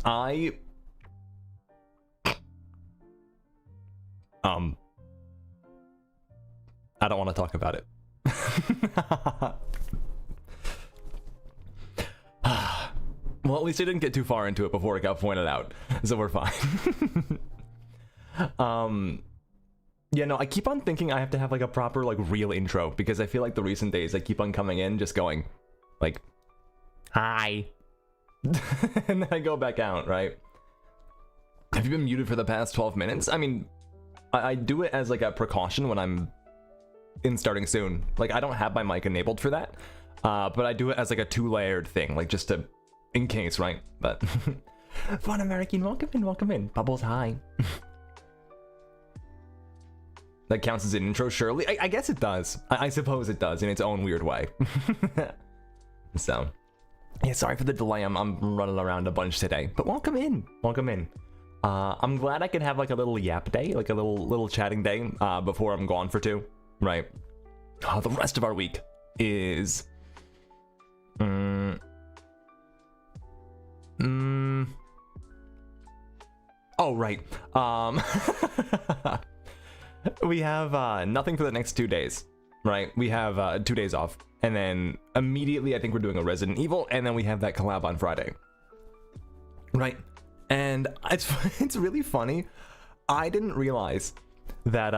I don't want to talk about it. Well, at least I didn't get too far into it before it got pointed out, so we're fine. Yeah, no, I keep on thinking I have to have like a proper like real intro, because I feel like the recent days I keep on coming in just going like, hi. And then I go back out, right? Have you been muted for the past 12 minutes? I mean, I do it as like a precaution when I'm in starting soon. Like, I don't have my mic enabled for that, but I do it as like a 2-layered thing, like just to, in case, right? But Fun American, welcome in. Bubbles, hi. That counts as an intro, surely? I guess it does. I suppose it does in its own weird way. So, yeah, sorry for the delay. I'm running around a bunch today, but welcome in. I'm glad I could have like a little yap day, like a little chatting day before I'm gone for 2, right? The rest of our week is oh, right. We have nothing for the next 2 days, right? We have 2 days off, and then immediately I think we're doing a Resident Evil, and then we have that collab on Friday, right? And it's really funny. I didn't realize that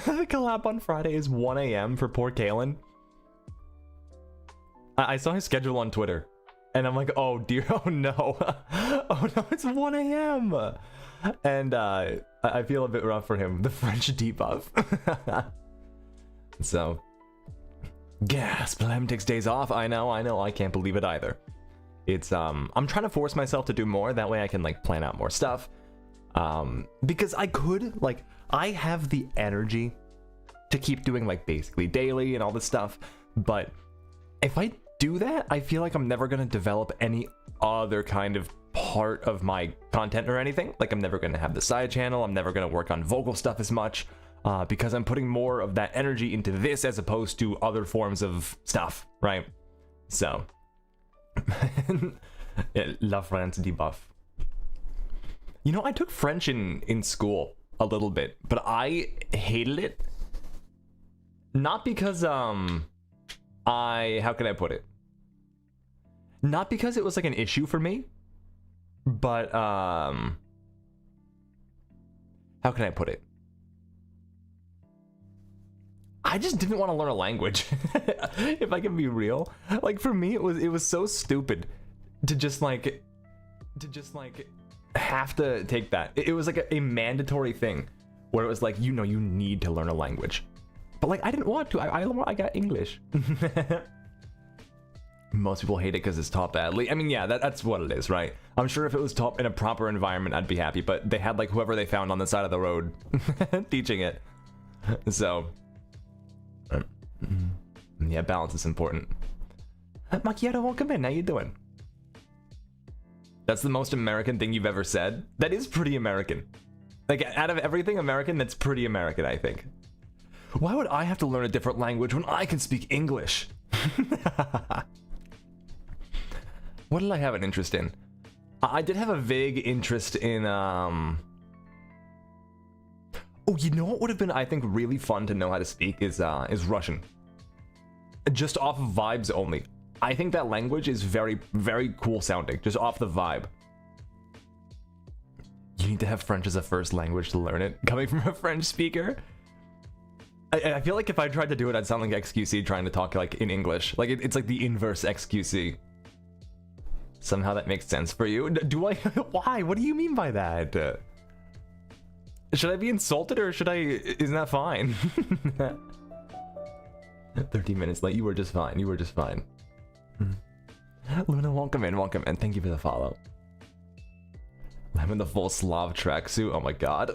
the collab on Friday is 1 a.m. for poor Kalen. I saw his schedule on Twitter, and I'm like, oh dear, oh no. Oh no, it's 1 a.m. And I feel a bit rough for him. The French debuff. So, gasp, Lem takes days off. I know, I can't believe it either. It's I'm trying to force myself to do more, that way I can like plan out more stuff, because I could, like, I have the energy to keep doing like basically daily and all this stuff, but if I do that, I feel like I'm never gonna develop any other kind of part of my content or anything. Like, I'm never gonna have the side channel, I'm never gonna work on vocal stuff as much, because I'm putting more of that energy into this as opposed to other forms of stuff, right? So yeah, La France debuff. You know, I took French in school a little bit, but I hated it. Not because how can I put it? Not because it was like an issue for me, but how can I put it? I just didn't want to learn a language. If I can be real, like, for me it was so stupid to just like have to take that. It was like a mandatory thing where it was like, you know, you need to learn a language, but like I didn't want to. I got English. Most people hate it because it's taught badly. I mean, yeah, that's what it is, right? I'm sure if it was taught in a proper environment, I'd be happy, but they had like whoever they found on the side of the road teaching it. So yeah, balance is important. Macchiato, welcome in. How you doing? That's the most American thing you've ever said. That is pretty American. Like, out of everything American, that's pretty American, I think. Why would I have to learn a different language when I can speak English? What did I have an interest in? I did have a vague interest in oh, you know what would have been, I think, really fun to know how to speak is Russian. Just off of vibes only. I think that language is very, very cool sounding, just off the vibe. You need to have French as a first language to learn it, coming from a French speaker. I feel like if I tried to do it, I'd sound like XQC trying to talk like in English. Like it's like the inverse XQC. Somehow that makes sense for you. Do I? Why? What do you mean by that? Should I be insulted or should I? Isn't that fine? 13 minutes late. You were just fine. You were just fine. Luna, welcome in. Welcome in. Thank you for the follow. I'm in the full Slav tracksuit. Oh my god.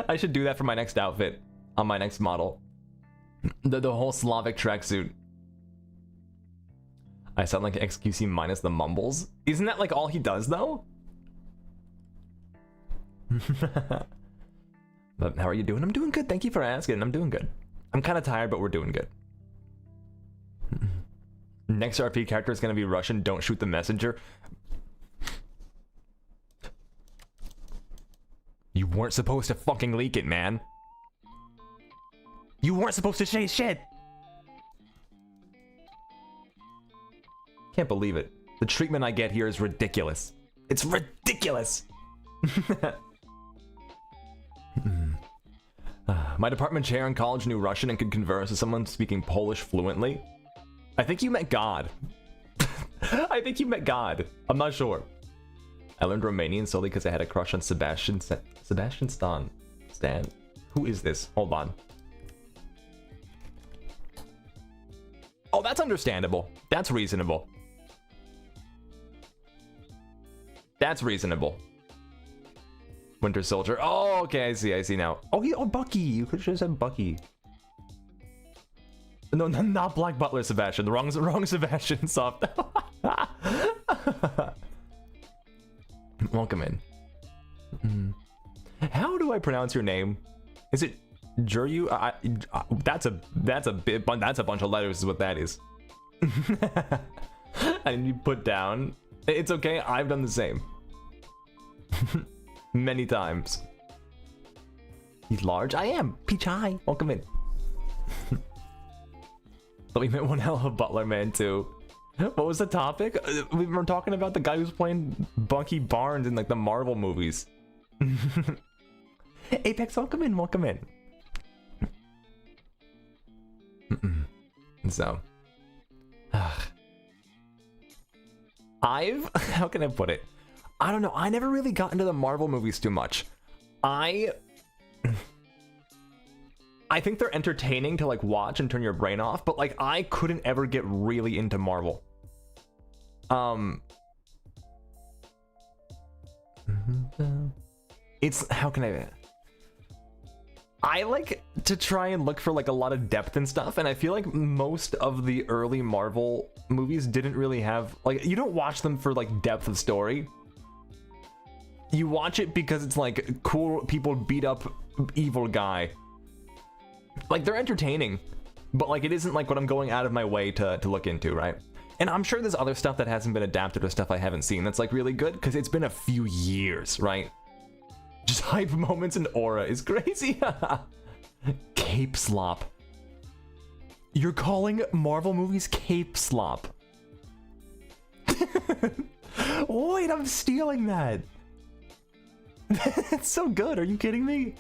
I should do that for my next outfit on my next model. The whole Slavic tracksuit. I sound like XQC minus the mumbles. Isn't that like all he does though? But how are you doing? I'm doing good. Thank you for asking. I'm doing good. I'm kind of tired, but we're doing good. Next RP character is going to be Russian. Don't shoot the messenger. You weren't supposed to fucking leak it, man. You weren't supposed to say shit. Can't believe it. The treatment I get here is ridiculous. It's ridiculous. My department chair in college knew Russian and could converse with someone speaking Polish fluently. I think you met God. I think you met God. I'm not sure. I learned Romanian solely because I had a crush on Sebastian Stan. Who is this? Hold on. Oh, that's understandable. That's reasonable. That's reasonable. Winter Soldier. Oh, okay, I see now. Oh, Bucky. You could have said Bucky. No, not Black Butler Sebastian. The wrong Sebastian. Soft. Welcome in. How do I pronounce your name? Is it Juryu? That's a bunch of letters is what that is. And you put down. It's okay. I've done the same. Many times. He's large. I am. Peach High. Welcome in. But we met one hell of a Butler man too. What was the topic? We were talking about the guy who's playing Bucky Barnes in like the Marvel movies. Apex, welcome in, welcome in. So, how can I put it? I don't know. I never really got into the Marvel movies too much. I think they're entertaining to like watch and turn your brain off, but like I couldn't ever get really into Marvel. It's how can I like to try and look for like a lot of depth and stuff, and I feel like most of the early Marvel movies didn't really have like, you don't watch them for like depth of story. You watch it because it's like cool people beat up evil guy. Like they're entertaining, but like it isn't like what I'm going out of my way to look into, right? And I'm sure there's other stuff that hasn't been adapted or stuff I haven't seen that's like really good because it's been a few years, right? Just hype moments and aura is crazy. Cape slop. You're calling Marvel movies cape slop. Wait, I'm stealing that. It's so good. Are you kidding me?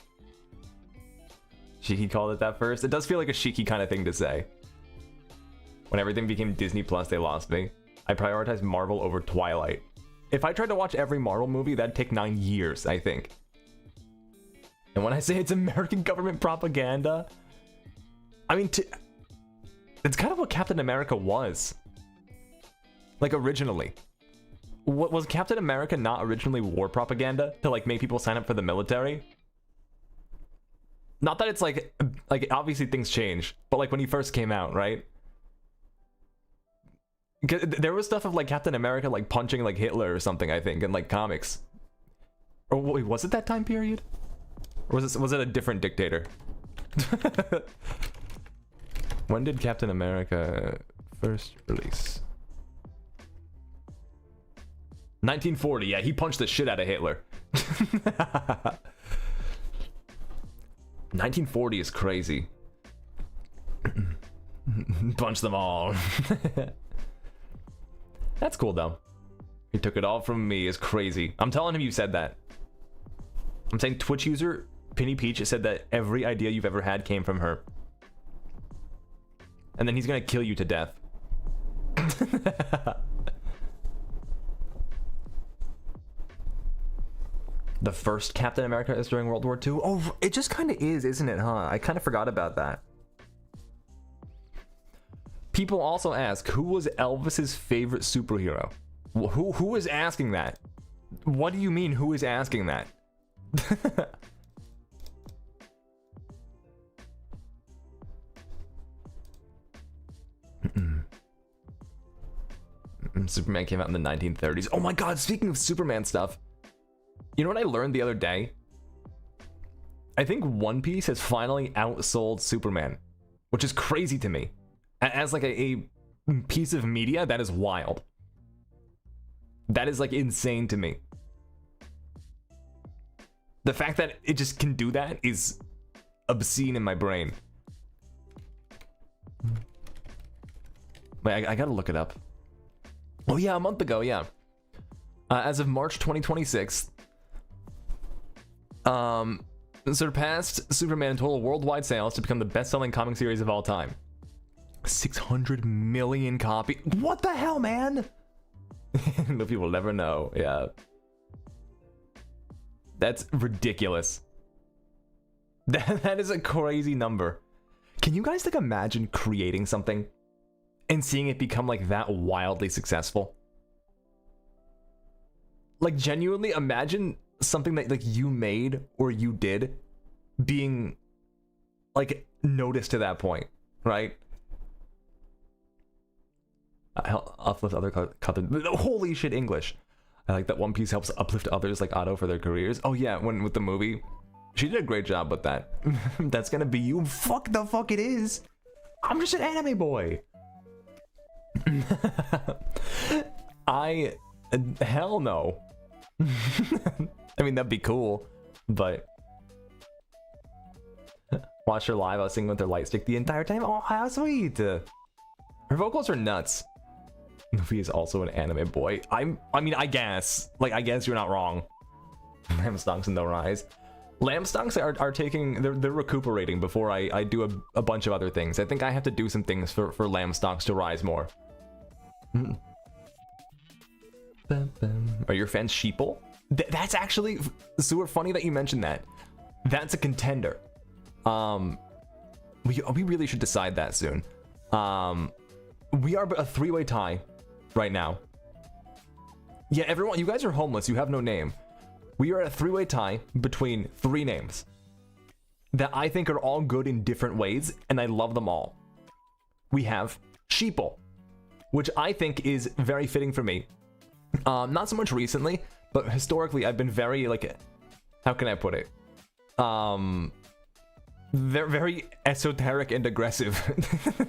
Shiki called it that first. It does feel like a Shiki kind of thing to say. When everything became Disney Plus, they lost me. I prioritized Marvel over Twilight. If I tried to watch every Marvel movie, that'd take 9 years, I think. And when I say it's American government propaganda, I mean, it's kind of what Captain America was. Like, originally. What was Captain America not originally war propaganda? To, like, make people sign up for the military? Not that it's, like, obviously things change. But, like, when he first came out, right? There was stuff of, like, Captain America, like, punching, like, Hitler or something, I think, in, like, comics. Or, wait, was it that time period? Or was it a different dictator? When did Captain America first release? 1940, yeah, he punched the shit out of Hitler. 1940 is crazy. Punch them all. That's cool though. He took it all from me is crazy. I'm telling him you said that. I'm saying Twitch user Penny Peach said that every idea you've ever had came from her. And then he's gonna kill you to death. The first Captain America is during World War II? Oh, it just kind of is, isn't it, huh? I kind of forgot about that. People also ask, who was Elvis's favorite superhero? Who is asking that? What do you mean, who is asking that? Superman came out in the 1930s. Oh my god, speaking of Superman stuff. You know what I learned the other day? I think One Piece has finally outsold Superman, which is crazy to me. As like a piece of media, that is wild. That is like insane to me. The fact that it just can do that is obscene in my brain. Wait, I gotta look it up. Oh yeah, a month ago, yeah. As of March 2026, surpassed Superman in total worldwide sales to become the best-selling comic series of all time. 600 million copies. What the hell, man? The people will never know. Yeah. That's ridiculous. That is a crazy number. Can you guys like imagine creating something and seeing it become like that wildly successful? Like genuinely imagine something that like you made or you did being like noticed to that point, right? Uplift other holy shit English. I like that One Piece helps uplift others like Otto for their careers. Oh yeah, when with the movie, she did a great job with that. That's gonna be you. Fuck the fuck it is. I'm just an anime boy. Hell no. I mean that'd be cool, but watch her live. I was singing with her light stick the entire time. Oh, how sweet. Her vocals are nuts. Luffy is also an anime boy. I mean, I guess. Like, I guess you're not wrong. Lamb stonks and no rise. Lamb stonks are taking... They're recuperating before I do a bunch of other things. I think I have to do some things for lamb stonks to rise more. Are your fans sheeple? That's actually super funny that you mentioned that. That's a contender. We really should decide that soon. We are a three-way tie right now. Yeah, everyone, you guys are homeless. You have no name. We are at a three-way tie between three names that I think are all good in different ways, and I love them all. We have Sheeple, which I think is very fitting for me. Not so much recently, but historically I've been very, like, how can I put it? Very esoteric and aggressive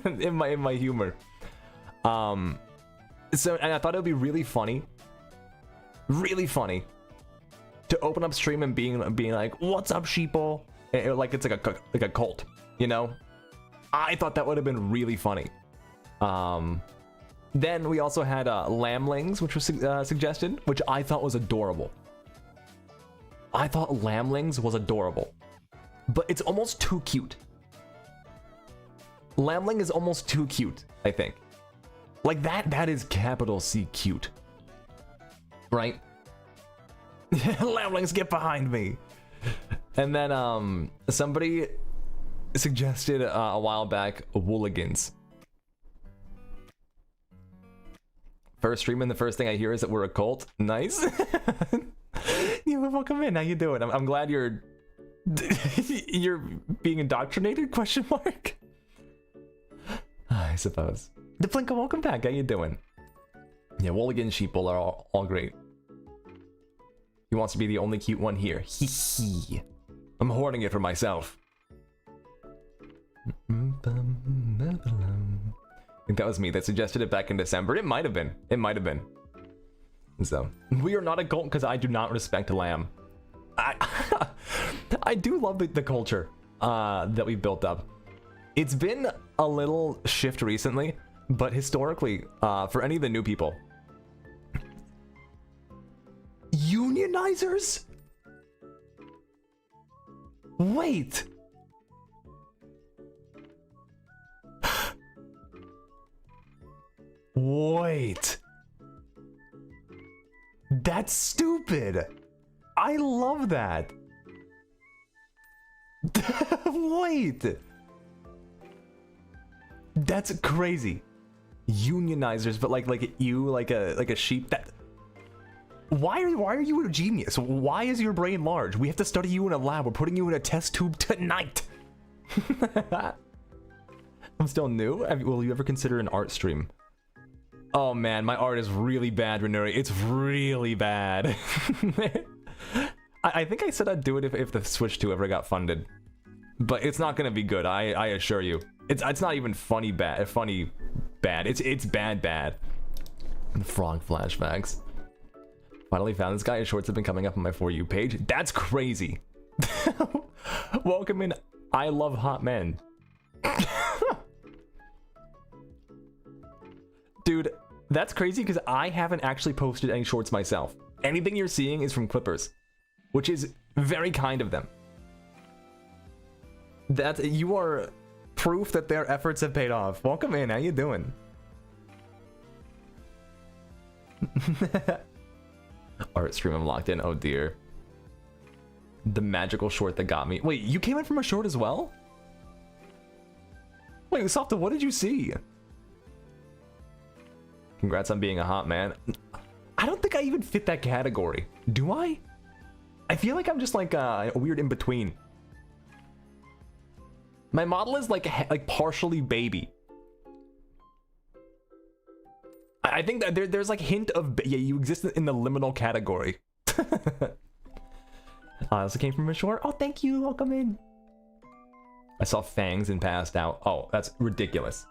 in my humor. So and I thought it would be really funny to open up stream and being like, "What's up, sheeple?" Like it's like a cult, you know. I thought that would have been really funny. Then we also had Lamblings, which was suggested, which I thought was adorable. I thought Lamblings was adorable, but it's almost too cute. Lambling is almost too cute, I think. Like that is capital C cute. Right? Lamblings, get behind me. And then somebody suggested a while back Wooligans. First stream and the first thing I hear is that we're a cult. Nice. Yeah, welcome in. How you doing? I'm glad you're being indoctrinated? Question mark. I suppose. Deplinka, welcome back. How you doing? Yeah, Wooligan sheeple are all great. He wants to be the only cute one here. Hee hee. I'm hoarding it for myself. I think that was me that suggested it back in December. It might have been. It might have been. So, we are not a cult because I do not respect lamb. I do love the culture that we built up. It's been a little shift recently, but historically, for any of the new people, unionizers? Wait. Wait. That's stupid. I love that. Wait. That's crazy. Unionizers, but like a sheep. That. Why are you a genius? Why is your brain large? We have to study you in a lab. We're putting you in a test tube tonight. I'm still new. Will you ever consider an art stream? Oh man, my art is really bad, Renuri. It's really bad. I think I said I'd do it if the Switch 2 ever got funded, but it's not gonna be good. I assure you. It's not even funny bad. It's bad. Frog flashbacks. Finally found this guy. His shorts have been coming up on my For You page. That's crazy. Welcome in. I love hot men. Dude, that's crazy because I haven't actually posted any shorts myself. Anything you're seeing is from Clippers, which is very kind of them. That you are proof that their efforts have paid off. Welcome in. How you doing? Art stream, I'm locked in. Oh dear. The magical short that got me. Wait, you came in from a short as well? Wait, Softa, what did you see? Congrats on being a hot man. I don't think I even fit that category. Do I? I feel like I'm just like a weird in between. My model is like partially baby. I think that there's like hint of yeah, you exist in the liminal category. I also came from a short. Oh, thank you. Welcome in. I saw fangs and passed out. Oh, that's ridiculous.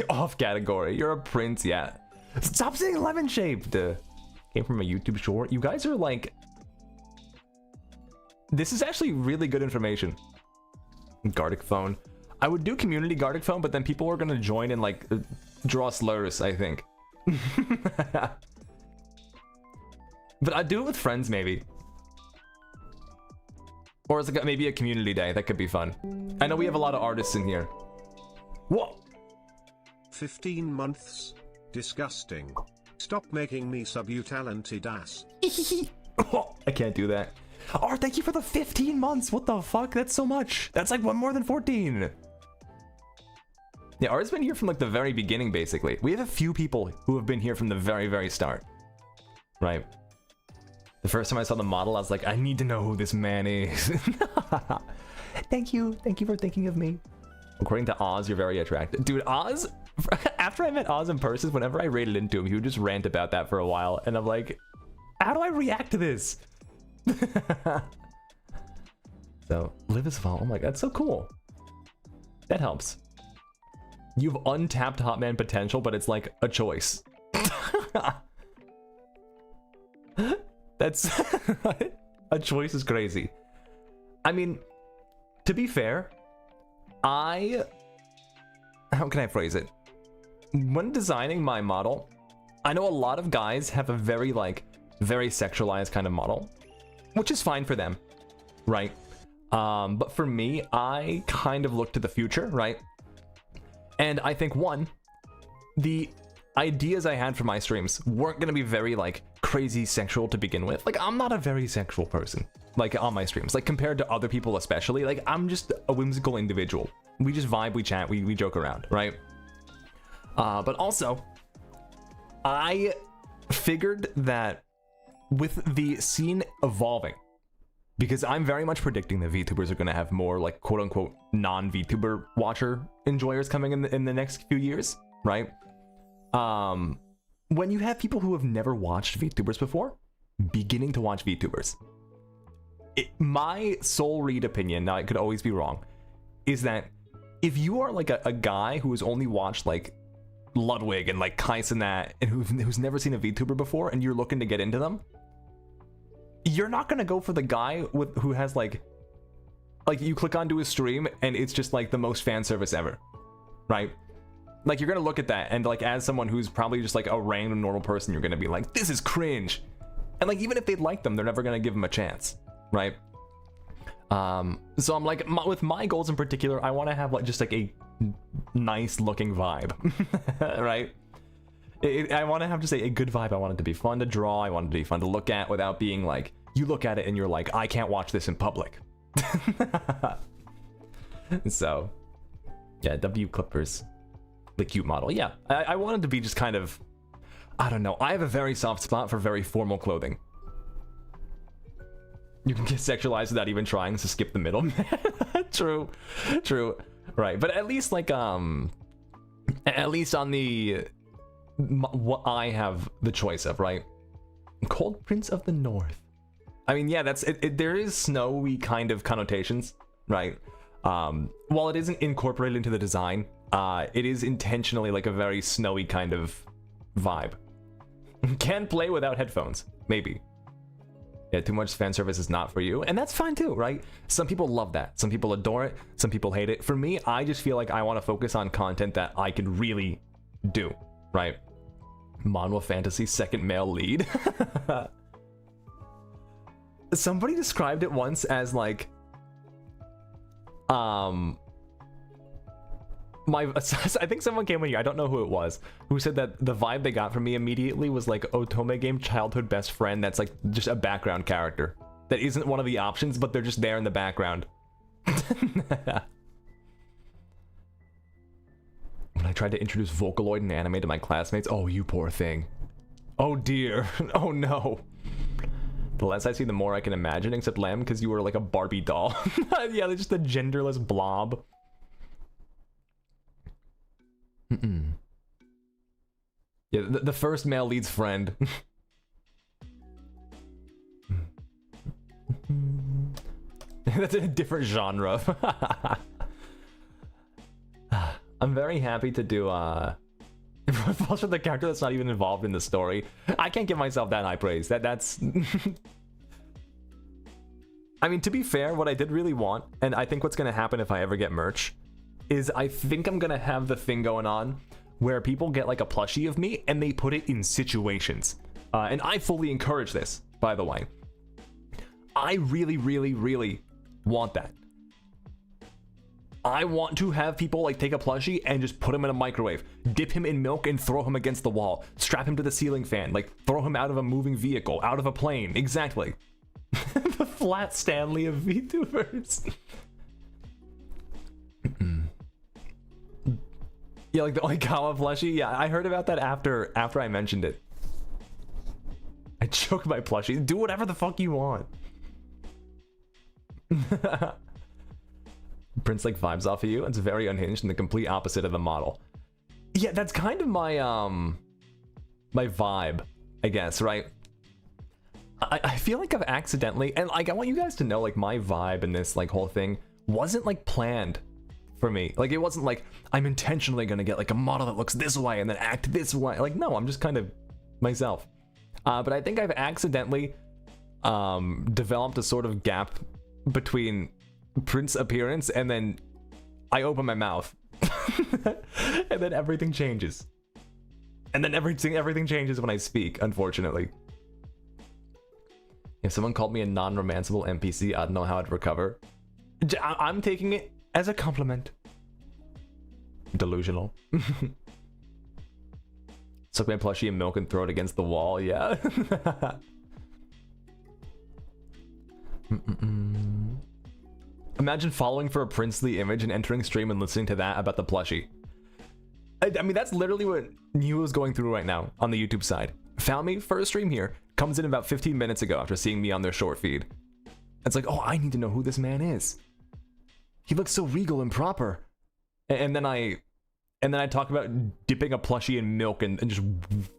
Off category. You're a prince, yeah. Stop saying lemon shaped. Came from a YouTube short. You guys are like. This is actually really good information. Gardic phone. I would do community Gardic phone, but then people were gonna join and like draw slurs, I think. But I'd do it with friends maybe. Or it's like maybe a community day. That could be fun. I know we have a lot of artists in here. Whoa! 15 months. Disgusting. Stop making me sub, you talented ass. Oh, I can't do that. Oh, thank you for the 15 months. What the fuck? That's so much. That's like one more than 14. Yeah, Art's been here from like the very beginning, basically. We have a few people who have been here from the very, very start. Right. The first time I saw the model, I was like, I need to know who this man is. Thank you. Thank you for thinking of me. According to Oz, you're very attractive. Dude, Oz, after I met Oz in person, whenever I raided into him, he would just rant about that for a while. And I'm like, how do I react to this? So, live as fall. Oh my god, that's so cool. That helps. You've untapped Hotman potential, but it's like a choice. That's a choice is crazy. I mean, to be fair, how can I phrase it? When designing my model, I know a lot of guys have a very sexualized kind of model, which is fine for them, right? But for me, I kind of look to the future, right? And I think one, the ideas I had for my streams weren't gonna be very crazy sexual to begin with. Like, I'm not a very sexual person, on my streams, compared to other people especially. I'm just a whimsical individual. We just vibe, we chat, we joke around, right? But also, I figured that with the scene evolving, because I'm very much predicting that VTubers are going to have more quote-unquote non-VTuber watcher enjoyers coming in the next few years, right? When you have people who have never watched VTubers before beginning to watch VTubers, my sole read opinion, now I could always be wrong, is that if you are a guy who has only watched Ludwig and Kais and that, and who's never seen a VTuber before, and you're looking to get into them, you're not gonna go for the guy who has you click onto his stream and it's just the most fan service ever, right? You're gonna look at that and as someone who's probably just a random normal person, you're gonna be like, this is cringe, and even if they'd like them, they're never gonna give them a chance, right? So I'm with my goals in particular, I want to have just a nice looking vibe, right? I want to have just a good vibe. I want it to be fun to draw. I want it to be fun to look at without being you look at it and you're like, I can't watch this in public. So, yeah, W Clippers, the cute model. Yeah, I wanted to be just kind of, I don't know. I have a very soft spot for very formal clothing. You can get sexualized without even trying, so skip the middle. True. Right, but at least at least on the what I have the choice of, right? Cold Prince of the North. I mean, yeah, that's it. There is snowy kind of connotations, right? While it isn't incorporated into the design, it is intentionally a very snowy kind of vibe. Can play without headphones, maybe. Yeah, too much fan service is not for you, and that's fine too, right? Some people love that. Some people adore it. Some people hate it. For me, I just feel like I want to focus on content that I can really do, right? Manhwa Fantasy second male lead. Somebody described it once as like, I think someone came in here, I don't know who it was, who said that the vibe they got from me immediately was like Otome game childhood best friend that's like just a background character. That isn't one of the options, but they're just there in the background. When I tried to introduce Vocaloid in anime to my classmates, oh, you poor thing. Oh dear, oh no. The less I see, the more I can imagine, except Lamb, because you were like a Barbie doll. Yeah, they're just a genderless blob. Yeah, the first male lead's friend. That's a different genre. I'm very happy to do also the character that's not even involved in the story. I can't give myself that high praise. That's I mean, to be fair, what I did really want, and I think what's gonna happen if I ever get merch, is I think I'm gonna have the thing going on where people get like a plushie of me and they put it in situations. And I fully encourage this, by the way. I really, really, really want that. I want to have people like take a plushie and just put him in a microwave, dip him in milk and throw him against the wall, strap him to the ceiling fan, like throw him out of a moving vehicle, out of a plane. Exactly. The flat Stanley of VTubers. Yeah, like the Oikawa plushie. Yeah, I heard about that after I mentioned it. I choked my plushie. Do whatever the fuck you want. Prince like vibes off of you. It's very unhinged and the complete opposite of the model. Yeah, that's kind of my my vibe, I guess, right? I feel like I've accidentally, and like I want you guys to know, like my vibe in this like whole thing wasn't like planned for me. Like it wasn't like I'm intentionally gonna get like a model that looks this way and then act this way. Like no, I'm just kind of myself. But I think I've accidentally developed a sort of gap between Prince appearance and then I open my mouth and then everything changes. And then everything changes when I speak, unfortunately. If someone called me a non-romanceable NPC, I don't know how I'd recover. I'm taking it as a compliment. Delusional. Suck my plushie in milk and throw it against the wall, yeah. Imagine following for a princely image and entering stream and listening to that about the plushie. I mean, that's literally what New is going through right now on the YouTube side. Found me for a stream here. Comes in about 15 minutes ago after seeing me on their short feed. It's like, oh, I need to know who this man is. He looks so regal and proper. And then I talk about dipping a plushie in milk and just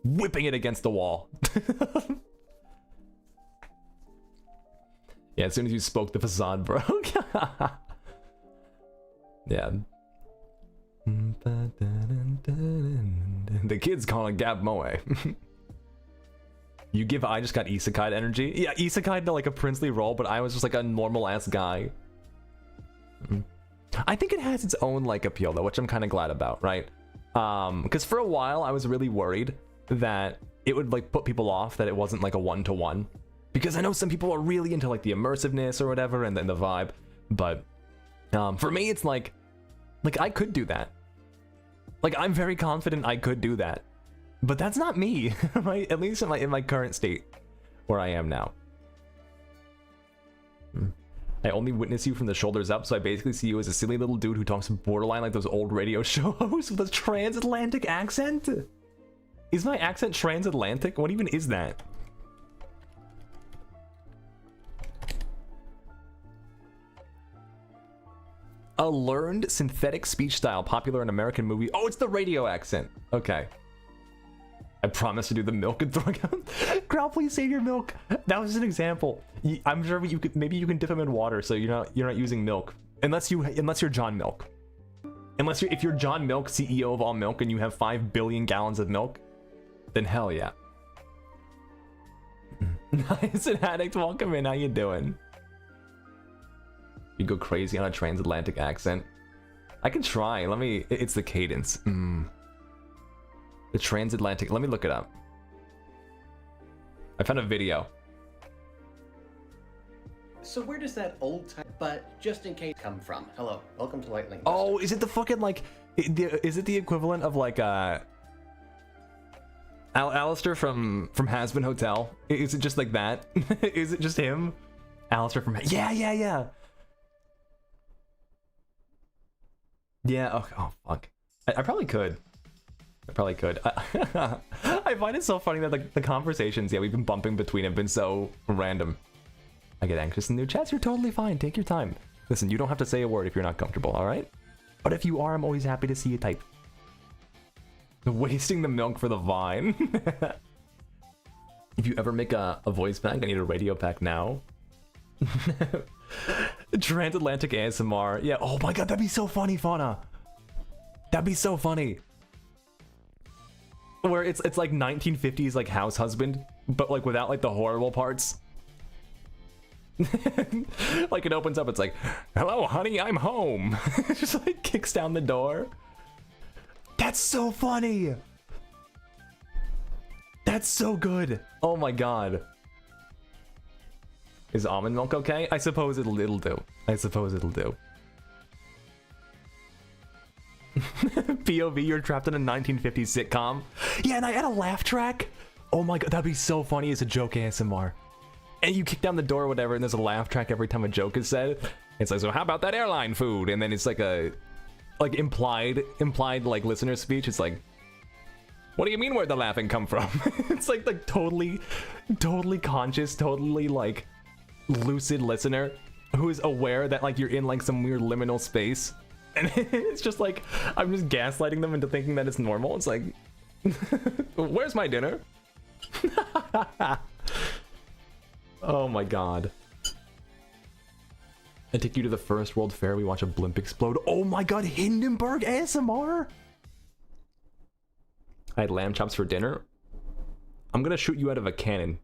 whipping it against the wall. Yeah, as soon as you spoke, the facade broke. Yeah. The kids calling Gab Moe. You give I just got isekai energy. Yeah, isekai to like a princely role, but I was just like a normal ass guy. I think it has its own like appeal though, which I'm kind of glad about, right? Because for a while I was really worried that it would like put people off that it wasn't like a one-to-one. Because I know some people are really into like the immersiveness or whatever and then the vibe, but for me it's like I could do that. Like I'm very confident I could do that. But that's not me, right? At least in my current state, where I am now. I only witness you from the shoulders up, so I basically see you as a silly little dude who talks borderline like those old radio show hosts with a transatlantic accent? Is my accent transatlantic? What even is that? A learned synthetic speech style popular in American movie. Oh, it's the radio accent. Okay. I promise to do the milk and throwing out. Growl, please save your milk. That was an example. I'm sure you could, maybe you can dip them in water so you're not using milk. Unless you're John Milk. If you're John Milk, CEO of all milk, and you have 5 billion gallons of milk, then hell yeah. Nice and addict, welcome in. How you doing? You go crazy on a transatlantic accent. I can try. Let me. It's the cadence. The transatlantic. Let me look it up. I found a video. So where does that old time, but just in case, come from? Hello, welcome to Lightning. Oh, is it the fucking like? Is it the equivalent of like Alistair from Hazbin Hotel? Is it just like that? Is it just him? Alistair from yeah. Yeah. Okay. Oh fuck. I probably could. I find it so funny that the conversations, we've been bumping between have been so random. I get anxious in new chats. You're totally fine. Take your time. Listen, you don't have to say a word if you're not comfortable, all right? But if you are, I'm always happy to see you type. Wasting the milk for the vine. If you ever make a voice pack, I need a radio pack now. Transatlantic ASMR. Yeah, oh my god, that'd be so funny, Fauna. That'd be so funny. Where it's like 1950s like house husband, but like without like the horrible parts. Like it opens up, it's like, hello honey, I'm home. Just like kicks down the door. That's so funny. That's so good. Oh my god. Is almond milk okay? I suppose it'll do. I suppose it'll do. POV, you're trapped in a 1950s sitcom. Yeah, and I had a laugh track. Oh my god, that'd be so funny as a joke ASMR. And you kick down the door or whatever, and there's a laugh track every time a joke is said. It's like, so how about that airline food? And then it's like a implied like listener speech. It's like, what do you mean where'd the laughing come from? It's like totally conscious, totally like lucid listener who is aware that like you're in like some weird liminal space. And it's just like, I'm just gaslighting them into thinking that it's normal. It's like, where's my dinner? Oh my god. I take you to the first World Fair, we watch a blimp explode. Oh my god, Hindenburg ASMR? I had lamb chops for dinner. I'm gonna shoot you out of a cannon.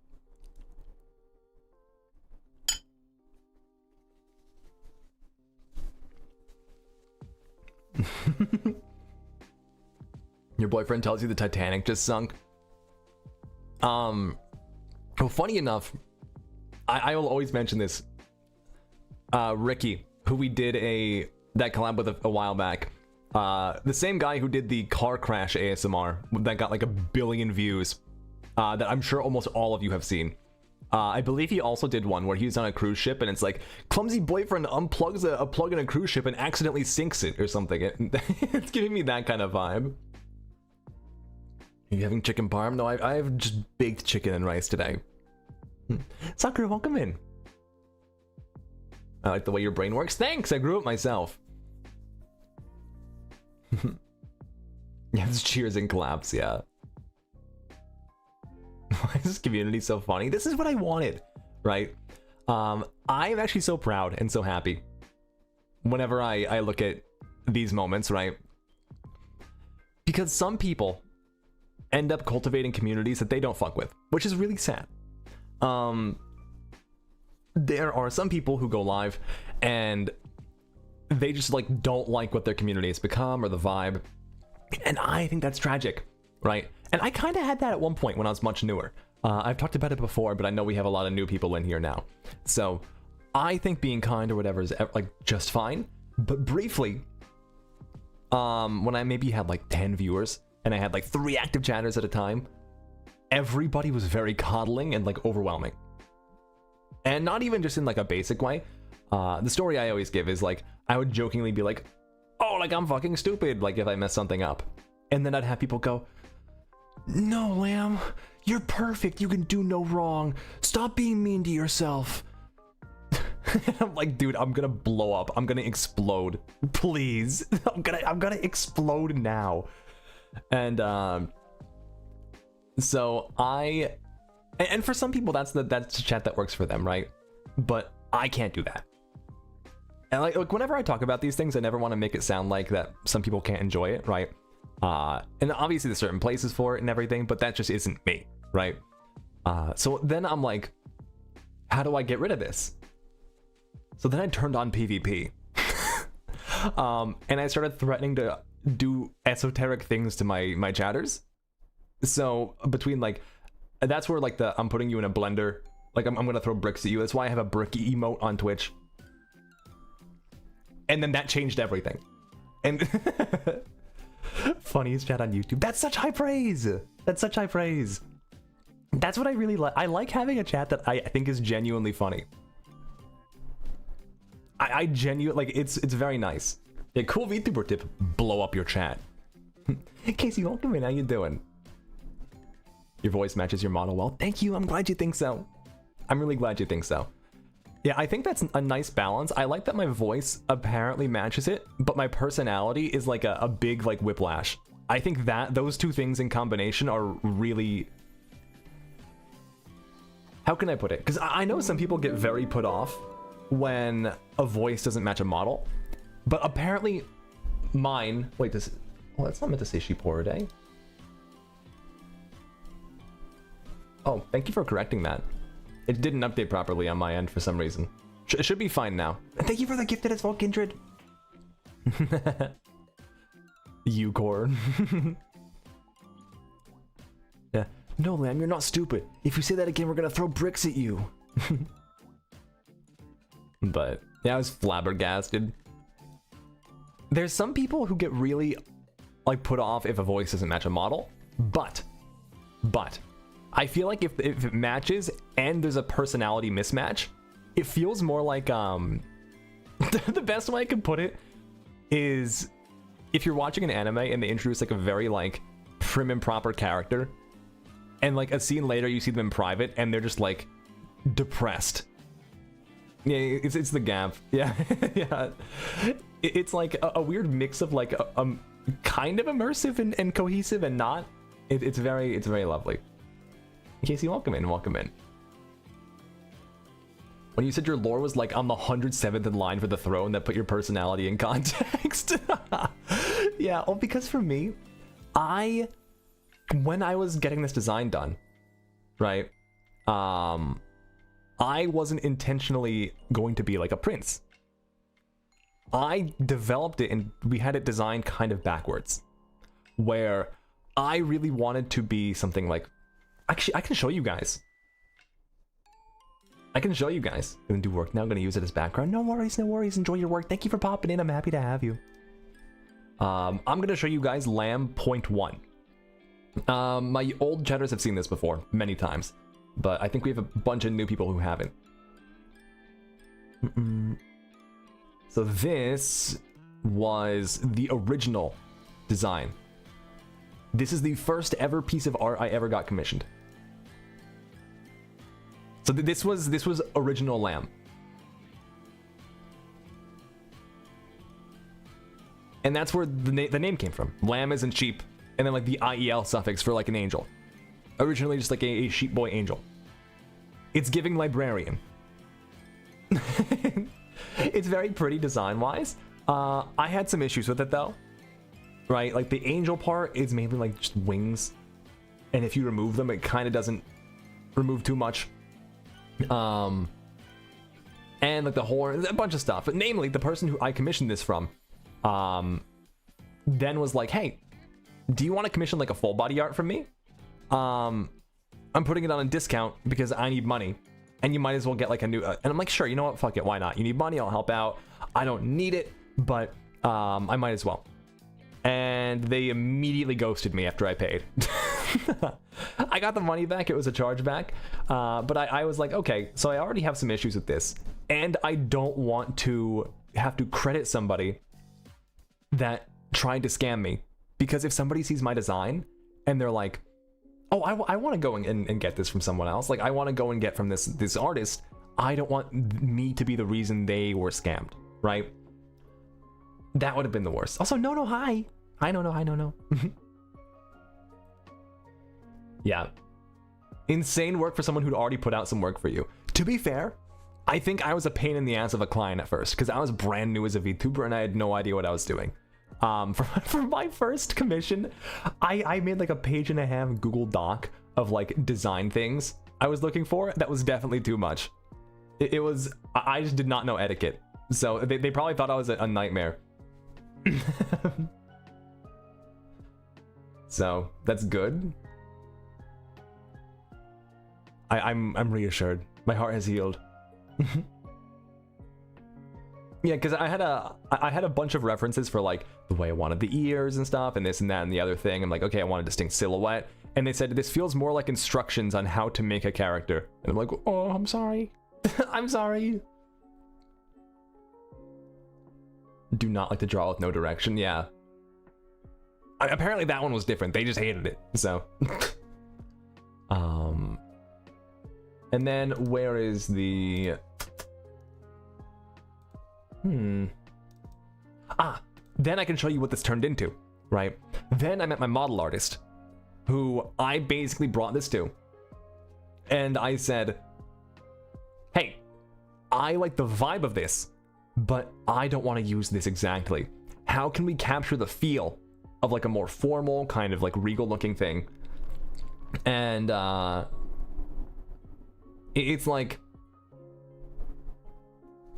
Your boyfriend tells you the Titanic just sunk. Well, funny enough, I will always mention this. Ricky, who we did that collab with a while back. The same guy who did the car crash ASMR that got like 1 billion views. That I'm sure almost all of you have seen. I believe he also did one where he was on a cruise ship and it's like, clumsy boyfriend unplugs a plug in a cruise ship and accidentally sinks it or something. It's giving me that kind of vibe. Are you having chicken parm? No, I have just baked chicken and rice today. Sakura, welcome in. I like the way your brain works. Thanks, I grew it myself. Yes, cheers and collapse, yeah. Why is this community so funny? This is what I wanted, right? I'm actually so proud and so happy whenever I look at these moments, right? Because some people end up cultivating communities that they don't fuck with, which is really sad. There are some people who go live and they just like don't like what their community has become or the vibe, and I think that's tragic, right? And I kind of had that at one point when I was much newer. I've talked about it before, but I know we have a lot of new people in here now, so I think being kind or whatever is like just fine. But briefly, when I maybe had like 10 viewers and I had like 3 active chatters at a time, everybody was very coddling and like overwhelming. And not even just in like a basic way. The story I always give is like, I would jokingly be like, oh, like I'm fucking stupid, like if I mess something up. And then I'd have people go, no, Lamb, you're perfect, you can do no wrong. Stop being mean to yourself. I'm like, dude, I'm gonna blow up. I'm gonna explode. Please. I'm gonna explode now. And so and for some people that's the chat that works for them, right? But I can't do that. And like whenever I talk about these things, I never want to make it sound like that some people can't enjoy it, right? And obviously there's certain places for it and everything, but that just isn't me, right? So then I'm like, how do I get rid of this? So then I turned on PvP. And I started threatening to do esoteric things to my chatters. So between like, that's where like I'm putting you in a blender. Like I'm gonna throw bricks at you. That's why I have a brick emote on Twitch. And then that changed everything. And funniest chat on YouTube. That's such high praise. That's such high praise. That's what I really like. I like having a chat that I think is genuinely funny. I genuinely, like, it's very nice. Yeah, cool VTuber tip, blow up your chat. Casey, welcome in, how you doing? Your voice matches your model well. Thank you, I'm glad you think so. I'm really glad you think so. Yeah, I think that's a nice balance. I like that my voice apparently matches it, but my personality is like a big like whiplash. I think that those two things in combination are really... How can I put it? Because I know some people get very put off when a voice doesn't match a model, but apparently mine... Wait, this... Well, that's not meant to say sheep horror day. Oh, thank you for correcting that. It didn't update properly on my end for some reason. It should be fine now. And thank you for the gifted as well, Kindred. U-core. Yeah. No, Lamb, you're not stupid. If you say that again, we're gonna throw bricks at you. But yeah, I was flabbergasted. There's some people who get really like put off if a voice doesn't match a model, but I feel like if it matches and there's a personality mismatch, it feels more like the best way I could put it is if you're watching an anime and they introduce like a very like prim and proper character, and like a scene later you see them in private and they're just like depressed. Yeah, it's the gap. Yeah. Yeah. It's like a weird mix of like a kind of immersive and cohesive and not. It's very lovely. Casey, welcome in, welcome in. When you said your lore was like on the 107th in line for the throne, that put your personality in context. Yeah, well, because for me, when I was getting this design done, right, I wasn't intentionally going to be like a prince. I developed it and we had it designed kind of backwards, where I really wanted to be something like, actually, I can show you guys. I can show you guys. I'm gonna do work now. I'm gonna use it as background. No worries, no worries. Enjoy your work. Thank you for popping in. I'm happy to have you. I'm gonna show you guys Lamb Point 1. My old chatters have seen this before many times, but I think we have a bunch of new people who haven't. So this was the original design. This is the first ever piece of art I ever got commissioned. So this was original Lamb. And that's where the name came from. Lamb isn't sheep, and then like the IEL suffix for like an angel. Originally just like a sheep boy angel. It's giving librarian. It's very pretty design-wise. I had some issues with it though. Right, like the angel part is mainly like just wings, and if you remove them, it kind of doesn't remove too much. And like the horn, a bunch of stuff. But namely, the person who I commissioned this from, then was like, "Hey, do you want to commission like a full body art from me? I'm putting it on a discount because I need money, and you might as well get like a new." And I'm like, "Sure, you know what? Fuck it, why not? You need money, I'll help out. I don't need it, but I might as well." And they immediately ghosted me after I paid. I got the money back, it was a chargeback, but I was like, okay, so I already have some issues with this, and I don't want to have to credit somebody that tried to scam me, because if somebody sees my design and they're like, oh, I want to go and get this from someone else, like I want to go and get from this artist, I don't want me to be the reason they were scammed, right? That would have been the worst. Also, no, hi. I don't know. Yeah. Insane work for someone who'd already put out some work for you. To be fair, I think I was a pain in the ass of a client at first, because I was brand new as a VTuber and I had no idea what I was doing. For my first commission, I made like a 1.5-page Google Doc of like design things I was looking for. That was definitely too much. It was, I just did not know etiquette. So they probably thought I was a nightmare. So that's good. I'm reassured. My heart has healed. Yeah, because I had a bunch of references for like the way I wanted the ears and stuff, and this and that and the other thing. I'm like, okay, I want a distinct silhouette, and they said this feels more like instructions on how to make a character, and I'm like, oh, I'm sorry. I'm sorry. Do not like to draw with no direction. Yeah. Apparently that one was different. They just hated it. So. And then where is the? Then I can show you what this turned into, right? Then I met my model artist, who I basically brought this to, and I said, hey, I like the vibe of this, but I don't want to use this exactly. How can we capture the feel of like a more formal kind of like regal looking thing? And it's like,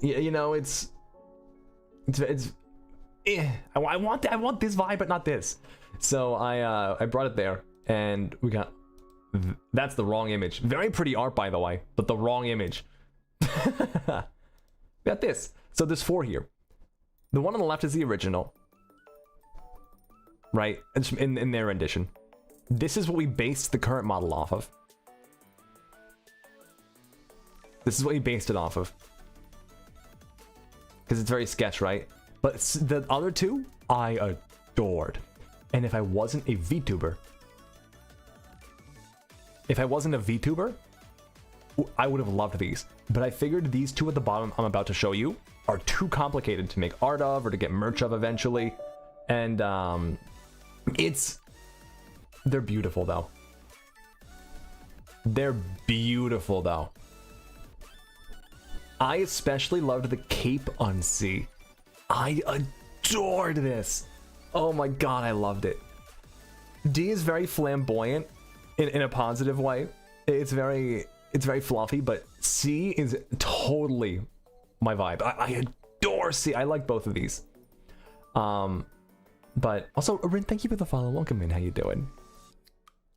you know, it's I want this vibe but not this. So I brought it there, and we got, that's the wrong image. Very pretty art, by the way, but the wrong image. We got this. So there's 4 here. The one on the left is the original, right? It's in their rendition. This is what we based the current model off of. This is what we based it off of. Because it's very sketch, right? But the other 2, I adored. And if I wasn't a VTuber, I would have loved these. But I figured these 2 at the bottom I'm about to show you are too complicated to make art of or to get merch of eventually. And they're beautiful though. They're beautiful though. I especially loved the cape on C. I adored this. Oh my god, I loved it. D is very flamboyant in a positive way. It's very fluffy, but C is totally my vibe. I adore C. I like both of these. But also, Rin, thank you for the follow. Welcome in. How you doing?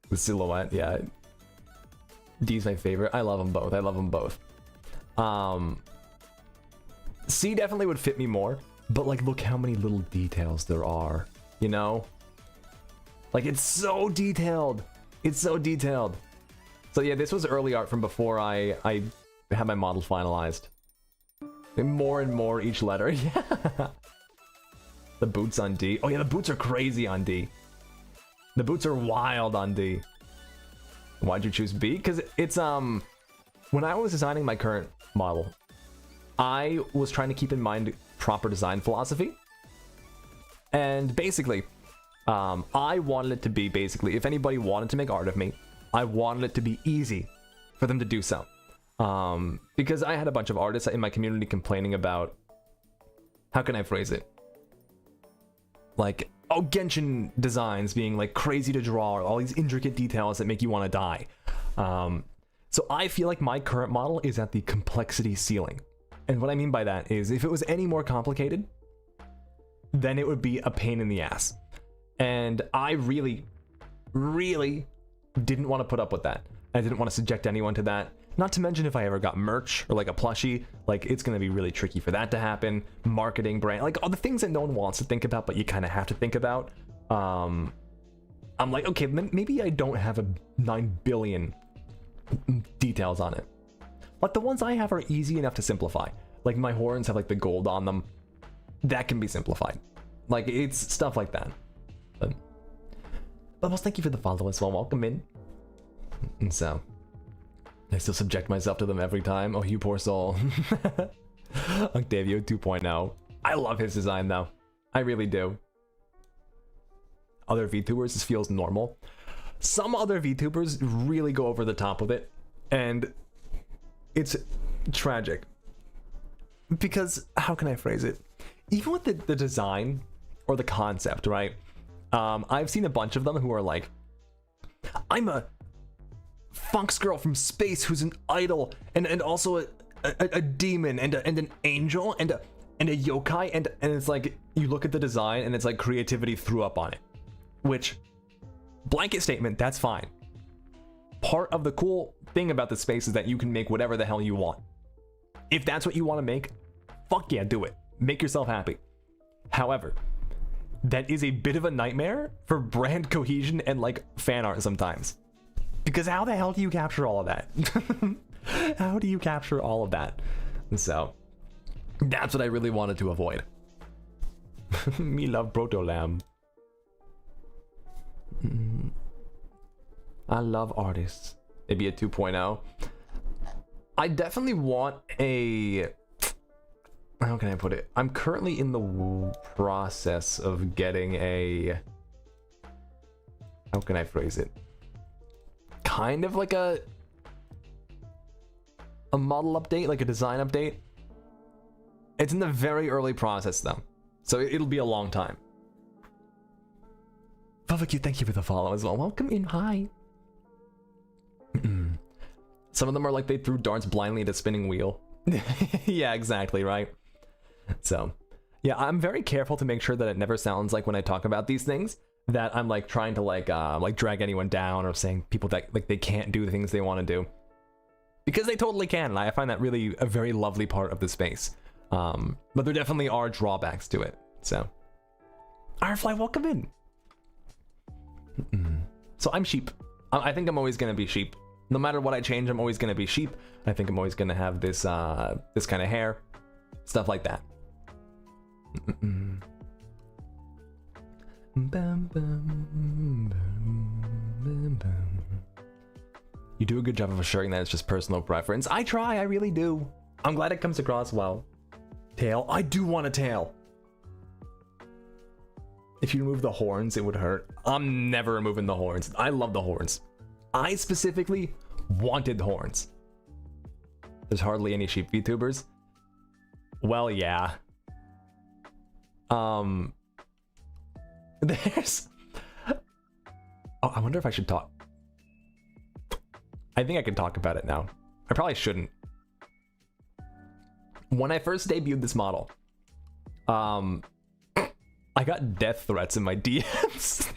The silhouette, yeah. D's my favorite. I love them both. I love them both. C definitely would fit me more, but like, look how many little details there are, you know? Like, it's so detailed. It's so detailed. So yeah, this was early art from before I had my model finalized. And more each letter. Yeah. The boots on D. Oh yeah, the boots are crazy on D. The boots are wild on D. Why'd you choose B? Because it's when I was designing my current model, I was trying to keep in mind proper design philosophy. And basically, I wanted it to be basically, if anybody wanted to make art of me, I wanted it to be easy for them to do so. Because I had a bunch of artists in my community complaining about, how can I phrase it? Like, oh, Genshin designs being like crazy to draw, or all these intricate details that make you want to die. So I feel like my current model is at the complexity ceiling. And what I mean by that is, if it was any more complicated, then it would be a pain in the ass. And I really, really didn't want to put up with that. I didn't want to subject anyone to that. Not to mention, if I ever got merch or like a plushie, like, it's going to be really tricky for that to happen. Marketing, brand, like all the things that no one wants to think about, but you kind of have to think about. I'm like, okay, maybe I don't have a 9 billion details on it. Like, the ones I have are easy enough to simplify. Like, my horns have like the gold on them. That can be simplified. Like, it's stuff like that. But Bubbles, thank you for the follow as well. Welcome in. And so, I still subject myself to them every time. Oh, you poor soul. Octavio 2.0. I love his design though. I really do. Other VTubers, this feels normal. Some other VTubers really go over the top with it, and it's tragic. Because, how can I phrase it? Even with the design or the concept, right? I've seen a bunch of them who are like, I'm a Funks girl from space who's an idol, and also a demon and an angel and a yokai, and it's like you look at the design and it's like creativity threw up on it, which blanket statement, that's fine. Part of the cool thing about the space is that you can make whatever the hell you want. If that's what you want to make, fuck yeah, do it. Make yourself happy. However, that is a bit of a nightmare for brand cohesion and like fan art sometimes. Because how the hell do you capture all of that? How do you capture all of that? And so that's what I really wanted to avoid. Me love Proto Lamb. I love artists. Maybe a 2.0. I definitely want a... How can I put it? I'm currently in the process of getting a... How can I phrase it? Kind of like a model update, like a design update. It's in the very early process though, so it'll be a long time. Barbecue, thank you for the follow as well. Welcome in, hi. Some of them are like they threw darts blindly at a spinning wheel. Yeah, exactly, right? So, yeah, I'm very careful to make sure that it never sounds like when I talk about these things that I'm like trying to like drag anyone down or saying people that like they can't do the things they want to do. Because they totally can, and I find that really a very lovely part of the space. But there definitely are drawbacks to it. So, Firefly, welcome in. So I'm sheep. I think I'm always gonna be sheep. No matter what I change, I'm always gonna be sheep. I think I'm always gonna have this this kind of hair, stuff like that. You do a good job of assuring that it's just personal preference. I try, I really do. I'm glad it comes across well. Tail, I do want a tail. If you remove the horns, it would hurt. I'm never removing the horns. I love the horns. I specifically wanted horns. There's hardly any sheep VTubers. Well, yeah. There's... Oh, I wonder if I should talk. I think I can talk about it now. I probably shouldn't. When I first debuted this model, I got death threats in my DMs.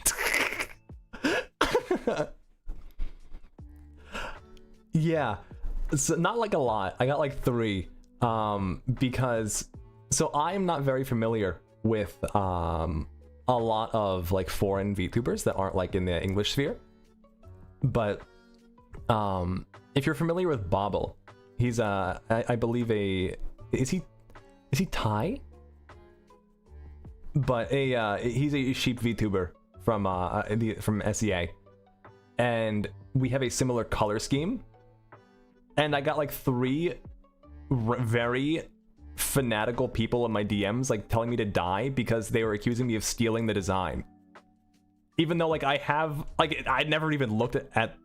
Yeah, so not like a lot. I got like 3, because so I am not very familiar with a lot of like foreign VTubers that aren't like in the English sphere. But if you're familiar with Bobble, he's I believe is he Thai? But he's a sheep VTuber from SEA, and we have a similar color scheme. And I got like 3 very fanatical people in my DMs like telling me to die because they were accusing me of stealing the design. Even though like I never even looked at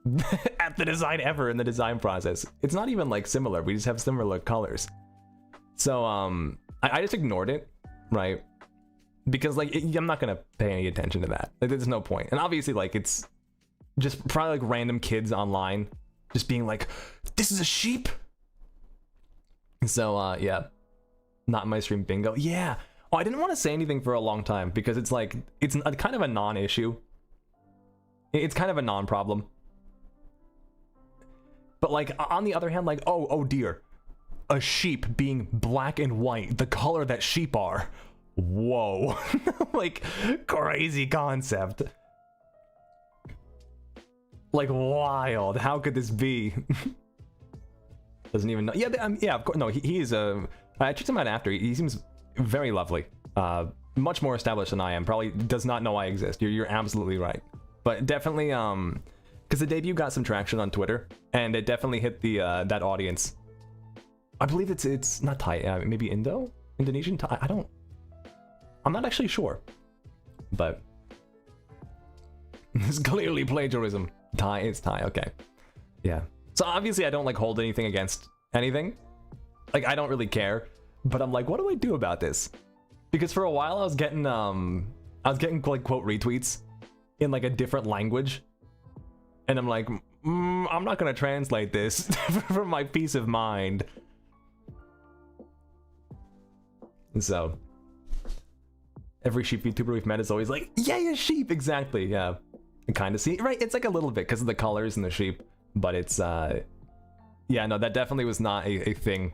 at the design ever in the design process. It's not even like similar. We just have similar colors. So I just ignored it, right? Because like I'm not gonna pay any attention to that. Like, there's no point. And obviously like it's just probably like random kids online just being like, this is a sheep. So yeah, not my stream bingo. Yeah. Oh, I didn't want to say anything for a long time because it's like it's kind of a non-issue. It's kind of a non-problem. But like on the other hand, like oh dear, a sheep being black and white, the color that sheep are. Whoa. Like crazy concept. Like wild. How could this be? Doesn't even know. Yeah, yeah, of course. No, he's I checked him out after. He seems very lovely. Much more established than I am. Probably does not know I exist. You're absolutely right. But definitely because the debut got some traction on Twitter and it definitely hit the that audience. I believe it's not Thai, maybe Indonesian Thai. I'm not actually sure. But it's clearly plagiarism. Thai, it's Thai, okay. Yeah. So obviously I don't like hold anything against anything. Like I don't really care. But I'm like, what do I do about this? Because for a while I was getting like quote retweets in like a different language. And I'm like, I'm not gonna translate this for my peace of mind. So every sheep VTuber we've met is always like, yay, a sheep! Exactly, yeah. And kind of see, right? It's like a little bit because of the colors and the sheep, but it's, yeah, no, that definitely was not a thing.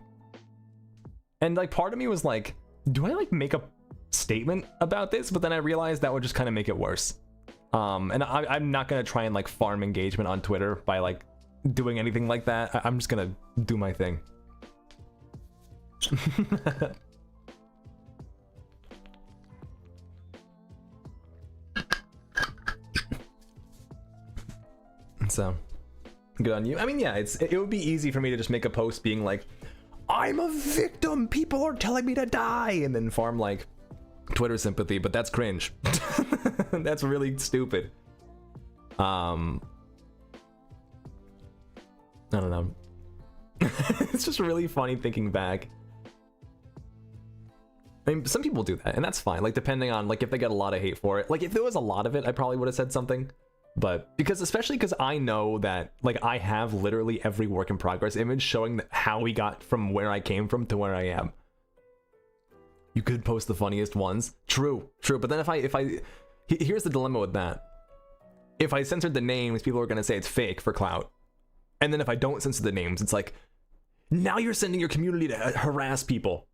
And like part of me was like, do I like make a statement about this? But then I realized that would just kind of make it worse. And I'm not gonna try and like farm engagement on Twitter by like doing anything like that. I'm just gonna do my thing. So good on you. I mean, yeah, it would be easy for me to just make a post being like, I'm a victim, people are telling me to die, and then farm like Twitter sympathy, but that's cringe. That's really stupid. I don't know. It's just really funny thinking back. I mean, some people do that, and that's fine. Like, depending on, like, if they get a lot of hate for it. Like, if there was a lot of it, I probably would have said something. But, especially because I know that, like, I have literally every work in progress image showing how we got from where I came from to where I am. You could post the funniest ones. True. But then here's the dilemma with that. If I censored the names, people are going to say it's fake for clout. And then if I don't censor the names, it's like, now you're sending your community to harass people.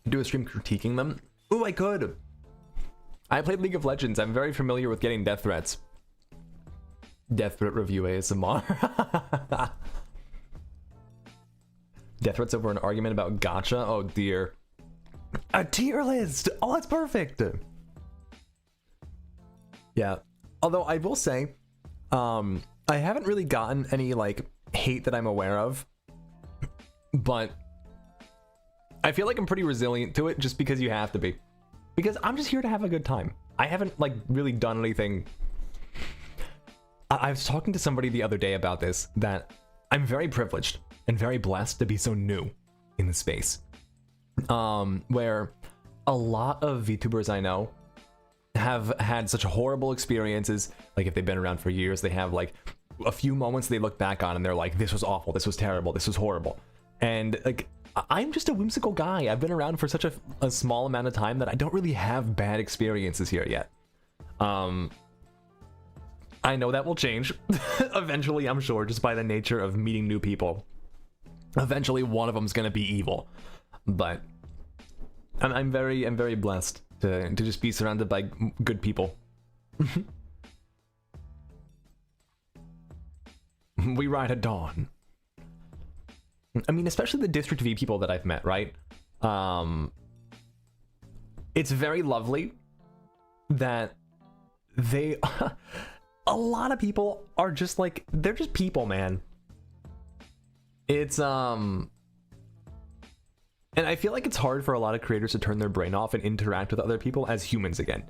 Do a stream critiquing them? Ooh, I could. I played League of Legends. I'm very familiar with getting death threats. Death threat review ASMR. Death threats over an argument about gacha? Oh dear. A tier list! Oh, that's perfect! Yeah. Although I will say, I haven't really gotten any, like, hate that I'm aware of. But I feel like I'm pretty resilient to it just because you have to be. Because I'm just here to have a good time. I haven't, like, really done anything. I was talking to somebody the other day about this, that I'm very privileged and very blessed to be so new in the space. Where a lot of VTubers I know have had such horrible experiences. Like, if they've been around for years, they have, like, a few moments they look back on and they're like, this was awful, this was terrible, this was horrible. And, like, I'm just a whimsical guy. I've been around for such a small amount of time that I don't really have bad experiences here yet. I know that will change eventually, I'm sure, just by the nature of meeting new people. Eventually, one of them's gonna be evil, but I'm very blessed to just be surrounded by good people. We ride at dawn. I mean, especially the District V people that I've met, right? It's very lovely that they... a lot of people are just like, they're just people, man. It's, and I feel like it's hard for a lot of creators to turn their brain off and interact with other people as humans again.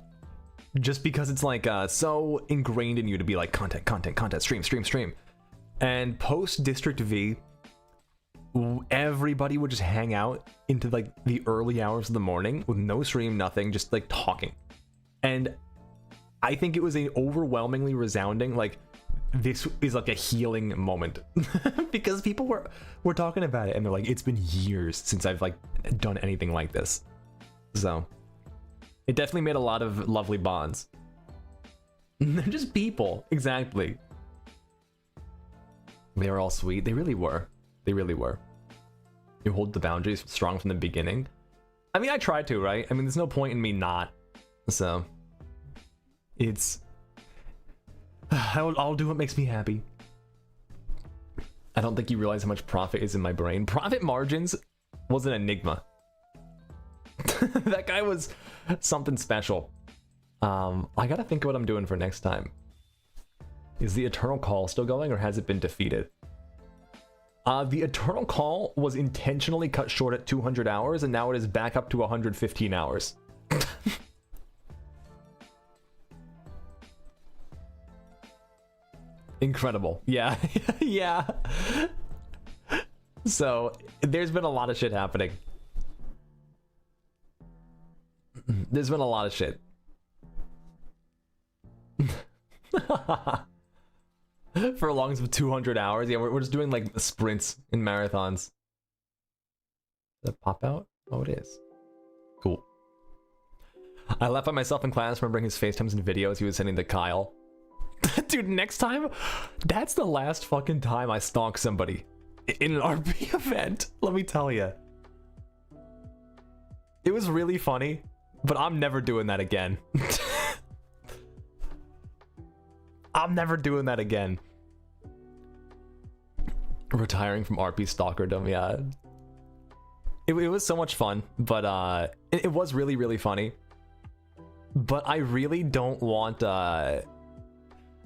Just because it's like, so ingrained in you to be like, content, stream. And post District V, everybody would just hang out into like the early hours of the morning with no stream, nothing, just like talking. And I think it was an overwhelmingly resounding, like, this is like a healing moment. Because people were talking about it and they're like, it's been years since I've like done anything like this. So it definitely made a lot of lovely bonds. They're just people. Exactly. They were all sweet. They really were. You hold the boundaries strong from the beginning. I mean, I tried to, right? I mean, there's no point in me not. So it's... I'll do what makes me happy. I don't think you realize how much profit is in my brain. Profit margins was an enigma. That guy was something special. I gotta think of what I'm doing for next time. Is the Eternal Call still going, or has it been defeated? The Eternal Call was intentionally cut short at 200 hours, and now it is back up to 115 hours. Incredible. Yeah. Yeah. So, there's been a lot of shit happening. There's been a lot of shit. For longs of 200 hours. Yeah, we're just doing like sprints and marathons. Does that pop out? Oh, it is. Cool. I left by myself in class, remembering his FaceTimes and videos he was sending to Kyle. Dude, next time, that's the last fucking time I stalk somebody in an RP event. Let me tell you. It was really funny, but I'm never doing that again. I'm never doing that again. Retiring from RP stalkerdom, yeah. It was so much fun, but it was really, really funny. But I really don't want...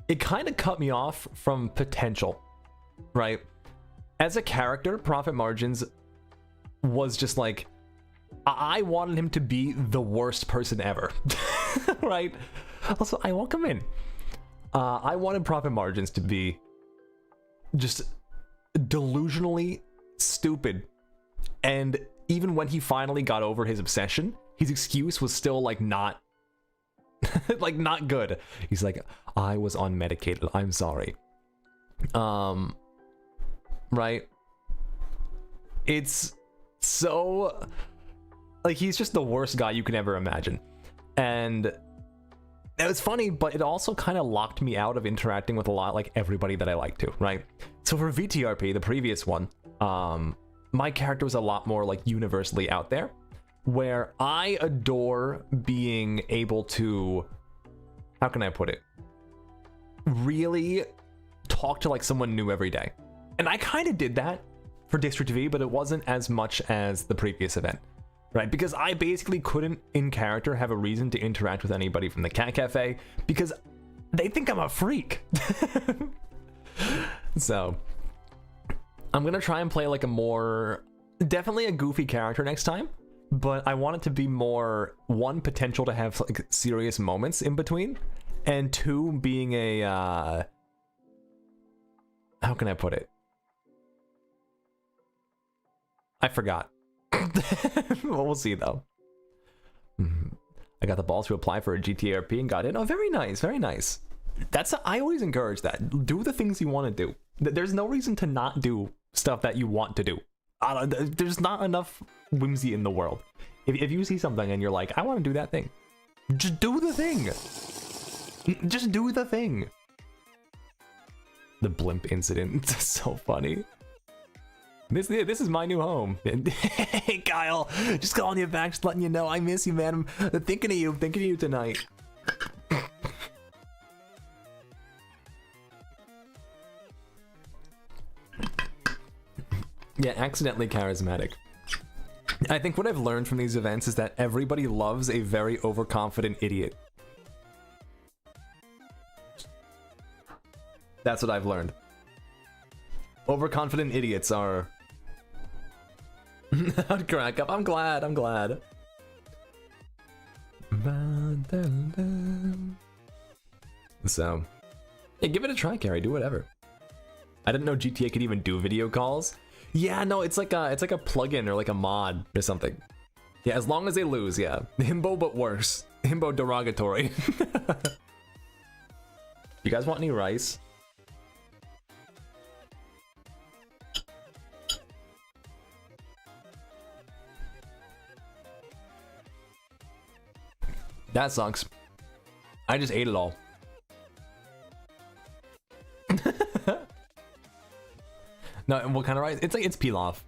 It kind of cut me off from potential, right? As a character, Profit Margins was just like... I wanted him to be the worst person ever, right? Also, I welcome in. I wanted Profit Margins to be just delusionally stupid. And even when he finally got over his obsession, his excuse was still like not like not good. He's like, I was unmedicated, I'm sorry. Right? It's so like he's just the worst guy you can ever imagine. And it was funny, but it also kind of locked me out of interacting with a lot like everybody that I like to, right? So for VTRP, the previous one, my character was a lot more like universally out there, where I adore being able to, how can I put it, really talk to like someone new every day. And I kind of did that for District V, but it wasn't as much as the previous event, right? Because I basically couldn't in character have a reason to interact with anybody from the Cat Cafe because they think I'm a freak. So I'm gonna try and play like a more, definitely a goofy character next time, but I want it to be more, one, potential to have like serious moments in between, and two, being a how can I put it? I forgot. Well, we'll see though. I got the balls to apply for a VTRP and got in. Oh, very nice, very nice. I always encourage that. Do the things you want to do. There's no reason to not do stuff that you want to do. There's not enough whimsy in the world. If you see something and you're like, I want to do that thing, just do the thing. Just do the thing. The blimp incident. So funny. This is my new home. Hey Kyle, just calling you back, just letting you know I miss you, man. I'm thinking of you tonight. Yeah, accidentally charismatic. I think what I've learned from these events is that everybody loves a very overconfident idiot. That's what I've learned. Overconfident idiots are... I'd crack up. I'm glad. So, yeah, give it a try, Carrie. Do whatever. I didn't know GTA could even do video calls. Yeah, no, it's like a plugin or like a mod or something. Yeah, as long as they lose, yeah. Himbo, but worse. Himbo derogatory. You guys want any rice? That sucks. I just ate it all. No, what kind of rice? It's pilaf.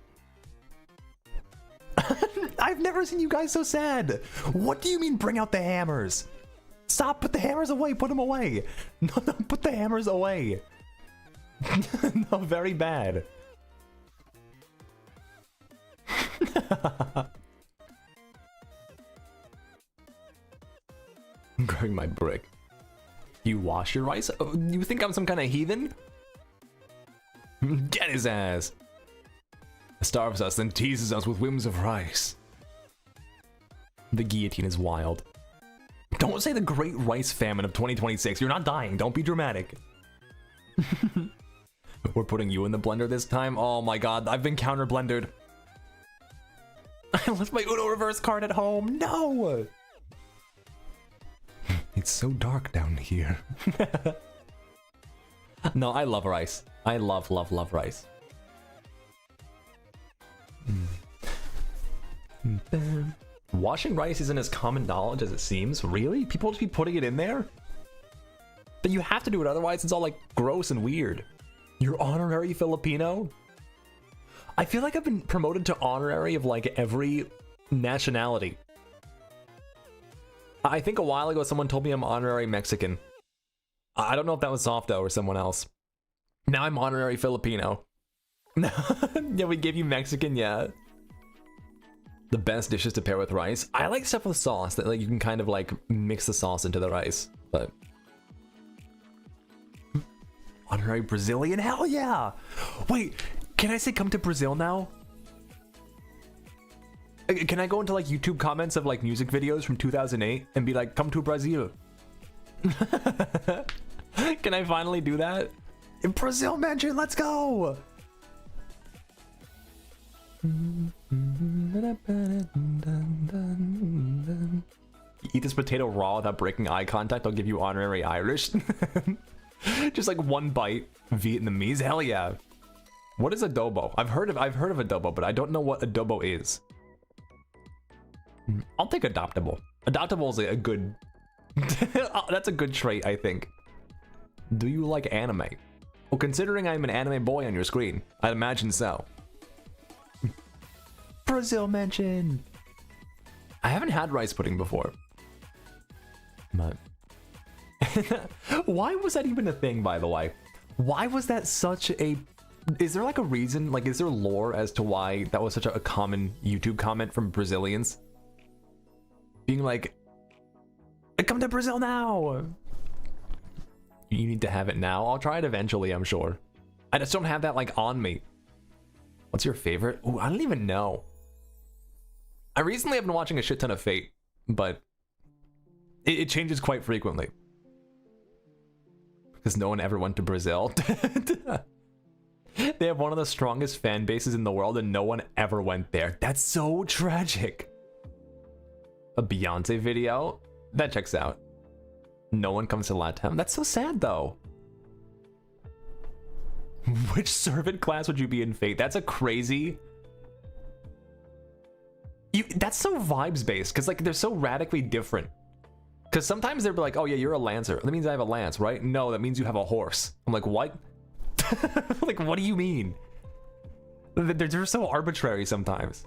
I've never seen you guys so sad. What do you mean bring out the hammers? Stop, put the hammers away, put them away. No, put the hammers away. No, very bad. I'm growing my brick. You wash your rice? Oh, you think I'm some kind of heathen? Get his ass! Starves us, then teases us with whims of rice. The guillotine is wild. Don't say the great rice famine of 2026. You're not dying. Don't be dramatic. We're putting you in the blender this time? Oh my god, I've been counter-blendered. I left my Uno reverse card at home. No! It's so dark down here. No, I love rice. I love rice. Washing rice isn't as common knowledge as it seems. Really? People just be putting it in there? But you have to do it, otherwise it's all like gross and weird. You're honorary Filipino? I feel like I've been promoted to honorary of like every nationality. I think a while ago someone told me I'm honorary Mexican. I don't know if that was Softo or someone else. Now I'm honorary Filipino. Yeah, we give you Mexican, yeah. The best dishes to pair with rice. I like stuff with sauce that like you can kind of like mix the sauce into the rice, but honorary Brazilian, hell yeah! Wait, can I say come to Brazil now? Can I go into like YouTube comments of like music videos from 2008 and be like, come to Brazil? Can I finally do that? In Brazil mention, let's go! Eat this potato raw without breaking eye contact, I'll give you honorary Irish. Just like one bite, Vietnamese, hell yeah. What is adobo? I've heard of adobo, but I don't know what adobo is. I'll take adoptable. Adoptable is a good... That's a good trait, I think. Do you like anime? Well, considering I'm an anime boy on your screen, I'd imagine so. Brazil mention! I haven't had rice pudding before. But... Why was that even a thing, by the way? Why was that such a... Is there like a reason, like is there lore as to why that was such a common YouTube comment from Brazilians? Being like, come to Brazil now! You need to have it now? I'll try it eventually, I'm sure. I just don't have that like on me. What's your favorite? Ooh, I don't even know. I recently have been watching a shit ton of Fate, but it changes quite frequently. Because no one ever went to Brazil. They have one of the strongest fan bases in the world and no one ever went there. That's so tragic. A Beyonce video? That checks out. No one comes to Latam. That's so sad though. Which servant class would you be in Fate? That's a crazy... That's so vibes based, because like they're so radically different. Because sometimes they're like, oh yeah, you're a lancer. That means I have a lance, right? No, that means you have a horse. I'm like, what? Like, what do you mean? They're so arbitrary sometimes.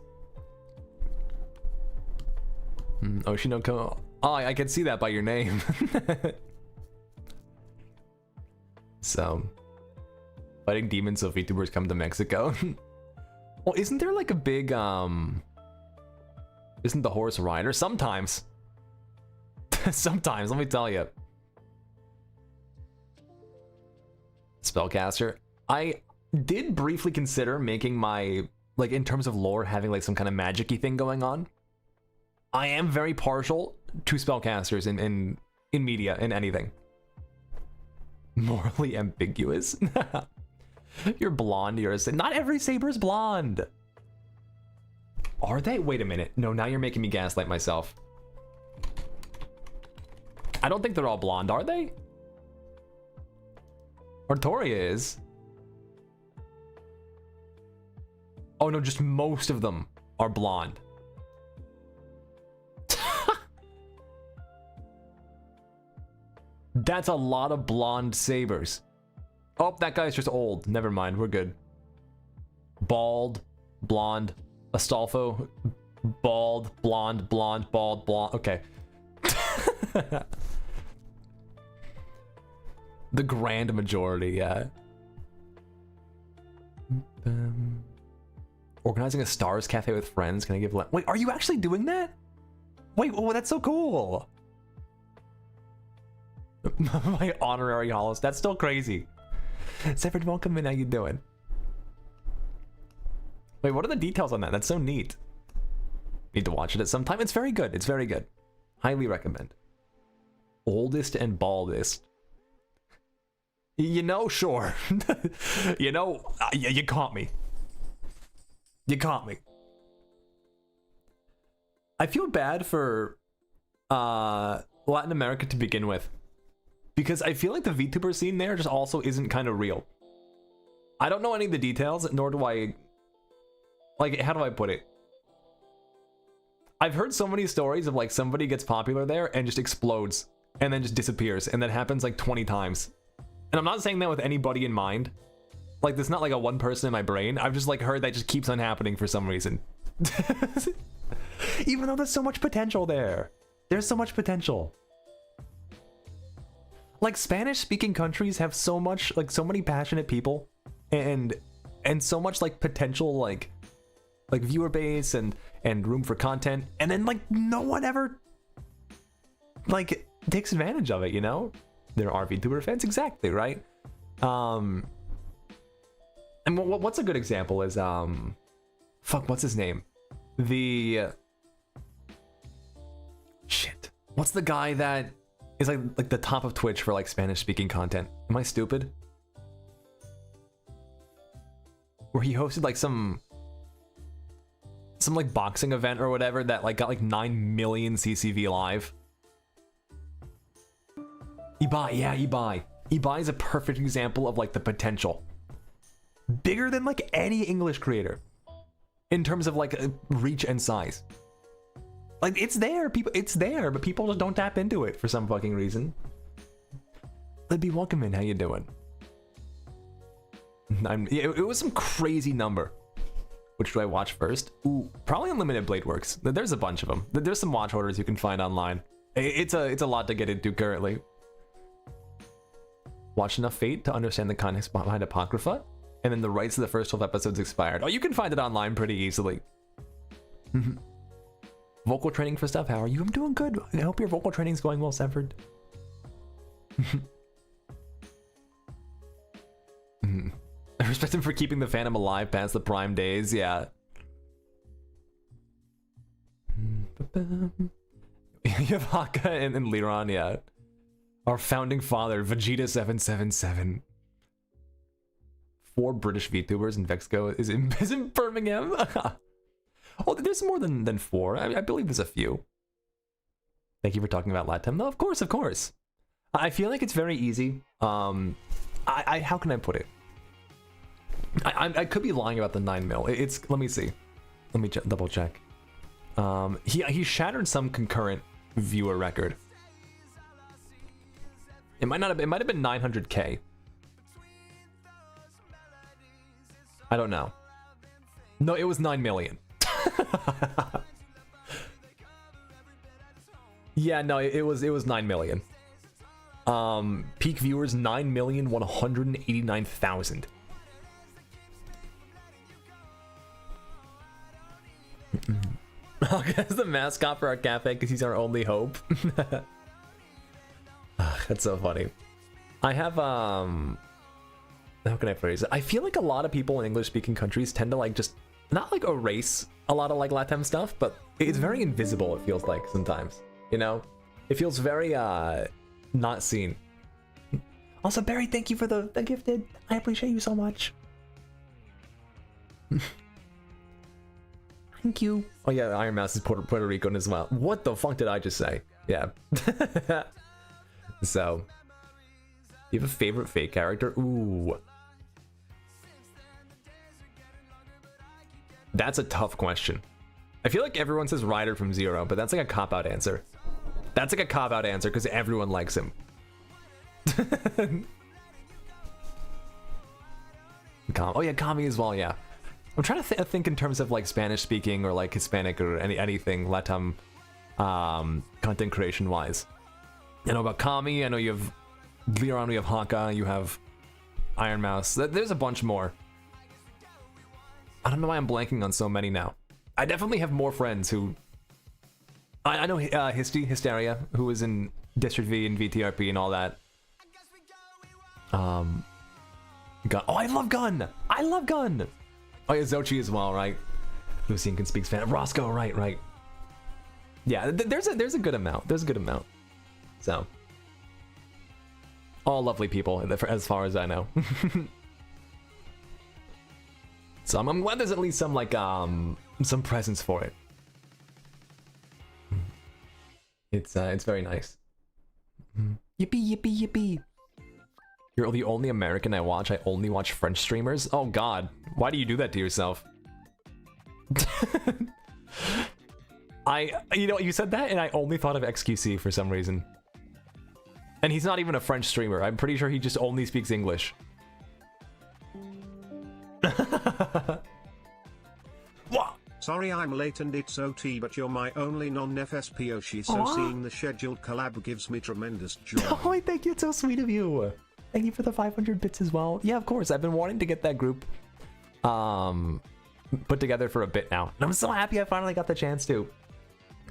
Oshinoko. Oh, I can see that by your name. So, fighting demons so VTubers come to Mexico. Well, isn't there like a big, isn't the horse rider? Sometimes. Sometimes, let me tell you. Spellcaster. I did briefly consider making my, like in terms of lore, having like some kind of magic-y thing going on. I am very partial to spellcasters in media, in anything. Morally ambiguous. You're blonde, you're a... Not every saber is blonde. Are they? Wait a minute. No, now you're making me gaslight myself. I don't think they're all blonde, are they? Artoria is. Oh no, just most of them are blonde. That's a lot of blonde sabers. Oh, that guy's just old. Never mind, we're good. Bald, blonde, Astolfo, bald, blonde, blonde, bald, blonde. Okay. The grand majority, yeah. Organizing a Stars Cafe with friends. Can I give... Wait, are you actually doing that? Wait, oh, that's so cool. My honorary hollows. That's still crazy. Severed, welcome in. How you doing? Wait, what are the details on that? That's so neat. Need to watch it at some time. It's very good. It's very good. Highly recommend. Oldest and baldest. You know, sure. You know, you caught me. You caught me. I feel bad for Latin America to begin with. because I feel like the VTuber scene there just also isn't kind of real. I don't know any of the details, nor do I, like, how do I put it? I've heard so many stories of like somebody gets popular there and just explodes and then just disappears, and that happens like 20 times. And I'm not saying that with anybody in mind. Like, there's not like a one person in my brain. I've just like heard that just keeps on happening for some reason. Even though there's so much potential there. There's so much potential. Like, Spanish speaking countries have so much, like, so many passionate people and so much like potential, like viewer base and room for content, and then like no one ever like takes advantage of it, you know? There are VTuber fans, exactly, right? And what's a good example is fuck, what's his name? Shit. What's the guy that is like the top of Twitch for like Spanish speaking content? Am I stupid? Where he hosted like some like boxing event or whatever that like got like 9 million CCV live. Ibai, yeah, Ibai. Ibai is a perfect example of like the potential. Bigger than like any English creator in terms of like reach and size. Like, it's there, it's there, but people just don't tap into it for some fucking reason. Libby, welcome in, how you doing? It was some crazy number. Which do I watch first? Ooh, probably Unlimited Blade Works. There's a bunch of them. There's some watch orders you can find online. It's a lot to get into currently. Watch enough Fate to understand the context behind Apocrypha, and then the rights to the first 12 episodes expired. Oh, you can find it online pretty easily. Vocal training for stuff. How are you? I'm doing good. I hope your vocal training's going well, Sanford. I respect him for keeping the fandom alive past the prime days, yeah. You have Haka and Liron, yeah. Our founding father, Vegeta777. 4 British VTubers in Vexco is in Birmingham. Oh, there's more than 4. I believe there's a few. Thank you for talking about Latam. No, of course, of course. I feel like it's very easy. How can I put it? I could be lying about the 9 mil. Let me see. Let me double check. He shattered some concurrent viewer record. It might have been 900K. I don't know. No, it was 9 million. Yeah, no, it was 9 million. Peak viewers 9,189,000. That's the mascot for our cafe because he's our only hope. That's so funny. I have how can I phrase it? I feel like a lot of people in English speaking countries tend to like just not like erase a lot of like Latam stuff, but it's very invisible, it feels like sometimes, you know? It feels very not seen. Also, Barry, thank you for the gifted. I appreciate you so much. Thank you. Oh yeah, Iron Mouse is Puerto Rican as well. What the fuck did I just say? Yeah. So, you have a favorite fake character? Ooh. That's a tough question. I feel like everyone says Ryder from Zero, but that's like a cop-out answer. That's like a cop-out answer because everyone likes him. Oh yeah, Kami as well, yeah. I'm trying to think in terms of like Spanish speaking or like Hispanic or anything Latam content creation wise. I know about Kami, I know you have Liron, you have Haka, you have Iron Mouse. There's a bunch more. I don't know why I'm blanking on so many now. I definitely have more friends who... I know Hysteria, who was in District V and VTRP and all that. Gun. Oh, I love Gun! I love Gun! Oh yeah, Zochi as well, right? Lucian can speak Spanish. Roscoe, right. Yeah, there's a good amount. There's a good amount. So, all lovely people, as far as I know. So I'm glad there's at least some like some presence for it. It's very nice. Yippee, yippee, yippee. You're the only American I watch. I only watch French streamers. Oh God, why do you do that to yourself? You know, you said that and I only thought of XQC for some reason. And he's not even a French streamer. I'm pretty sure he just only speaks English. What? Sorry I'm late and it's OT, but you're my only non-FSP Oshi, so seeing the scheduled collab gives me tremendous joy. Oh, thank you. It's so sweet of you. Thank you for the 500 bits as well. Yeah, of course. I've been wanting to get that group put together for a bit now. And I'm so happy I finally got the chance to.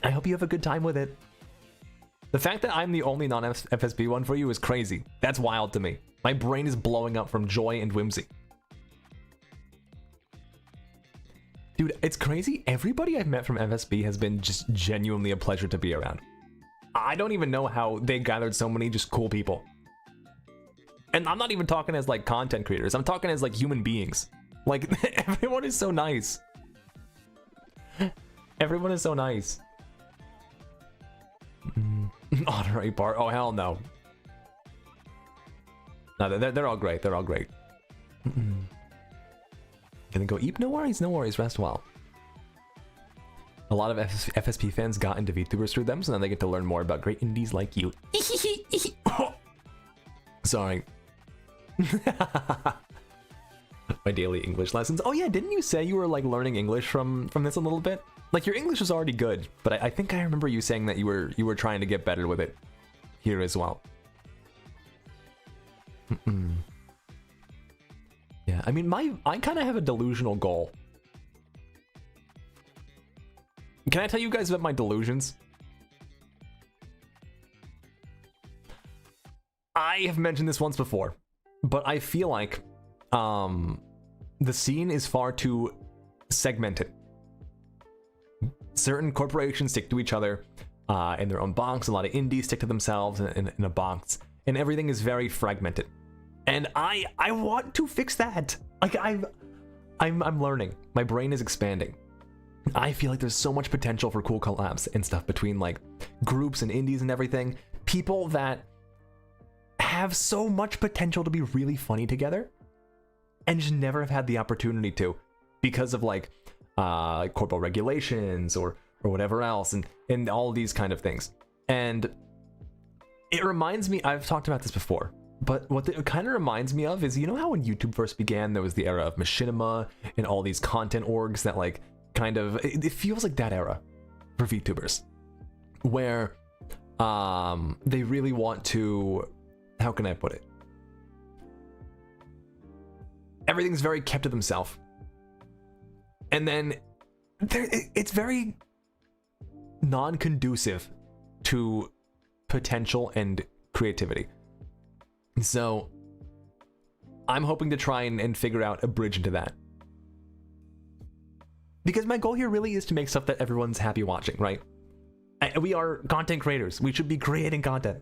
I hope you have a good time with it. The fact that I'm the only non-FSP one for you is crazy. That's wild to me. My brain is blowing up from joy and whimsy. Dude, it's crazy. Everybody I've met from FSP has been just genuinely a pleasure to be around. I don't even know how they gathered so many just cool people. And I'm not even talking as like content creators. I'm talking as like human beings. Like everyone is so nice. Everyone is so nice. Honorary part. Oh hell no. No, they're all great. They're all great. Gonna go eat? No worries, no worries. Rest well. A lot of FSP fans got into VTubers through them, so now they get to learn more about great indies like you. Sorry. My daily English lessons. Oh yeah, didn't you say you were like learning English from this a little bit? Like your English was already good, but I think I remember you saying that you were trying to get better with it here as well. Yeah, I mean I kind of have a delusional goal. Can I tell you guys about my delusions? I have mentioned this once before, but I feel like the scene is far too segmented. Certain corporations stick to each other in their own box. A lot of indies stick to themselves in a box, and everything is very fragmented. And I want to fix that. Like I'm learning. My brain is expanding. I feel like there's so much potential for cool collabs and stuff between like groups and indies and everything. People that have so much potential to be really funny together and just never have had the opportunity to because of like corporate regulations or whatever else and all these kind of things. And it reminds me, I've talked about this before, but what it kind of reminds me of is, you know how when YouTube first began, there was the era of machinima and all these content orgs that like kind of, it feels like that era for VTubers where they really want to, how can I put it? Everything's very kept to themselves. And then it's very non-conducive to potential and creativity. So I'm hoping to try and figure out a bridge into that. Because my goal here really is to make stuff that everyone's happy watching, right? We are content creators. We should be creating content.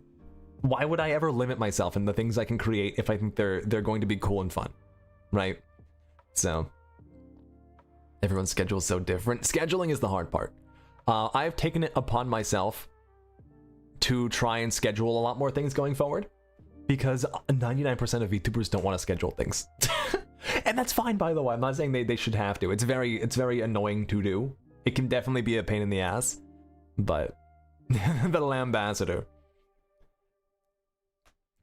Why would I ever limit myself in the things I can create if I think they're going to be cool and fun, right? So everyone's schedule is so different. Scheduling is the hard part. I've taken it upon myself to try and schedule a lot more things going forward because 99% of VTubers don't want to schedule things. And that's fine, by the way. I'm not saying they should have to. It's very annoying to do. It can definitely be a pain in the ass, but the Lambassador.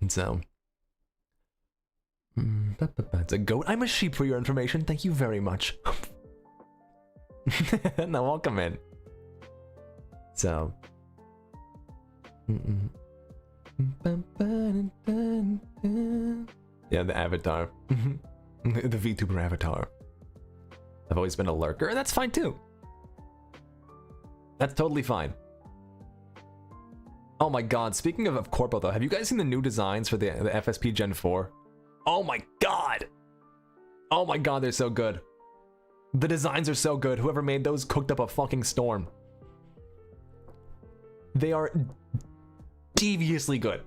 And so it's a goat. I'm a sheep for your information. Thank you very much. Now welcome in. So yeah, the avatar. The VTuber avatar. I've always been a lurker, and that's fine too. That's totally fine. Oh my god, speaking of Corpo though, have you guys seen the new designs for the FSP Gen 4? Oh my god! Oh my god, they're so good. The designs are so good. Whoever made those cooked up a fucking storm. They are deviously good.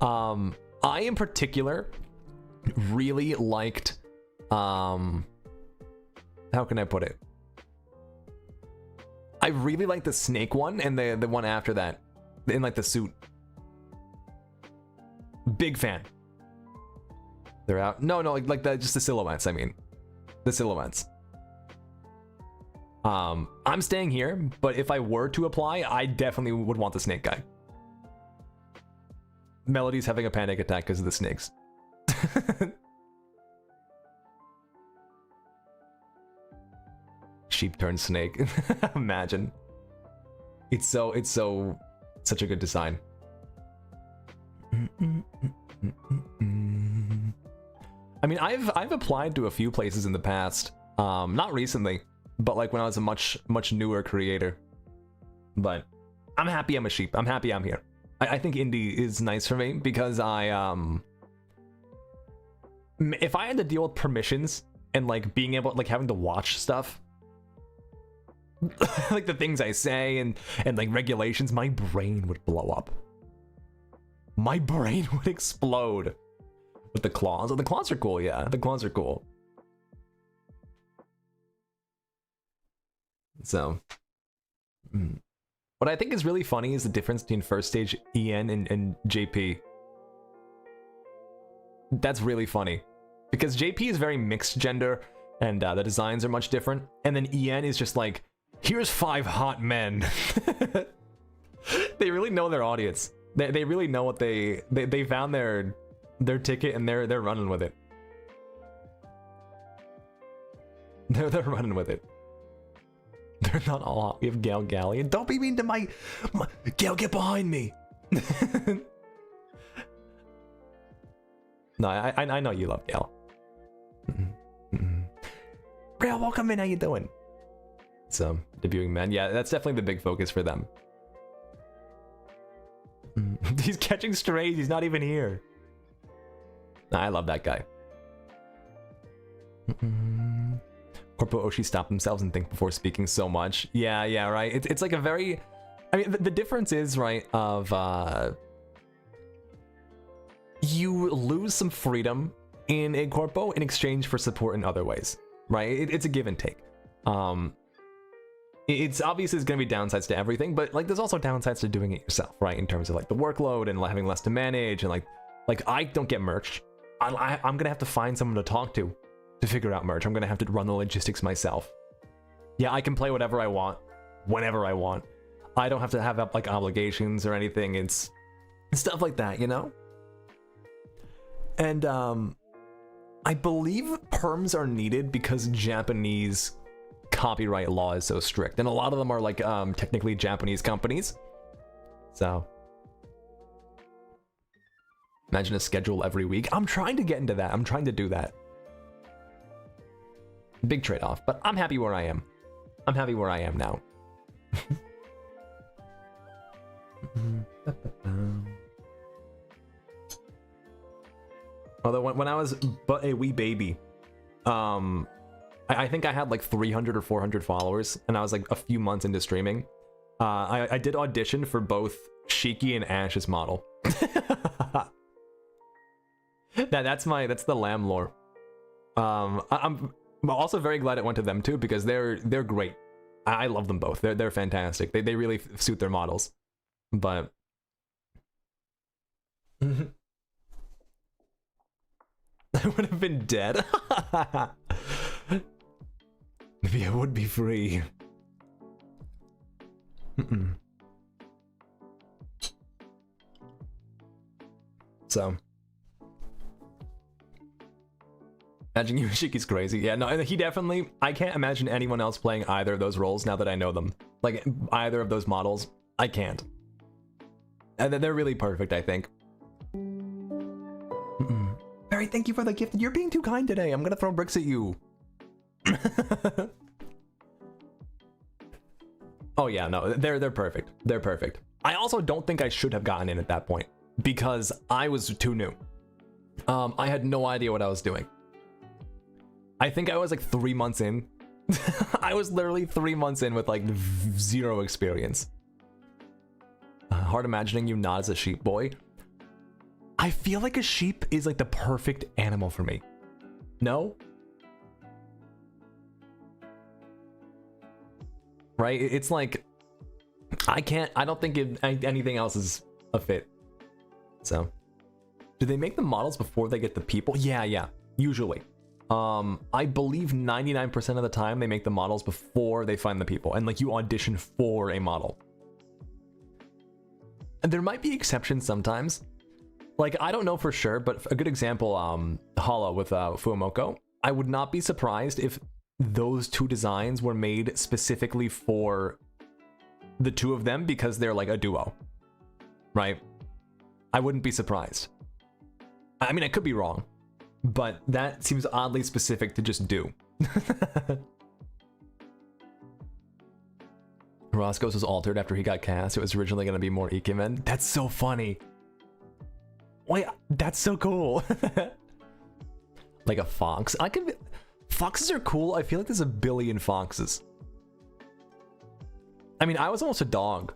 I in particular really liked how can I put it? I really like the snake one and the one after that in like the suit. Big fan. They're out. No, like just the silhouettes. I mean, the silhouettes. I'm staying here, but if I were to apply, I definitely would want the snake guy. Melody's having a panic attack because of the snakes. Sheep turned snake. Imagine. It's such a good design. I mean, I've applied to a few places in the past. Not recently, but like when I was a much newer creator. But I'm happy I'm a sheep. I'm happy I'm here. I think indie is nice for me because if I had to deal with permissions and like being able, like having to watch stuff, like the things I say and like regulations, my brain would blow up. My brain would explode. With the claws. Oh, the claws are cool, yeah. The claws are cool. So, what I think is really funny is the difference between first stage EN and JP. That's really funny. Because JP is very mixed gender, and the designs are much different. And then EN is just like, here's 5 hot men. They really know their audience. They really know what they found their ticket and they're running with it. They're running with it. They're not all hot. We have Gal Galleon. Don't be mean to my Gal, get behind me. No, I know you love Gal. Gal, welcome in. How you doing? So, debuting men. Yeah, that's definitely the big focus for them. He's catching strays. He's not even here. Nah, I love that guy. Corpo Oshi stop themselves and think before speaking so much. Yeah, right. It's like a very... I mean, the difference is, right, of... you lose some freedom in a corpo in exchange for support in other ways, right? It's a give and take. It's obviously there's going to be downsides to everything, but like there's also downsides to doing it yourself, right? In terms of like the workload and having less to manage, and like I don't get merch. I'm gonna have to find someone to talk to figure out merch. I'm gonna have to run the logistics myself. Yeah, I can play whatever I want, whenever I want. I don't have to have like obligations or anything. It's stuff like that, you know? And I believe perms are needed because Japanese copyright law is so strict, and a lot of them are like technically Japanese companies. So imagine a schedule every week. I'm trying to get into that. I'm trying to do that. Big trade-off, but I'm happy where I am. I'm happy where I am now. Although when I was but a wee baby, I think I had like 300 or 400 followers, and I was like a few months into streaming. I did audition for both Shiki and Ash's model. That's the lamb lore. I'm also very glad it went to them too, because they're great. I love them both. They're fantastic. They really suit their models. But I would have been dead. Maybe I would be free. So imagine you, Shiki's crazy. Yeah, no, he definitely... I can't imagine anyone else playing either of those roles now that I know them. Like, either of those models. I can't. And they're really perfect, I think. Barry, thank you for the gift. You're being too kind today. I'm gonna throw bricks at you. Oh yeah, no, they're perfect. They're perfect. I also don't think I should have gotten in at that point, because I was too new. I had no idea what I was doing. I think I was like 3 months in. I was literally 3 months in with like 0 experience. Hard imagining you not as a sheep boy. I feel like a sheep is like the perfect animal for me. No? Right? It's like, I don't think anything else is a fit. So, Do they make the models before they get the people? Yeah, usually. I believe 99% of the time they make the models before they find the people, and like you audition for a model. And there might be exceptions sometimes. Like, I don't know for sure, but a good example, Hala with Fuamoko. I would not be surprised if those two designs were made specifically for the two of them because they're like a duo, right? I wouldn't be surprised. I mean, I could be wrong, but that seems oddly specific to just do. Roscoe's was altered after he got cast. It was originally going to be more Ikemen. That's so funny. Wait, that's so cool. Like a fox. Foxes are cool. I feel like there's a billion foxes. I mean, I was almost a dog.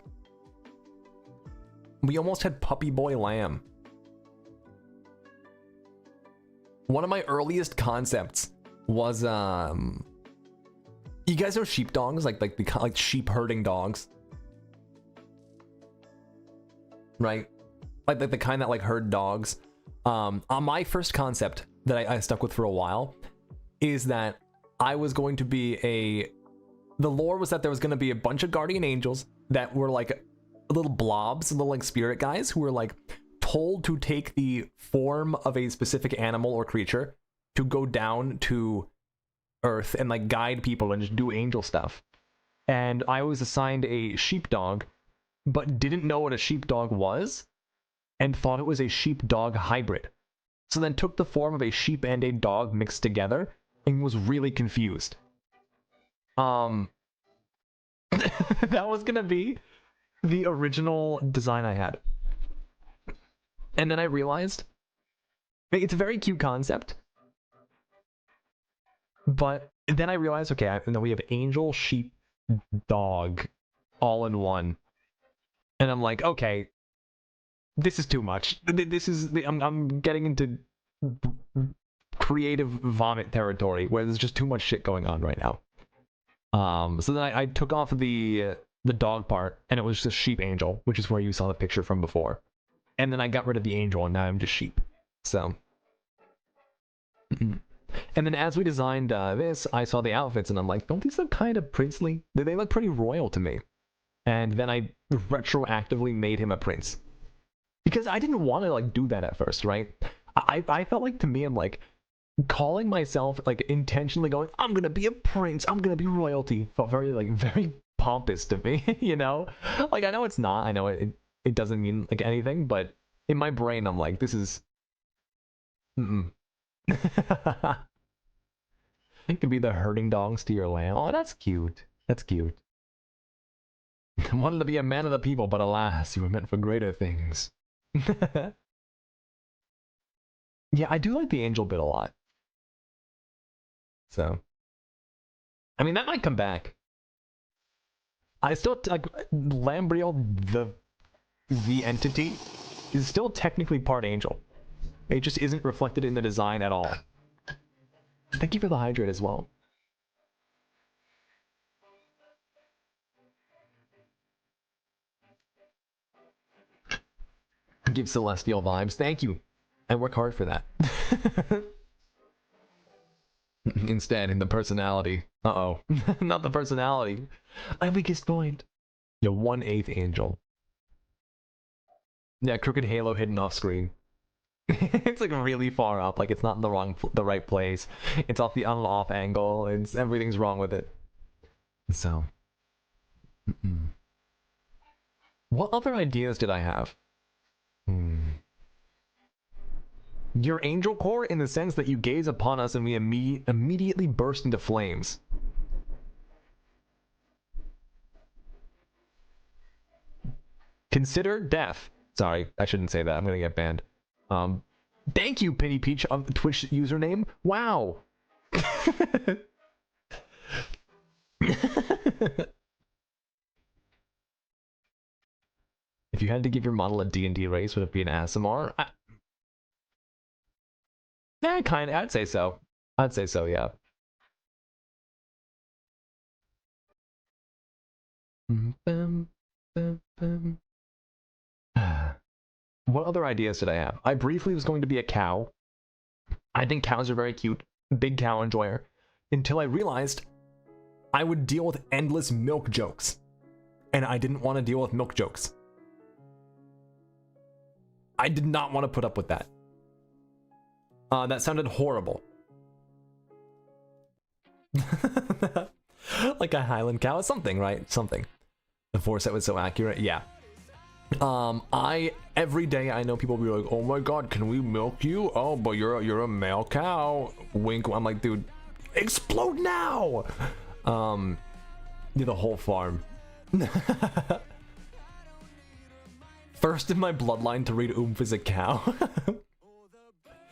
We almost had Puppy Boy Lamb. One of my earliest concepts was you guys know sheepdogs, like sheep herding dogs, right? Like the kind that like herd dogs. On my first concept that I stuck with for a while is that I was going to be the lore was that there was going to be a bunch of guardian angels that were like little blobs, little like spirit guys who were like told to take the form of a specific animal or creature to go down to Earth and like guide people and just do angel stuff. And I was assigned a sheepdog, but didn't know what a sheepdog was and thought it was a sheep-dog hybrid. So then took the form of a sheep and a dog mixed together and was really confused. That was gonna be the original design I had. And then I realized it's a very cute concept. But then I realized, okay, we have angel, sheep, dog, all in one. And I'm like, okay, this is too much. I'm getting into creative vomit territory where there's just too much shit going on right now. So then I took off the dog part, and it was just sheep angel, which is where you saw the picture from before. And then I got rid of the angel, and now I'm just sheep. So. And then as we designed this, I saw the outfits, and I'm like, don't these look kind of princely? They look pretty royal to me. And then I retroactively made him a prince. Because I didn't want to like do that at first, right? I felt like, to me, I'm like, calling myself, like intentionally going, I'm gonna be a prince, I'm gonna be royalty, felt very pompous to me, you know? Like, I know it's not, I know it doesn't mean like anything, but in my brain I'm like, this is It could be the herding dogs to your lamb. Oh, that's cute. That's cute. I wanted to be a man of the people, but alas, you were meant for greater things. Yeah, I do like the angel bit a lot. So, I mean, that might come back. I still like Lambriel, the entity, is still technically part angel. It just isn't reflected in the design at all. Thank you for the hydrate as well. Give celestial vibes. Thank you. I work hard for that. Instead, in the personality. Uh-oh. Not the personality. My weakest point. You're 1/8 angel. Yeah, crooked halo hidden off screen. It's like really far up, like it's not in the right place. It's off the on-off angle. Everything's wrong with it. So, what other ideas did I have? Your angel core, in the sense that you gaze upon us and we immediately burst into flames. Consider death. Sorry, I shouldn't say that. I'm gonna get banned. Thank you, Penny Peach of the Twitch username. Wow. If you had to give your model a D&D race, would it be an ASMR? Yeah, kinda. I'd say so. I'd say so, yeah. What other ideas did I have? I briefly was going to be a cow. I think cows are very cute. Big cow enjoyer. Until I realized I would deal with endless milk jokes. And I didn't want to deal with milk jokes. I did not want to put up with that. That sounded horrible. Like a Highland cow, something, right? Something. The foresight was so accurate, yeah. Every day I know people will be like, oh my god, can we milk you? Oh, but you're a male cow. Wink. I'm like, dude, explode now. Yeah, the whole farm. First in my bloodline to read Oomph is a cow.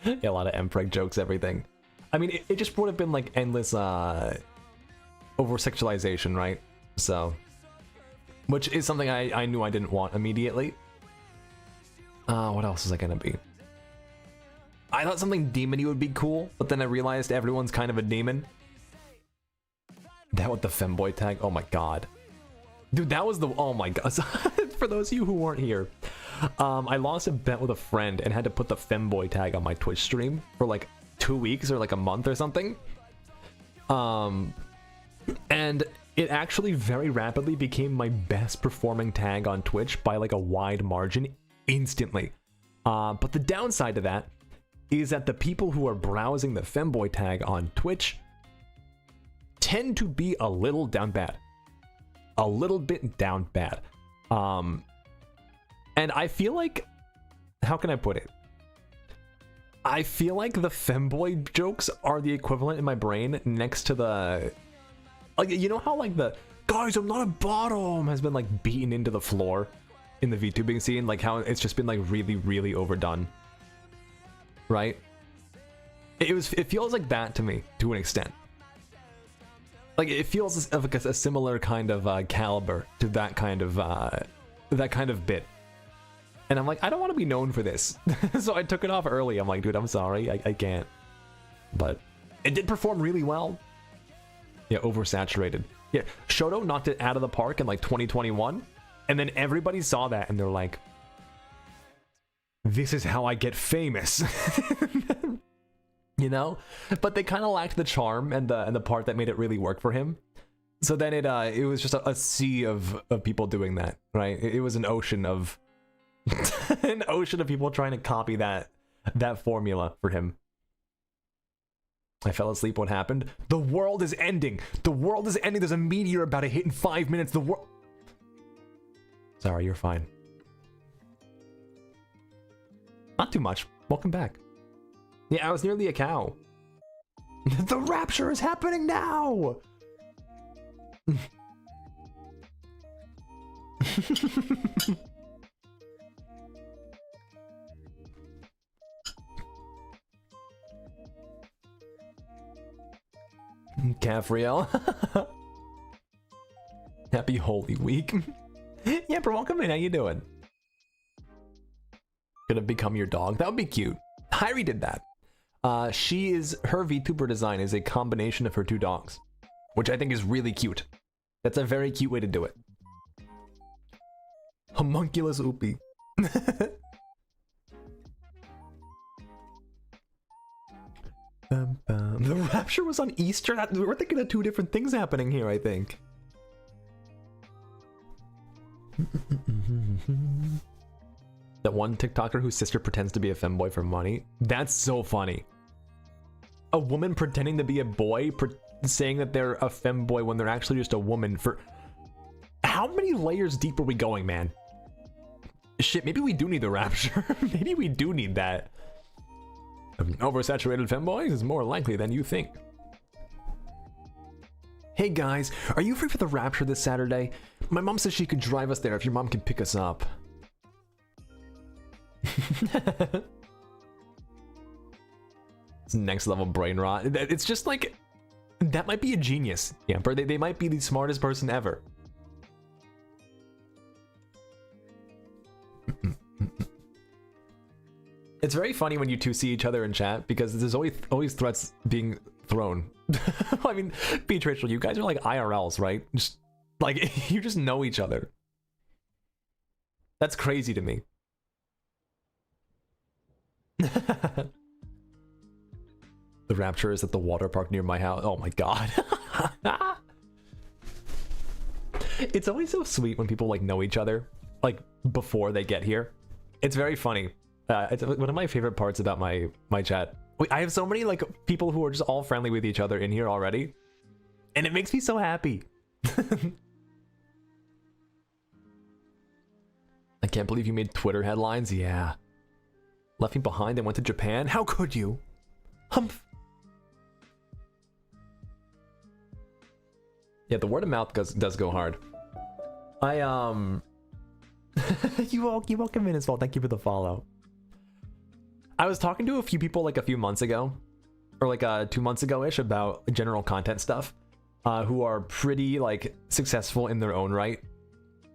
Yeah, a lot of Mpreg jokes, everything. I mean, it just would have been like endless over-sexualization, right? So, which is something I knew I didn't want immediately. What else is I gonna be? I thought something demon-y would be cool, but then I realized everyone's kind of a demon. That with the femboy tag, oh my god. Dude, that was the, oh my god. For those of you who weren't here, I lost a bet with a friend and had to put the femboy tag on my Twitch stream for like 2 weeks or like a month or something. And it actually very rapidly became my best performing tag on Twitch by like a wide margin instantly. But the downside to that is that the people who are browsing the femboy tag on Twitch tend to be a little down bad. A little bit down bad. And I feel like, how can I put it? I feel like the femboy jokes are the equivalent in my brain next to the, like, you know how like the guys, I'm not a bottom has been like beaten into the floor in the VTubing scene, like how it's just been like really, really overdone, right? It feels like that to me to an extent. Like it feels like a similar kind of caliber to that kind of bit. And I'm like, I don't want to be known for this. So I took it off early. I'm like, dude, I'm sorry. I can't. But it did perform really well. Yeah, oversaturated. Yeah, Shoto knocked it out of the park in like 2021. And then everybody saw that and they're like, this is how I get famous. You know? But they kind of lacked the charm and the part that made it really work for him. So then it was just a sea of people doing that, right? It was an ocean of an ocean of people trying to copy that formula for him. I fell asleep. What happened? The world is ending. The world is ending. There's a meteor about to hit in 5 minutes. The world. Sorry, you're fine. Not too much. Welcome back. Yeah, I was nearly a cow. The rapture is happening now. Cafriel. Happy Holy Week. Yeah, bro, welcome in. How you doing? Gonna become your dog. That would be cute. Hyrie did that. Her VTuber design is a combination of her two dogs, which I think is really cute. That's a very cute way to do it. Homunculus Oopie. The rapture was on Easter? We're thinking of two different things happening here, I think. That one TikToker whose sister pretends to be a femboy for money. That's so funny. A woman pretending to be a boy, saying that they're a femboy when they're actually just a woman for... How many layers deep are we going, man? Shit, maybe we do need the rapture. Maybe we do need that. Oversaturated femboys is more likely than you think. Hey guys, are you free for the rapture this Saturday? My mom says she could drive us there if your mom can pick us up. It's next level brain rot. It's just like, that might be a genius. Yeah, but they might be the smartest person ever. It's very funny when you two see each other in chat because there's always threats being thrown. I mean, Beach Rachel, you guys are like IRLs, right? Just like you just know each other. That's crazy to me. The Rapture is at the water park near my house. Oh my god. It's always so sweet when people like know each other, like before they get here. It's very funny. It's one of my favorite parts about my chat. I have so many like people who are just all friendly with each other in here already, and it makes me so happy. I can't believe you made Twitter headlines. Yeah. Left me behind and went to Japan. How could you? Humph. Yeah, the word of mouth does go hard. You welcome in as well. Thank you for the follow. I was talking to a few people like a few months ago, or like 2 months ago-ish, about general content stuff, who are pretty like successful in their own right,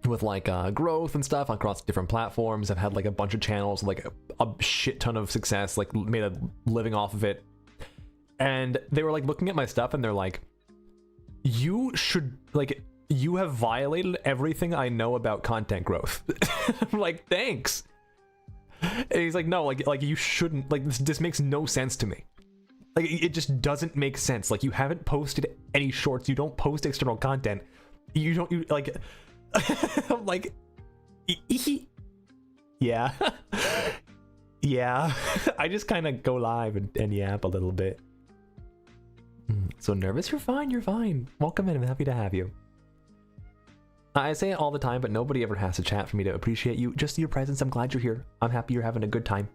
with like growth and stuff across different platforms. I've had like a bunch of channels, like a shit ton of success, like made a living off of it. And they were like looking at my stuff and they're like, you should, like, you have violated everything I know about content growth. I'm like, thanks. And he's like, no, like you shouldn't, like this makes no sense to me. Like it just doesn't make sense. Like you haven't posted any shorts, you don't post external content. You like I'm like, yeah. Yeah. I just kind of go live and yap a little bit. So nervous? You're fine, you're fine. Welcome in, I'm happy to have you. I say it all the time, but nobody ever has to chat for me to appreciate you. Just your presence, I'm glad you're here. I'm happy you're having a good time.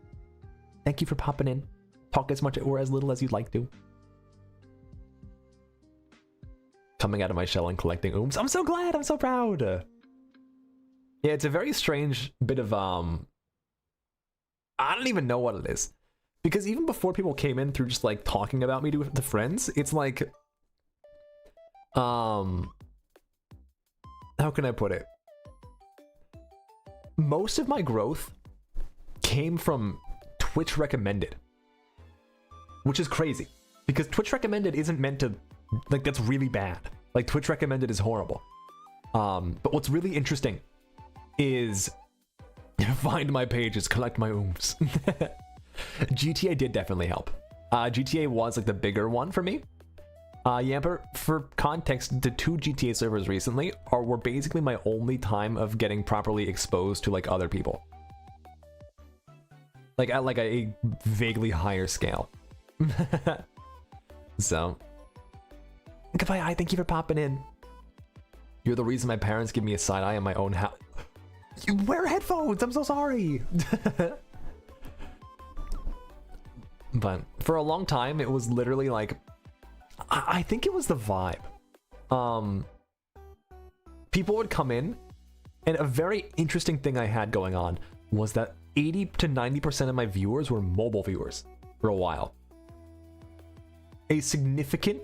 Thank you for popping in. Talk as much or as little as you'd like to. Coming out of my shell and collecting ooms. I'm so glad, I'm so proud. Yeah, it's a very strange bit of, I don't even know what it is. Because even before people came in through just like talking about me to the friends, it's like, how can I put it? Most of my growth came from Twitch recommended, which is crazy because Twitch recommended isn't meant to, like, that's really bad. Like Twitch recommended is horrible. But what's really interesting is find my pages, collect my ooms. GTA did definitely help. GTA was like the bigger one for me. Yamper, for context, the 2 GTA servers recently were basically my only time of getting properly exposed to like other people. Like at like a vaguely higher scale. So, goodbye, I thank you for popping in. You're the reason my parents give me a side eye in my own house. You wear headphones, I'm so sorry. But for a long time, it was literally like, I think it was the vibe. People would come in, and a very interesting thing I had going on was that 80 to 90% of my viewers were mobile viewers for a while. A significant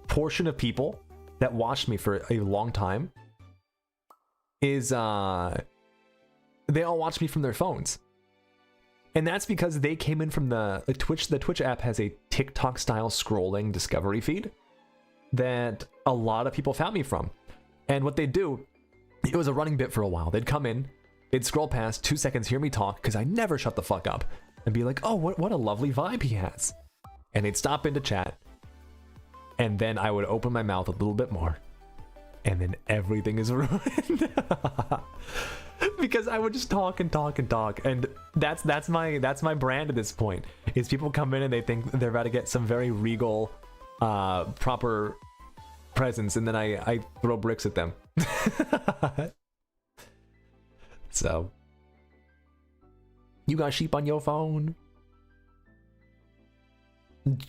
portion of people that watched me for a long time is, they all watched me from their phones. And that's because they came in from the Twitch. The Twitch app has a TikTok style scrolling discovery feed that a lot of people found me from. And what they do, it was a running bit for a while. They'd come in, they'd scroll past 2 seconds, hear me talk, because I never shut the fuck up, and be like, oh, what a lovely vibe he has. And they'd stop into chat, and then I would open my mouth a little bit more, and then everything is ruined. Because I would just talk and talk and talk, and that's my brand at this point. Is people come in and they think they're about to get some very regal, proper presence, and then I throw bricks at them. So, you got sheep on your phone.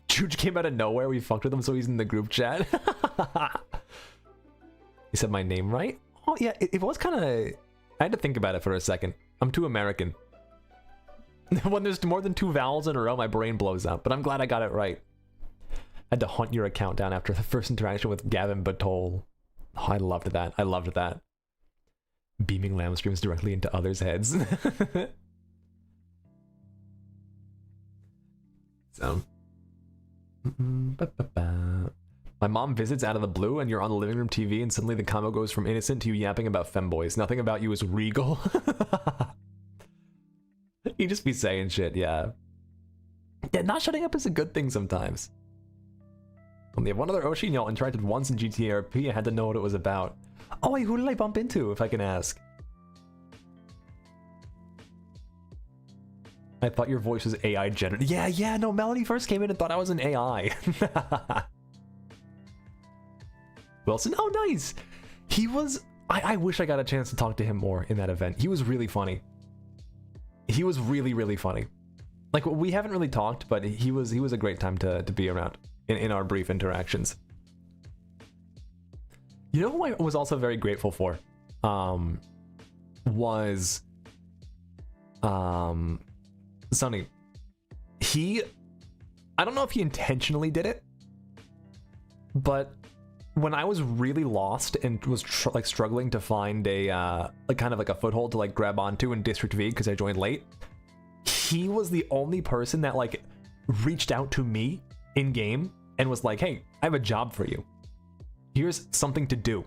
Juge came out of nowhere. We fucked with him, so he's in the group chat. You said my name right? Oh yeah, it was kind of. I had to think about it for a second. I'm too American. When there's more than 2 vowels in a row, my brain blows up. But I'm glad I got it right. I had to hunt your account down after the first interaction with Gavin Batol. Oh, I loved that. I loved that. Beaming lamb streams directly into others' heads. So. My mom visits out of the blue and you're on the living room TV and suddenly the combo goes from innocent to you yapping about femboys. Nothing about you is regal. He just be saying shit, yeah. Yeah, not shutting up is a good thing sometimes. Only one other Oshi y'all interacted once in VTRP. I had to know what it was about. Oh wait, who did I bump into, if I can ask? I thought your voice was AI generated. Yeah, no, Melody first came in and thought I was an AI. Wilson, oh nice! He was, I wish I got a chance to talk to him more in that event. He was really funny. He was really, really funny. Like, we haven't really talked, but he was a great time to be around in our brief interactions. You know who I was also very grateful for? Was Sunny. I don't know if he intentionally did it, but when I was really lost and was like struggling to find a like kind of like a foothold to like grab onto in District V because I joined late, he was the only person that like reached out to me in game and was like, hey, I have a job for you. Here's something to do.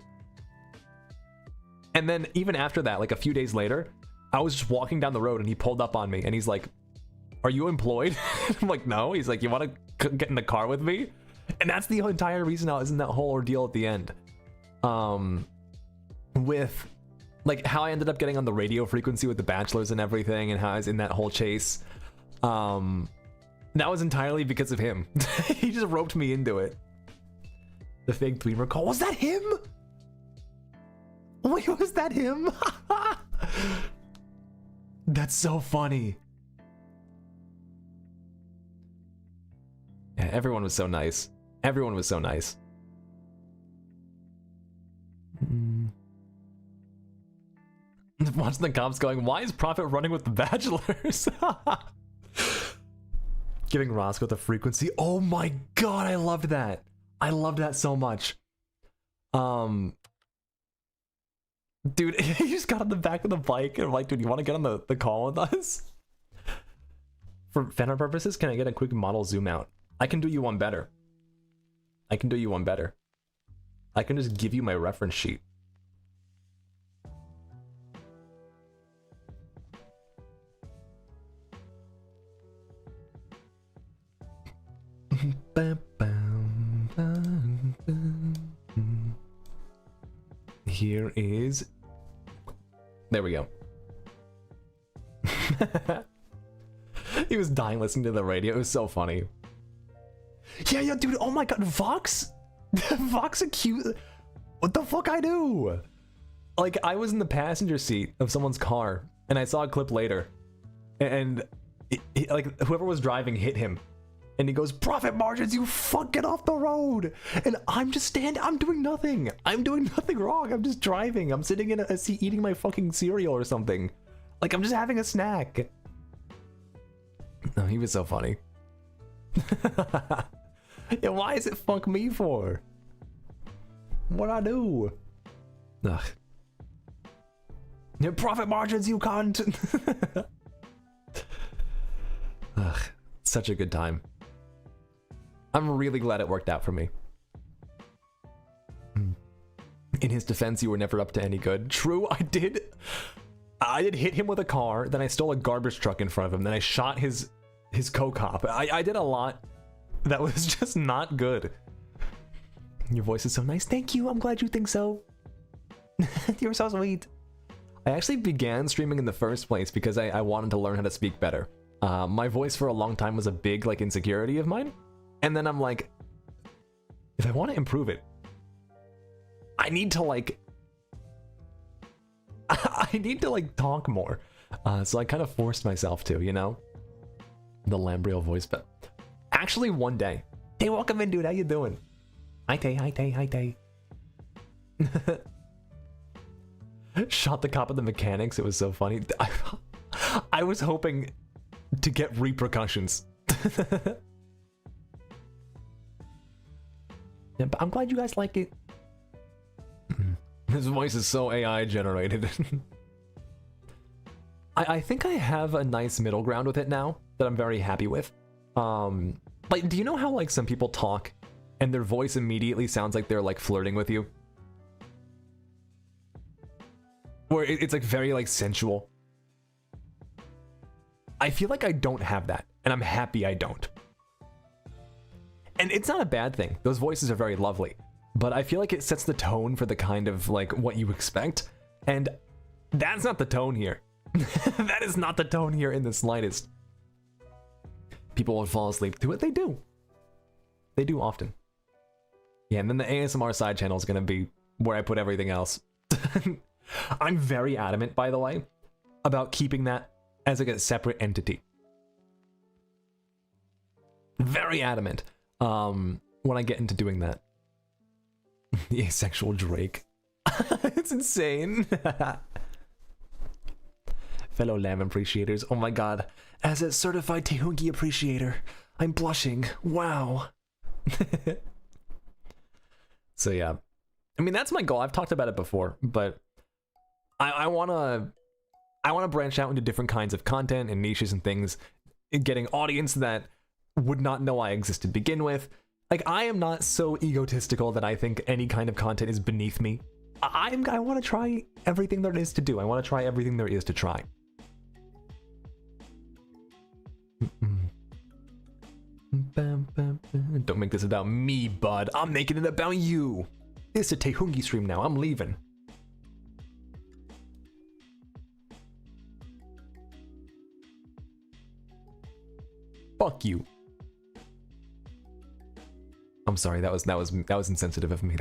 And then even after that, like a few days later, I was just walking down the road and he pulled up on me and he's like, are you employed? I'm like, no. He's like, you want to get in the car with me? And that's the entire reason I was in that whole ordeal at the end. With like how I ended up getting on the radio frequency with the bachelors and everything, and how I was in that whole chase. That was entirely because of him. He just roped me into it. The fake tweet recall. Was that him? Wait, was that him? That's so funny. Yeah, everyone was so nice. Everyone was so nice. Watching the cops going, why is Prophet running with the bachelors? Giving Roscoe the frequency. Oh my god, I loved that. I loved that so much. Dude, he just got on the back of the bike and I'm like, dude, you want to get on the call with us? For fan art purposes, can I get a quick model zoom out? I can do you one better. I can do you one better. I can just give you my reference sheet. Here is... There we go. He was dying listening to the radio. It was so funny. Yeah, dude, oh my god, Vox? Vox accused... What the fuck I do? Like, I was in the passenger seat of someone's car, and I saw a clip later, and like, whoever was driving hit him, and he goes, "Profit margins, you fuck, get off the road!" And I'm just I'm doing nothing. I'm doing nothing wrong. I'm just driving. I'm sitting in a seat eating my fucking cereal or something. Like, I'm just having a snack. No, he was so funny. Yeah, why is it fuck me for? What'd I do? Ugh. Your profit margins, you cunt! Ugh, such a good time. I'm really glad it worked out for me. In his defense, you were never up to any good. True, I did hit him with a car, then I stole a garbage truck in front of him, then I shot his co-cop. I did a lot that was just not good. Your voice is so nice. Thank you, I'm glad you think so. You're so sweet. I actually began streaming in the first place because I wanted to learn how to speak better. My voice for a long time was a big like insecurity of mine. And then I'm like, if I want to improve it, I need to like talk more. So I kind of forced myself to, you know, the Lambriel voice. But actually one day, hey, welcome in, dude. How you doing? Hi, Tay. Hi, Tay. Hi, Tay. Shot the cop at the mechanics. It was so funny. I was hoping to get repercussions. Yeah, but I'm glad you guys like it. His voice is so AI generated. I think I have a nice middle ground with it now that I'm very happy with. Like, do you know how like some people talk and their voice immediately sounds like they're like flirting with you? Where it's like very like sensual. I feel like I don't have that, and I'm happy I don't. And it's not a bad thing. Those voices are very lovely, but I feel like it sets the tone for the kind of like what you expect, and that's not the tone here. That is not the tone here in the slightest. People would fall asleep to it. They do. They do often. Yeah, and then the ASMR side channel is gonna be where I put everything else. I'm very adamant, by the way, about keeping that as like a separate entity. Very adamant. When I get into doing that. The asexual Drake. It's insane. Fellow lamb appreciators. Oh my god. As a certified Tehungi appreciator, I'm blushing. Wow. So yeah. I mean, that's my goal. I've talked about it before, but I wanna branch out into different kinds of content and niches and things, getting audience that would not know I exist to begin with. Like, I am not so egotistical that I think any kind of content is beneath me. I want to try everything there is to do. I want to try everything there is to try. Don't make this about me, bud. I'm making it about you. It's a Tehungi stream now. I'm leaving. Fuck you. I'm sorry. That was insensitive of me.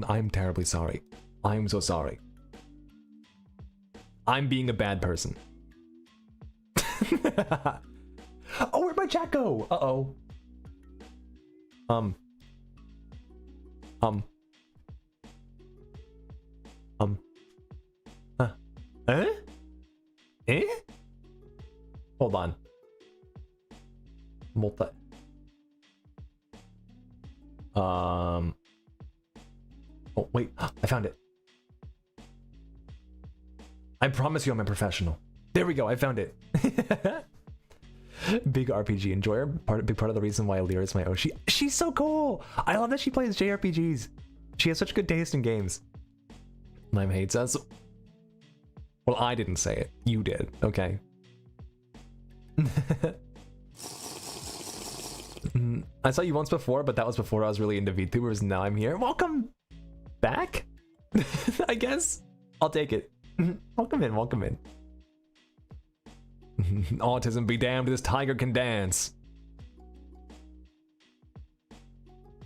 I'm terribly sorry. I'm so sorry. I'm being a bad person. Oh, where'd my chat go? Uh-oh. Eh? Hold on. Oh, wait. I found it. I promise you I'm a professional. There we go. I found it. Big RPG enjoyer. Big part of the reason why Alira is my Oshi. She's so cool. I love that she plays JRPGs. She has such good taste in games. Mime hates us. Well, I didn't say it. You did. Okay. I saw you once before, but that was before I was really into VTubers. Now I'm here. Welcome back. I guess I'll take it. Welcome in. Welcome in. Autism be damned, this tiger can dance.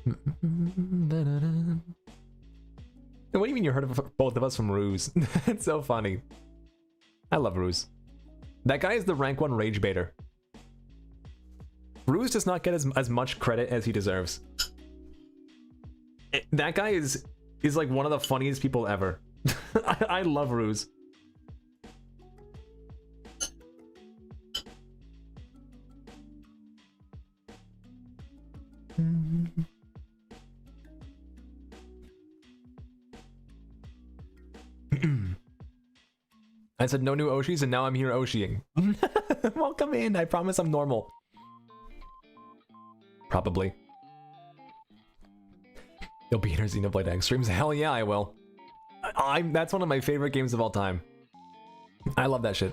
What do you mean you heard of both of us from Ruse? It's so funny. I love Ruse. That guy is the rank 1 rage baiter. Ruse does not get as much credit as he deserves. That guy is like one of the funniest people ever. I love Ruse. I said no new Oshis, and now I'm here Oshiing. Welcome in. I promise I'm normal. Probably. You'll be in our Xenoblade X streams? Hell yeah, I will. That's one of my favorite games of all time. I love that shit.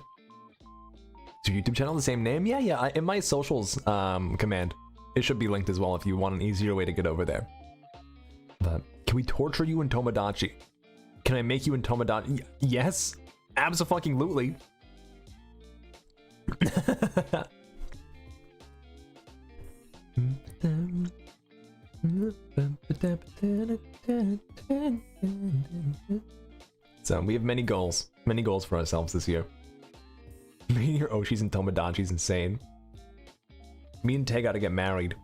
Is your YouTube channel the same name? Yeah. In my socials command, it should be linked as well if you want an easier way to get over there. But can we torture you in Tomodachi? Can I make you in Tomodachi? Yes, abso-fucking-lutely. So we have many goals for ourselves this year. Me and your Oshis and Tomodachi's insane. Me and Tay gotta get married.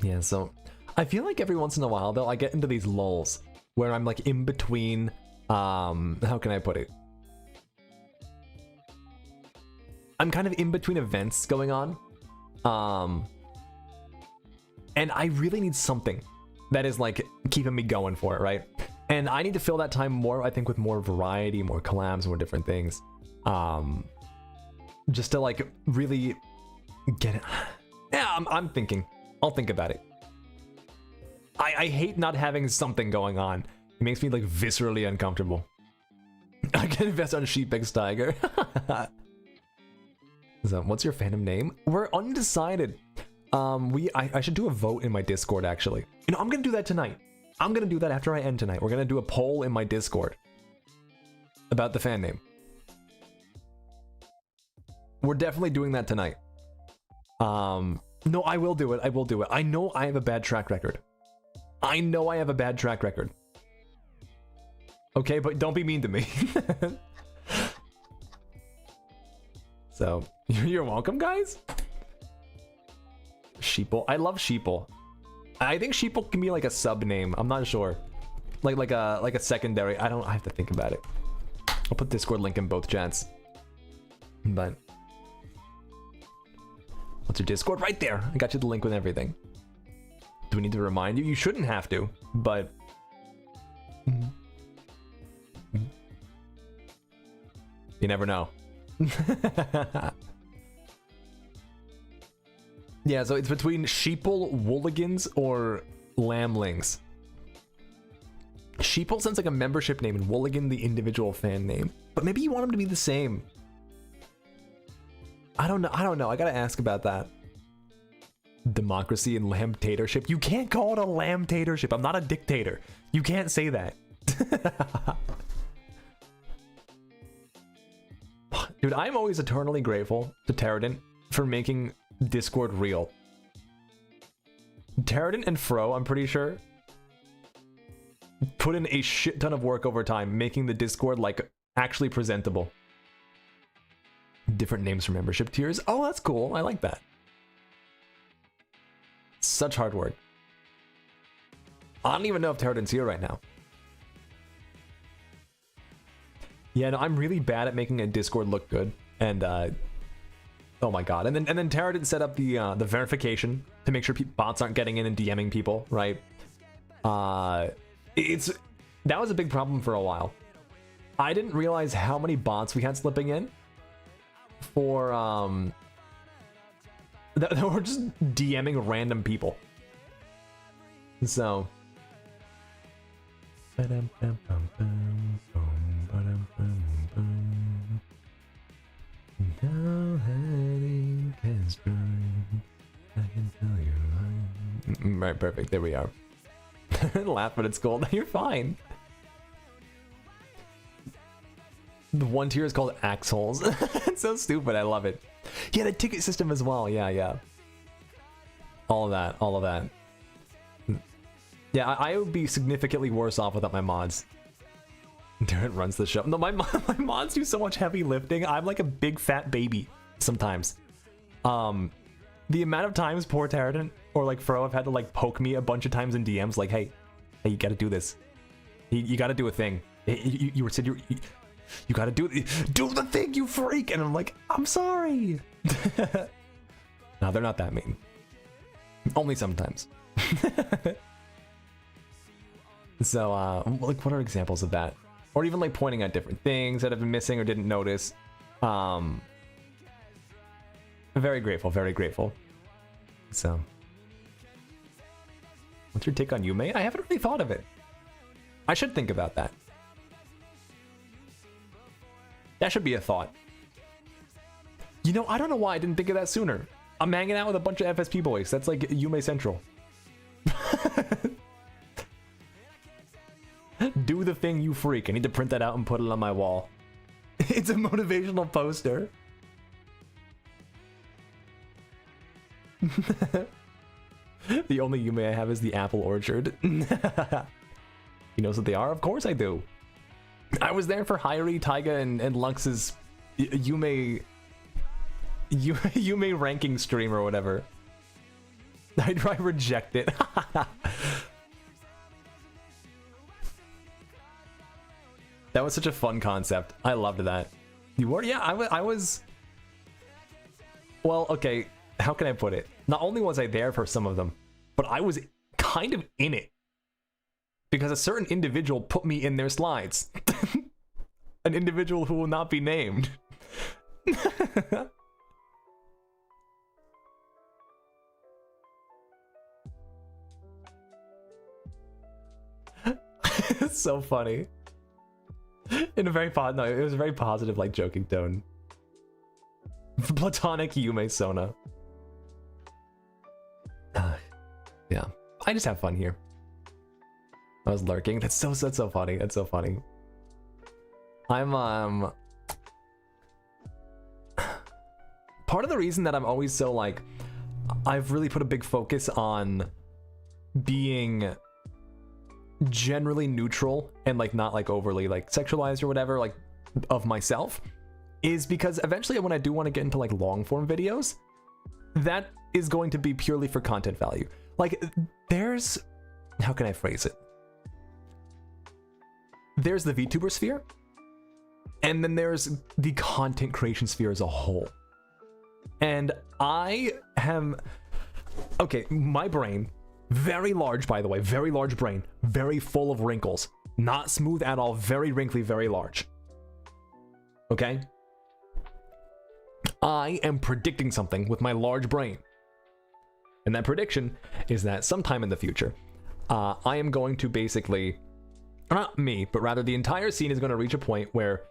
Yeah, so I feel like every once in a while though I get into these lulls where I'm like in between how can I put it? I'm kind of in between events going on. And I really need something that is like keeping me going for it, right? And I need to fill that time more, I think, with more variety, more collabs, more different things. Just to like really get it. Yeah, I'm thinking. I'll think about it. I hate not having something going on. It makes me like viscerally uncomfortable. I can invest on Sheepix Tiger. So, what's your fandom name? We're undecided. I should do a vote in my Discord actually. You know, I'm gonna do that tonight. I'm gonna do that after I end tonight. We're gonna do a poll in my Discord about the fan name. We're definitely doing that tonight. No, I will do it. I will do it. I know I have a bad track record. I know I have a bad track record. Okay, but don't be mean to me. So, you're welcome, guys. Sheeple. I love Sheeple. I think Sheeple can be like a sub name. I'm not sure. Like a secondary. I have to think about it. I'll put Discord link in both chats. But what's your Discord? Right there. I got you the link with everything. Do we need to remind you? You shouldn't have to, but you never know. Yeah, so it's between Sheeple, Wooligans, or Lamblings. Sheeple sounds like a membership name and Wooligan the individual fan name. But maybe you want them to be the same. I don't know. I gotta ask about that. Democracy and lambtatorship. You can't call it a lambtatorship. I'm not a dictator. You can't say that. Dude, I'm always eternally grateful to Pterodon for making Discord real. Pterodon and Fro, I'm pretty sure, put in a shit ton of work over time making the Discord like actually presentable. Different names for membership tiers. Oh, that's cool. I like that. Such hard work. I don't even know if Pterodon's here right now. Yeah, no, I'm really bad at making a Discord look good, and oh my god! And then Pterodon set up the verification to make sure bots aren't getting in and DMing people, right? That was a big problem for a while. I didn't realize how many bots we had slipping in for that were just DMing random people. So. Right, perfect. There we are. Laugh, but it's cold. You're fine. The one tier is called Axholes. It's so stupid. I love it. Yeah, the ticket system as well. Yeah. All of that. Yeah, I would be significantly worse off without my mods. Darren runs the show. No, my mods do so much heavy lifting. I'm like a big fat baby sometimes. The amount of times poor Pterodon or like Fro have had to like poke me a bunch of times in DMs like, hey, you gotta do this. You gotta do a thing. You gotta do the thing, you freak. And I'm like, I'm sorry. No, they're not that mean. Only sometimes. So, like, what are examples of that? Or even like pointing out different things that I've been missing or didn't notice. Very grateful, very grateful. So, what's your take on Yume? I haven't really thought of it. I should think about that. That should be a thought. You know, I don't know why I didn't think of that sooner. I'm hanging out with a bunch of FSP boys. That's like Yume Central. Do the thing, you freak. I need to print that out and put it on my wall. It's a motivational poster. The only Yume I have is the apple orchard. He knows what they are? Of course I do. I was there for Hyrie, Taiga, and Lux's Yume ranking stream or whatever. I reject it. That was such a fun concept. I loved that. You were? Yeah, I was... Well, okay, how can I put it? Not only was I there for some of them, but I was kind of in it. Because a certain individual put me in their slides. An individual who will not be named. It's so funny. In a very no, it was a very positive, like, joking tone. Platonic Yume Sona. Yeah, I just have fun here. I was lurking. That's so funny. That's so funny. I'm part of the reason that I'm always so like, I've really put a big focus on being generally neutral and like not like overly like sexualized or whatever like of myself, is because eventually when I do want to get into like long form videos, that is going to be purely for content value. Like there's, how can I phrase it? There's the VTuber sphere, and then there's the content creation sphere as a whole. And I am, okay, my brain, very large, by the way, very large brain, very full of wrinkles, not smooth at all, very wrinkly, very large. Okay? I am predicting something with my large brain. And that prediction is that sometime in the future, I am going to basically, not me, but rather the entire scene is going to reach a point where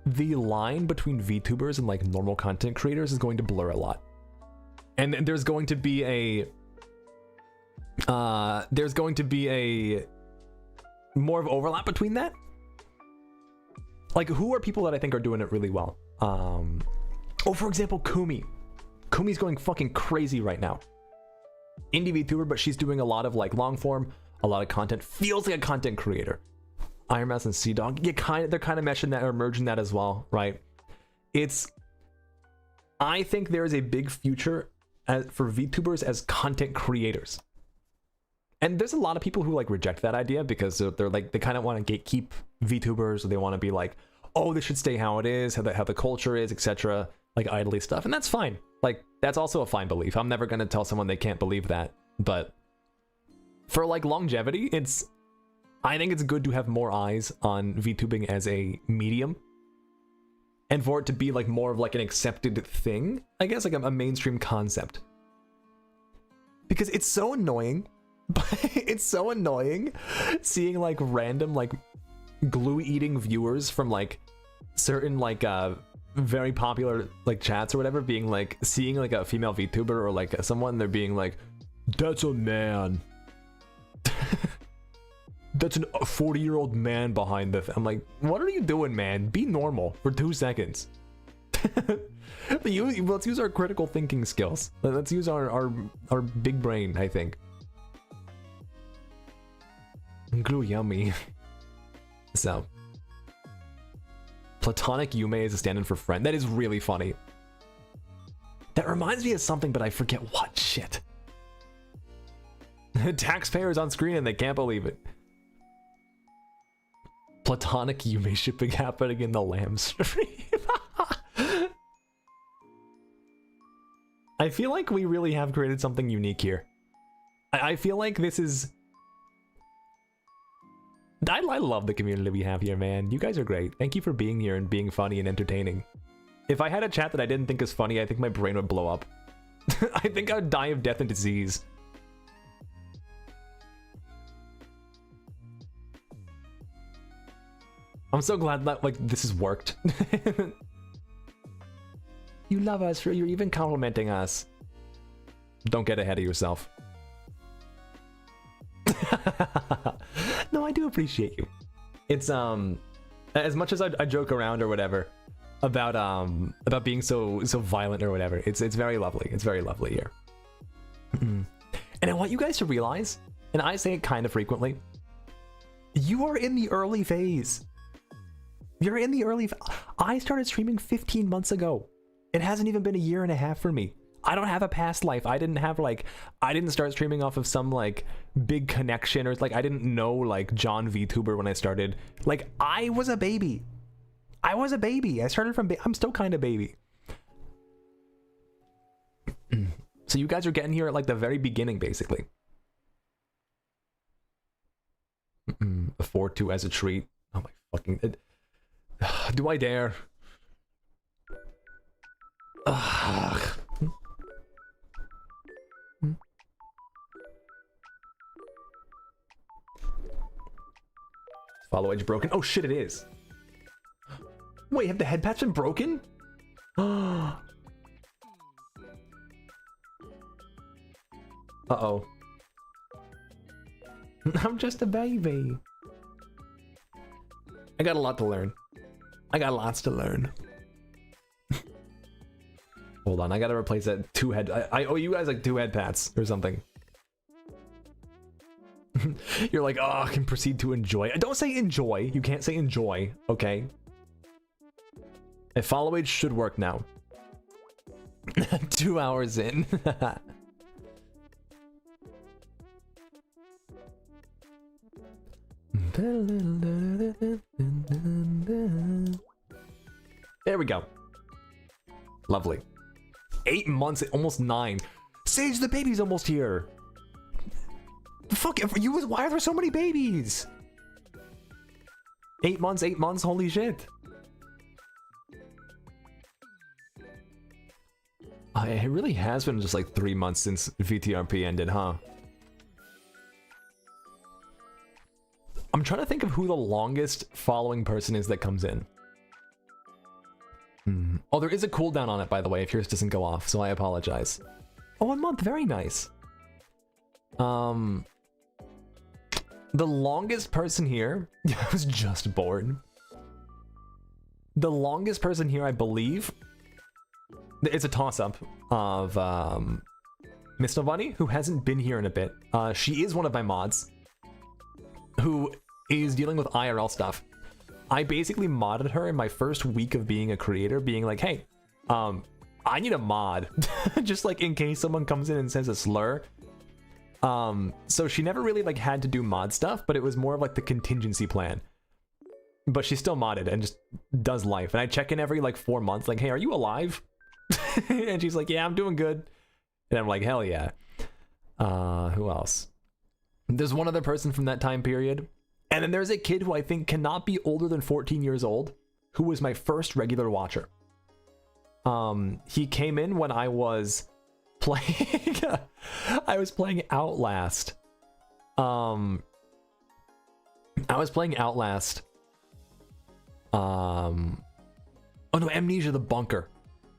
the line between VTubers and like normal content creators is going to blur a lot. And there's going to be a more of overlap between that. Like, who are people that I think are doing it really well? Oh, for example, Kumi. Kumi's going fucking crazy right now. Indie VTuber, but she's doing a lot of like long form, a lot of content. Feels like a content creator. Iron Mouse and Sea Dog, they're kind of meshing that or merging that as well, right? I think there is a big future for VTubers as content creators. And there's a lot of people who like reject that idea because they're like, they kind of want to gatekeep VTubers, or they want to be like, oh, this should stay how it is, how the culture is, etc. Like idly stuff. And that's fine. Like, that's also a fine belief. I'm never going to tell someone they can't believe that. But for like longevity, I think it's good to have more eyes on VTubing as a medium, and for it to be like more of like an accepted thing, I guess, like a mainstream concept. Because it's so annoying, it's so annoying seeing like random like glue eating viewers from like certain like very popular like chats or whatever being like, seeing like a female VTuber or like someone, they're being like, that's a man. That's a 40-year-old man behind the I'm like, what are you doing, man? Be normal for 2 seconds. Let's use our critical thinking skills. Let's use our big brain, I think. Glue yummy. So, Platonic Yume is a stand-in for friend. That is really funny. That reminds me of something, but I forget what. Shit. Taxpayers on screen and they can't believe it. Platonic Yume shipping happening in the lamb stream. I feel like we really have created something unique here. I feel like this is... I love the community we have here, man. You guys are great. Thank you for being here and being funny and entertaining. If I had a chat that I didn't think is funny, I think my brain would blow up. I think I would die of death and disease. I'm so glad that like this has worked. You love us, you're even complimenting us. Don't get ahead of yourself. No, I do appreciate you. It's as much as I joke around or whatever about being so violent or whatever, it's very lovely. It's very lovely here. And I want you guys to realize, and I say it kind of frequently, you are in the early phase. You're in the early... I started streaming 15 months ago. It hasn't even been a year and a half for me. I don't have a past life. I didn't start streaming off of some like big connection, or like I didn't know like John VTuber when I started. Like, I was a baby. I started from I'm still kind of baby. So you guys are getting here at like the very beginning, basically. Afford to as a treat. Oh my fucking... Do I dare? Ugh. Follow edge broken. Oh shit, it is. Wait, have the head patch been broken? Uh-oh. I'm just a baby. I got a lot to learn. I got lots to learn. Hold on, I gotta replace that 2 head. I owe you guys like 2 head pats or something. You're like, oh, I can proceed to enjoy. Don't say enjoy. You can't say enjoy, okay? A follow age should work now. 2 hours in. There we go. Lovely. 8 months, almost 9. Sage, the baby's almost here. Fuck, why are there so many babies? 8 months, 8 months, holy shit. It really has been just like 3 months since VTRP ended, huh? I'm trying to think of who the longest following person is that comes in. Oh, there is a cooldown on it, by the way, if yours doesn't go off, so I apologize. Oh, 1 month, very nice. The longest person here, I was just born. The longest person here, I believe, it's a toss-up of Miss Nobody, who hasn't been here in a bit. She is one of my mods, who is dealing with IRL stuff. I basically modded her in my first week of being a creator, being like, hey, I need a mod, just like in case someone comes in and says a slur. So she never really like had to do mod stuff, but it was more of like the contingency plan. But she's still modded and just does life. And I check in every like 4 months, like, hey, are you alive? And she's like, yeah, I'm doing good. And I'm like, hell yeah. Who else? There's one other person from that time period. And then there's a kid who I think cannot be older than 14 years old, who was my first regular watcher. He came in when I was playing I was playing Outlast. I was playing Outlast. Oh no, Amnesia the Bunker.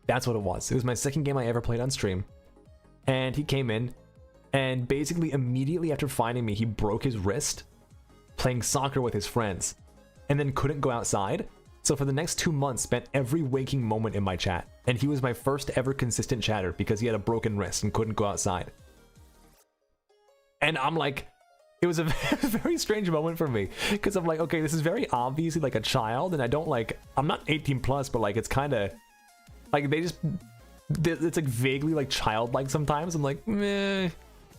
That's what it was. It was my second game I ever played on stream. And he came in, and basically immediately after finding me, he broke his wrist playing soccer with his friends, and then couldn't go outside. So for the next 2 months, spent every waking moment in my chat. And he was my first ever consistent chatter because he had a broken wrist and couldn't go outside. And I'm like, it was a very strange moment for me, because I'm like, okay, this is very obviously like a child, and I don't like, I'm not 18 plus, but like it's kind of like it's like vaguely like childlike sometimes. I'm like, meh.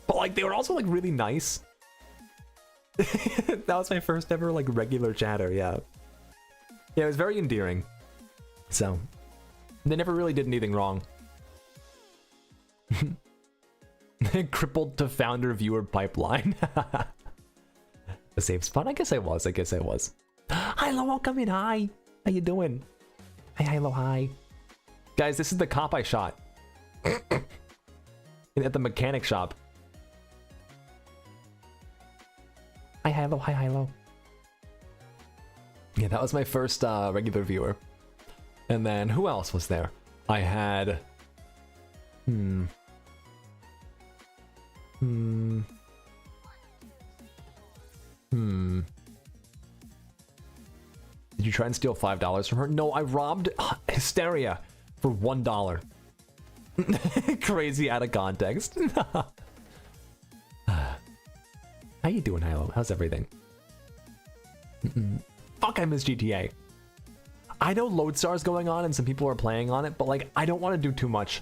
But like they were also like really nice. That was my first ever like regular chatter, yeah. Yeah, it was very endearing. So, they never really did anything wrong. Crippled to founder viewer pipeline. The safe spot? I guess I was. Hi, Lo, welcome in. Hi. How you doing? Hi, Hilo, hi. Guys, this is the cop I shot. At the mechanic shop. Hi, Hilo, hi, Hilo. Yeah, that was my first regular viewer. And then who else was there? I had... Did you try and steal $5 from her? No, I robbed Hysteria for $1. Crazy out of context. How you doing, Hilo? How's everything? Fuck, I miss GTA. I know Lodestar's going on and some people are playing on it, but like, I don't want to do too much.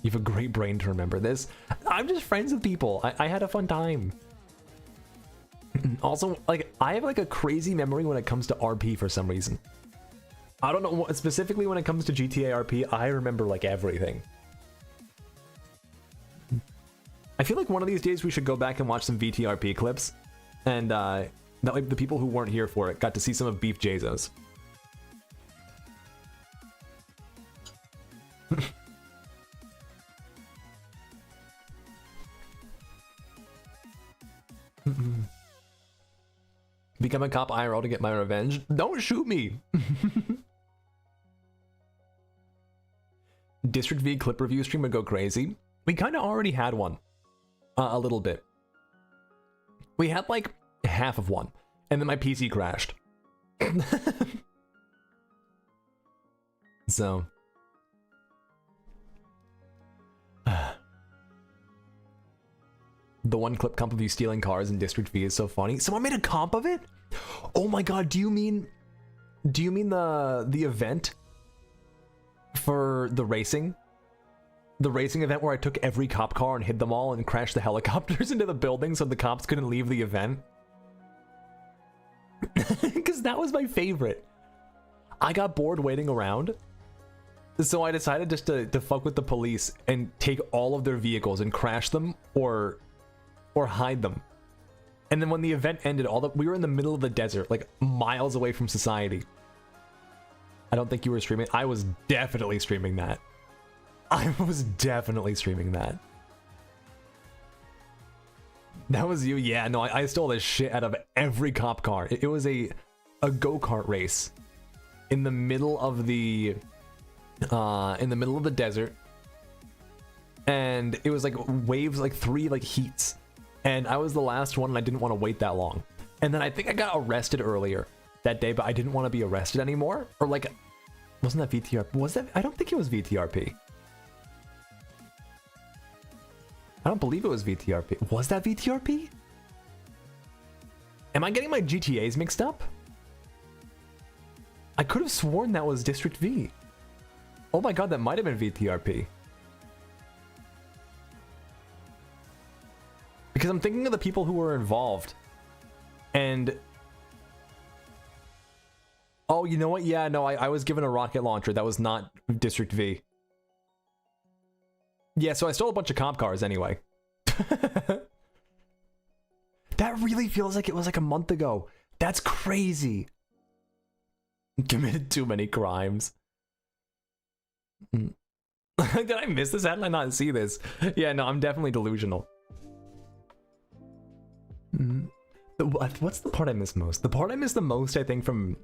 You have a great brain to remember this. I'm just friends with people. I had a fun time. Also, like, I have like a crazy memory when it comes to RP for some reason. I don't know what, specifically when it comes to GTA RP, I remember like everything. I feel like one of these days we should go back and watch some VTRP clips, and that way the people who weren't here for it got to see some of Beef Jazo's. Become a cop IRL to get my revenge. Don't shoot me. District V clip review stream would go crazy. We kind of already had one. A little bit. We had like half of one. And then my PC crashed. So. The one clip comp of you stealing cars in District V is so funny. Someone made a comp of it? Oh my god, do you mean the event for the racing? The racing event where I took every cop car and hid them all and crashed the helicopters into the building so the cops couldn't leave the event? Because that was my favorite. I got bored waiting around, so I decided just to fuck with the police and take all of their vehicles and crash them or hide them. And then when the event ended, we were in the middle of the desert, like miles away from society. I don't think you were streaming. I was definitely streaming that. I was definitely streaming that. That was you? Yeah, no, I stole the shit out of every cop car. It was a go-kart race in the middle of the desert. And it was like waves, like 3 like heats. And I was the last one and I didn't want to wait that long. And then I think I got arrested earlier that day, but I didn't want to be arrested anymore. Or like, wasn't that VTRP? Was that? I don't think it was VTRP. I don't believe it was VTRP. Was that VTRP? Am I getting my GTAs mixed up? I could have sworn that was District V. Oh my god, that might have been VTRP. Because I'm thinking of the people who were involved. And... oh, you know what? Yeah, no, I was given a rocket launcher. That was not District V. Yeah, so I stole a bunch of cop cars anyway. That really feels like it was like a month ago. That's crazy. Committed too many crimes. Did I miss this? How did I not see this? Yeah, no, I'm definitely delusional. What's the part I miss most? The part I miss the most, I think, from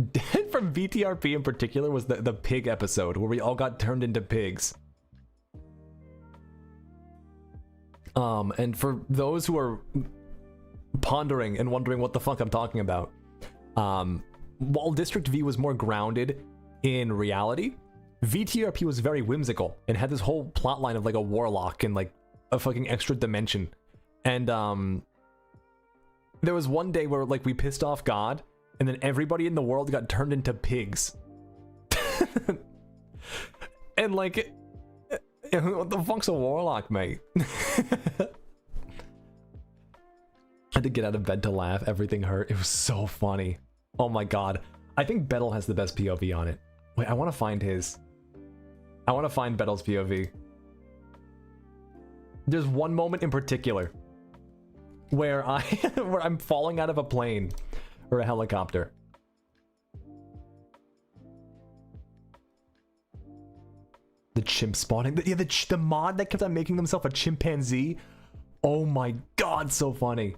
VTRP in particular was the pig episode where we all got turned into pigs. And for those who are pondering and wondering what the fuck I'm talking about, while District V was more grounded in reality, VTRP was very whimsical and had this whole plotline of like a warlock and like a fucking extra dimension. And there was one day where like we pissed off God and then everybody in the world got turned into pigs. And like, what the fuck's a warlock, mate? I had to get out of bed to laugh. Everything hurt. It was so funny. Oh my god. I think Bettel has the best POV on it. Wait, I want to find his. I want to find Bettel's POV. There's one moment in particular where where I'm falling out of a plane or a helicopter. The chimp spawning. Yeah, the mod that kept on making himself a chimpanzee. Oh my god, so funny.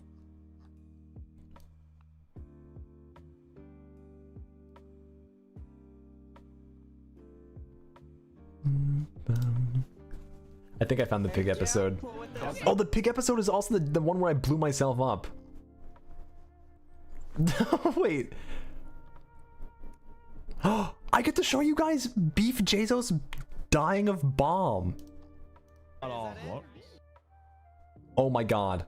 I think I found the pig episode. Oh, the pig episode is also the one where I blew myself up. Wait. Oh, I get to show you guys Beef Jesus dying of bomb. What? Oh my god.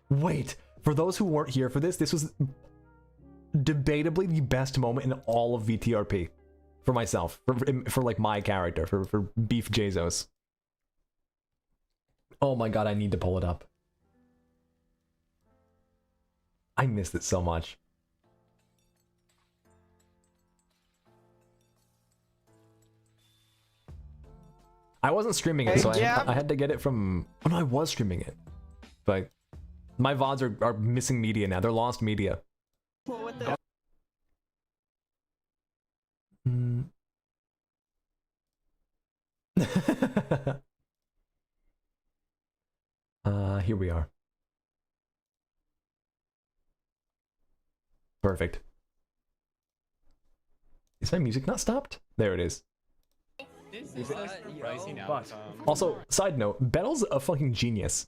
Wait, for those who weren't here for this, this was debatably the best moment in all of VTRP. For myself, for like my character, for Beef Jesus. Oh my god, I need to pull it up. I missed it so much. I wasn't streaming it, so I had to get it from... oh no, I was streaming it. But my VODs are missing media now. They're lost media. Here we are. Perfect. Is my music not stopped? There it is. But Also, side note, Bettel's a fucking genius.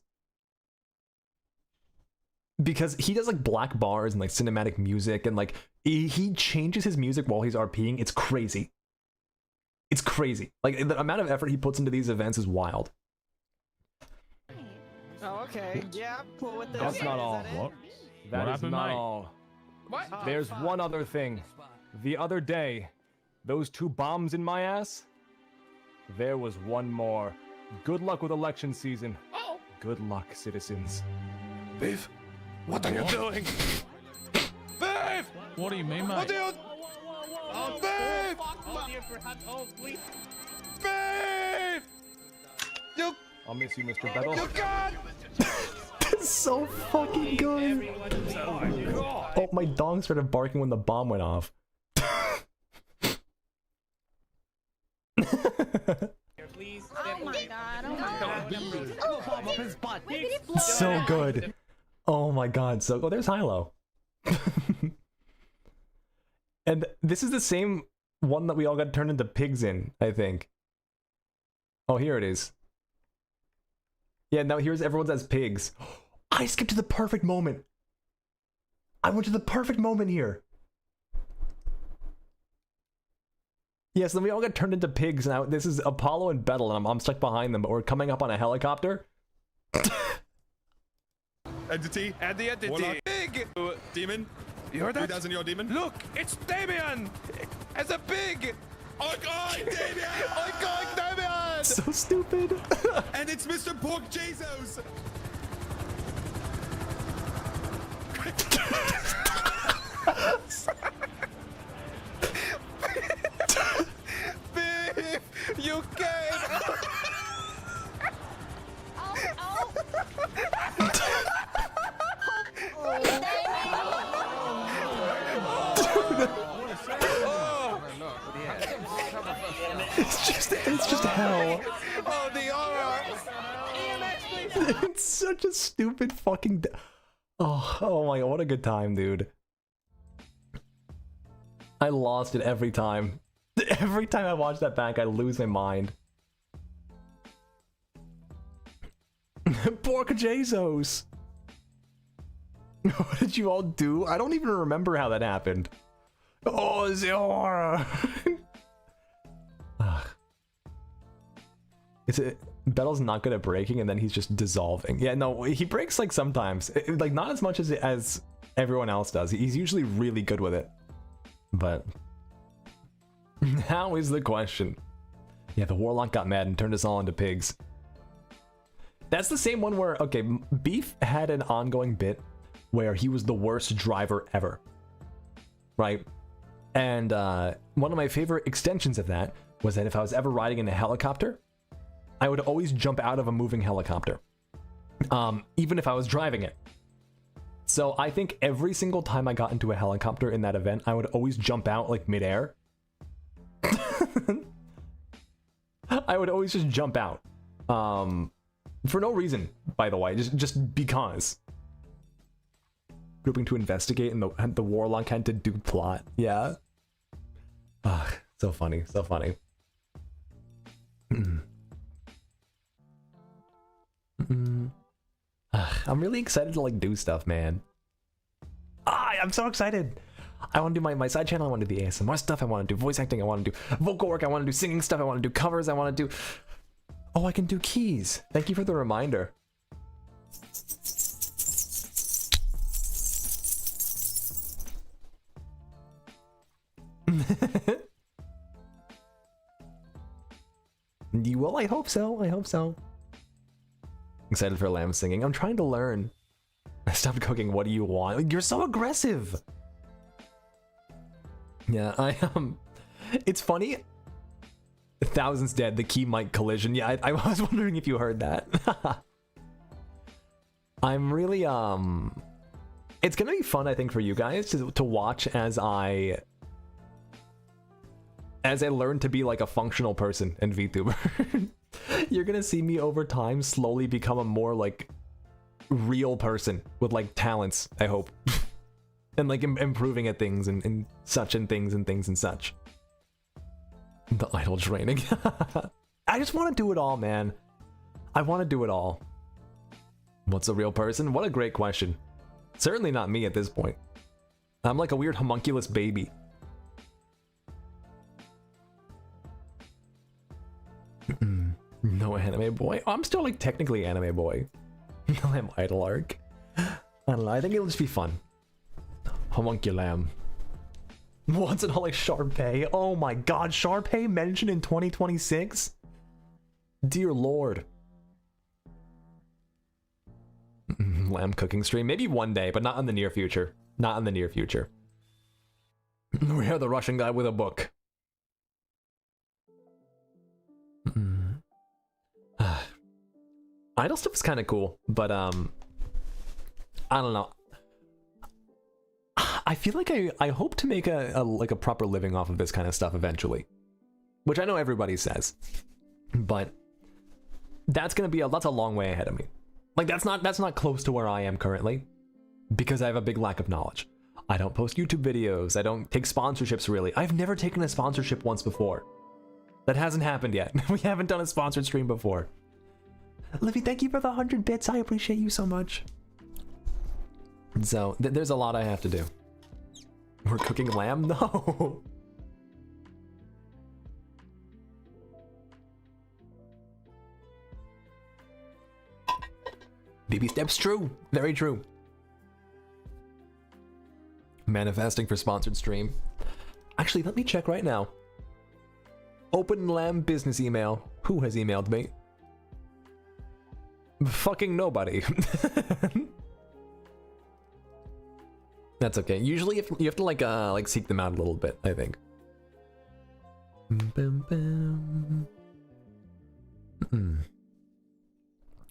Because he does like black bars and like cinematic music, and like he changes his music while he's RPing. It's crazy. It's crazy. Like the amount of effort he puts into these events is wild. Oh, okay. Yeah, cool with this. that's not all. What? That What is happened, not mate? all. What? There's one other thing. The other day, those 2 bombs in my ass, there was one more. Good luck with election season. Oh. Good luck, citizens. Beef, what are you doing? Beef! What do you mean, What mate? do you... Beef! Beef! You I'll miss you, Mr. Bettel. can't! It's so fucking good. Oh, my dog started barking when the bomb went off. Oh my god, oh my god. So good. Oh my god, so... Oh, there's Hilo. And this is the same one that we all got turned into pigs in, I think. Oh, here it is. Yeah, now here's everyone's as pigs. I skipped to the perfect moment. I went to the perfect moment here. Yes, then we all got turned into pigs. Now this is Apollo and Bettel, and I'm stuck behind them, but we're coming up on a helicopter. Entity. And the entity. Warlock. Big. Demon. You heard that? 3000 your demon. Look, it's Damien. As a pig. Oink Damien! Oink, Damien. So stupid. And it's Mr. Pork Jesus! Beef. You came. It's just hell. Oh, the horror. It's such a stupid fucking... Oh my god, what a good time, dude. I lost it every time. Every time I watch that back, I lose my mind. Pork Jesus! What did you all do? I don't even remember how that happened. Oh, the horror! Is it... Bettel's not good at breaking, and then he's just dissolving. Yeah, no, he breaks like sometimes. Like, not as much as everyone else does. He's usually really good with it. But... now is the question. Yeah, the Warlock got mad and turned us all into pigs. That's the same one where, okay, Beef had an ongoing bit where he was the worst driver ever. Right? And one of my favorite extensions of that was that if I was ever riding in a helicopter, I would always jump out of a moving helicopter, even if I was driving it. So I think every single time I got into a helicopter in that event, I would always jump out like midair. I would always just jump out, for no reason, by the way, just because. Grouping to investigate, and the Warlock had to do plot. Yeah. So funny, so funny. I'm really excited to like do stuff, man. I'm so excited. I want to do my side channel. I want to do the ASMR stuff. I want to do voice acting. I want to do vocal work. I want to do singing stuff. I want to do covers. I want to do... Oh, I can do keys. Thank you for the reminder. Well, I hope so. I hope so. Excited for lamb singing. I'm trying to learn. I stopped cooking. What do you want? You're so aggressive. Yeah, it's funny. Thousands dead. The key mic collision. Yeah, I was wondering if you heard that. I'm really it's gonna be fun, I think, for you guys to watch as I learn to be like a functional person in VTuber. You're gonna see me over time slowly become a more like real person with like talents, I hope. and like improving at things and such and things and things and such. The idle training. I just want to do it all, man. I want to do it all. What's a real person? What a great question. Certainly not me at this point. I'm like a weird homunculus baby. No anime boy. Oh, I'm still like technically anime boy. No, I'm idle arc. I don't know. I think it'll just be fun. Homunculam. Once and all like Sharpay. Oh my god, Sharpay mentioned in 2026? Dear lord. Lamb cooking stream. Maybe one day, but not in the near future. Not in the near future. We are the Russian guy with a book. Idle stuff is kind of cool, but I don't know. I feel like I hope to make a proper living off of this kind of stuff eventually, which I know everybody says, but that's gonna be that's a long way ahead of me. Like that's not close to where I am currently, because I have a big lack of knowledge. I don't post YouTube videos. I don't take sponsorships really. I've never taken a sponsorship once before. That hasn't happened yet. We haven't done a sponsored stream before. Livy, thank you for the 100 bits. I appreciate you so much. So there's a lot I have to do. We're cooking lamb? No. Baby steps, true. Very true. Manifesting for sponsored stream. Actually, let me check right now. Open lamb business email. Who has emailed me? Fucking nobody. That's okay. Usually you have to like seek them out a little bit, I think.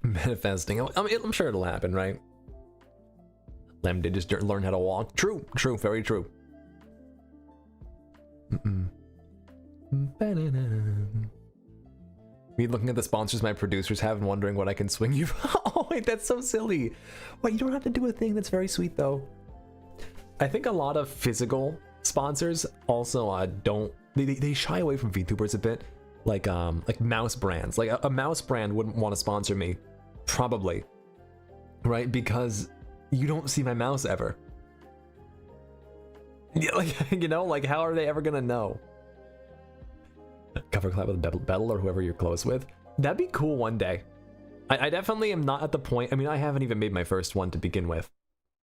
Manifesting. I mean, I'm sure it'll happen, right? Lamb did just learn how to walk. True, true, very true. Me looking at the sponsors my producers have and wondering what I can swing you. Oh wait, that's so silly. Wait, you don't have to do a thing. That's very sweet though. I think a lot of physical sponsors also don't. They shy away from VTubers a bit. Like mouse brands. Like a mouse brand wouldn't want to sponsor me, probably, right? Because you don't see my mouse ever. Yeah, like, you know, like how are they ever gonna know? Cover collab with Bettel or whoever you're close with. That'd be cool one day. I definitely am not at the point. I mean, I haven't even made my first one to begin with,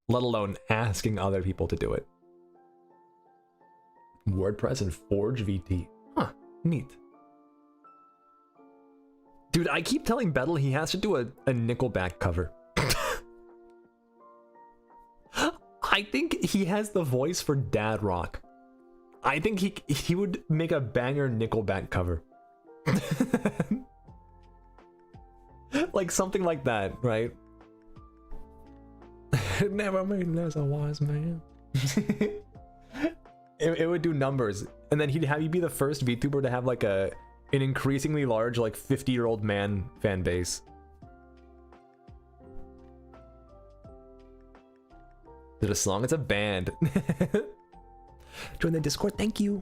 let alone asking other people to do it. WordPress and Forge VT. Huh, neat. Dude, I keep telling Bettel he has to do a Nickelback cover. I think he has the voice for dad rock. I think he would make a banger Nickelback cover. Like something like that, right? Never made as a wise man. It would do numbers, and then he'd have you be the first VTuber to have like an increasingly large like 50-year-old man fan base. Is it a song? It's a band. Join the Discord, thank you.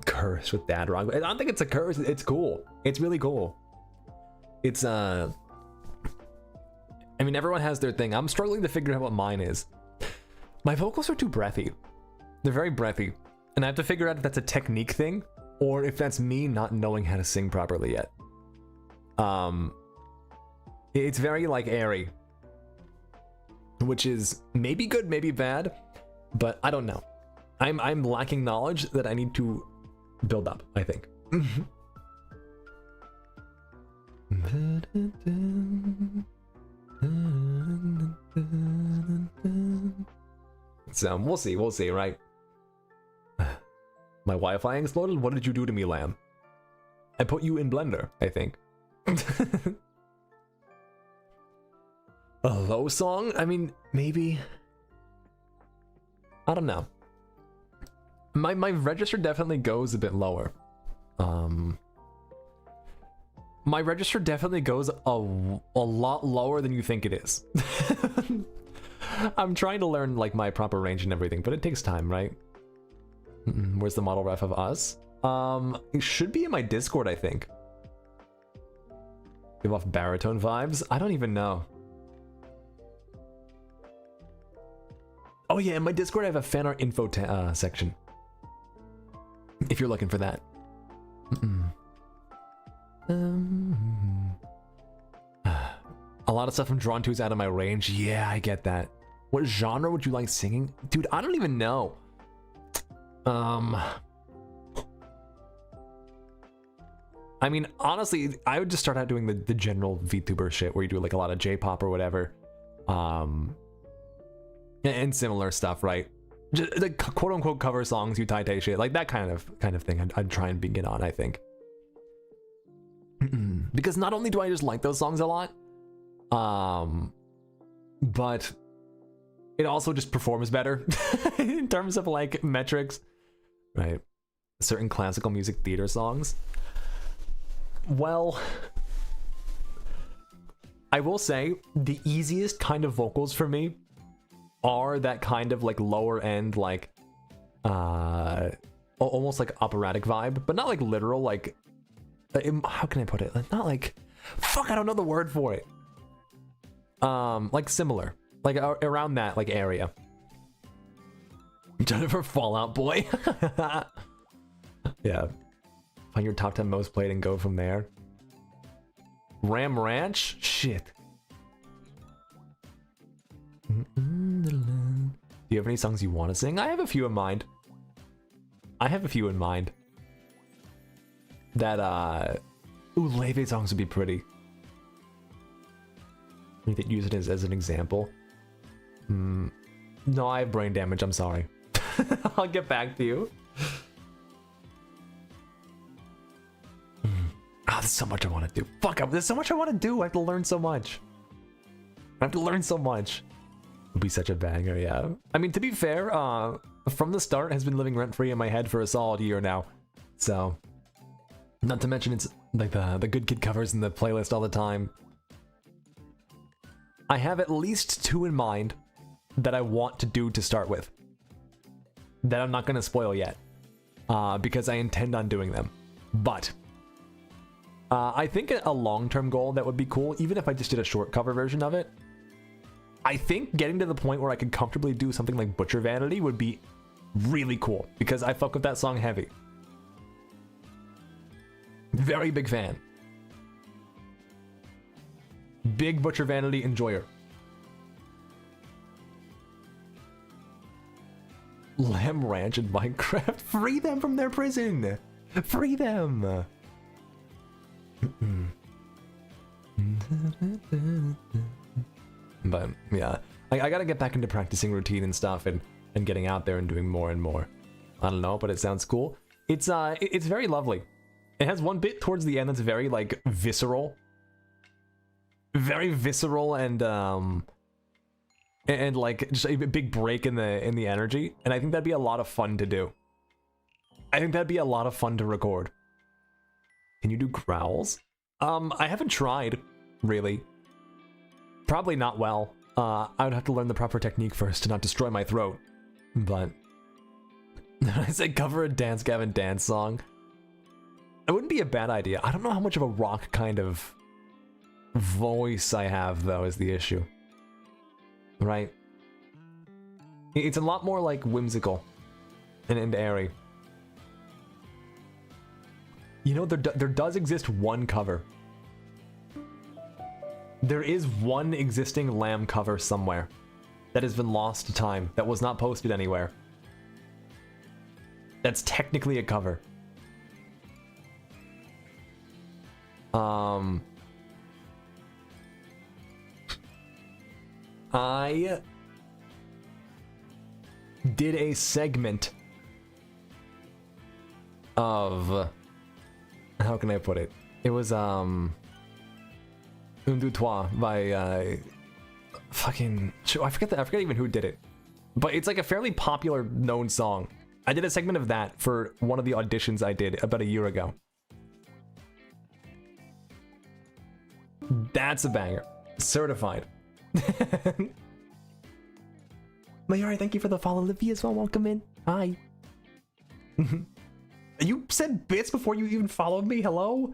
Curse with dad rock. I don't think it's a curse. It's cool. It's really cool. It's I mean, everyone has their thing. I'm struggling to figure out what mine is. My vocals are too breathy. They're very breathy, and I have to figure out if that's a technique thing or if that's me not knowing how to sing properly yet. It's very like airy, which is maybe good, maybe bad, but I don't know. I'm lacking knowledge that I need to build up, I think. So we'll see, right? My Wi-Fi exploded? What did you do to me, lamb? I put you in Blender, I think. A low song? I mean, maybe. I don't know. My register definitely goes a bit lower. My register definitely goes a lot lower than you think it is. I'm trying to learn like my proper range and everything, but it takes time, right? Where's the model ref of us? It should be in my Discord, I think. Give off baritone vibes? I don't even know. Oh yeah, in my Discord I have a fan art info section. If you're looking for that. A lot of stuff I'm drawn to is out of my range. Yeah, I get that. What genre would you like singing? Dude, I don't even know. I mean, honestly, I would just start out doing the general VTuber shit where you do like a lot of J-pop or whatever. And similar stuff, right? Just like quote unquote cover songs, you tai shit, like that kind of thing. I'd try and begin on, I think. Because not only do I just like those songs a lot, but it also just performs better in terms of like metrics, right? Certain classical music theater songs. Well, I will say the easiest kind of vocals for me are that kind of like lower end, like almost like operatic vibe, but not like literal, like how can I put it? Like, not like, fuck, I don't know the word for it. Like similar, like around that like area. Jennifer Fallout Boy. Yeah. Find your top 10 most played and go from there. Ram Ranch? Shit. Do you have any songs you want to sing? I have a few in mind. That, ooh, Leve songs would be pretty. We could use it as an example. No, I have brain damage, I'm sorry. I'll get back to you. There's so much I want to do. Fuck, there's so much I want to do. I have to learn so much. It'll be such a banger, yeah. I mean, to be fair, From the Start has been living rent-free in my head for a solid year now. So, not to mention it's like the Good Kid covers in the playlist all the time. I have at least 2 in mind that I want to do to start with. That I'm not going to spoil yet. Because I intend on doing them. But I think a long-term goal that would be cool, even if I just did a short cover version of it, I think getting to the point where I could comfortably do something like Butcher Vanity would be really cool, because I fuck with that song heavy. Very big fan. Big Butcher Vanity enjoyer. Lamb Ranch in Minecraft. Free them from their prison. Free them. But yeah, I gotta get back into practicing routine and stuff, and getting out there and doing more and more. I don't know, but it sounds cool. It's very lovely. It has one bit towards the end that's very like visceral, and like just a big break in the energy, and I think that'd be a lot of fun to do. I think that'd be a lot of fun to record. Can you do growls? I haven't tried, really. Probably not well. I would have to learn the proper technique first to not destroy my throat. But I said cover a Dance Gavin Dance song. It wouldn't be a bad idea. I don't know how much of a rock kind of voice I have, though, is the issue. Right? It's a lot more like whimsical and airy. You know, there does exist one cover. There is one existing Lamb cover somewhere that has been lost to time, that was not posted anywhere. That's technically a cover. I did a segment of, how can I put it? It was Un, Deux, Trois by fucking, I forget even who did it, but it's like a fairly popular known song. I did a segment of that for one of the auditions I did about a year ago. That's a banger. Certified. Mayuri, thank you for the follow. Livia as well, welcome in. Hi. You said bits before you even followed me? Hello?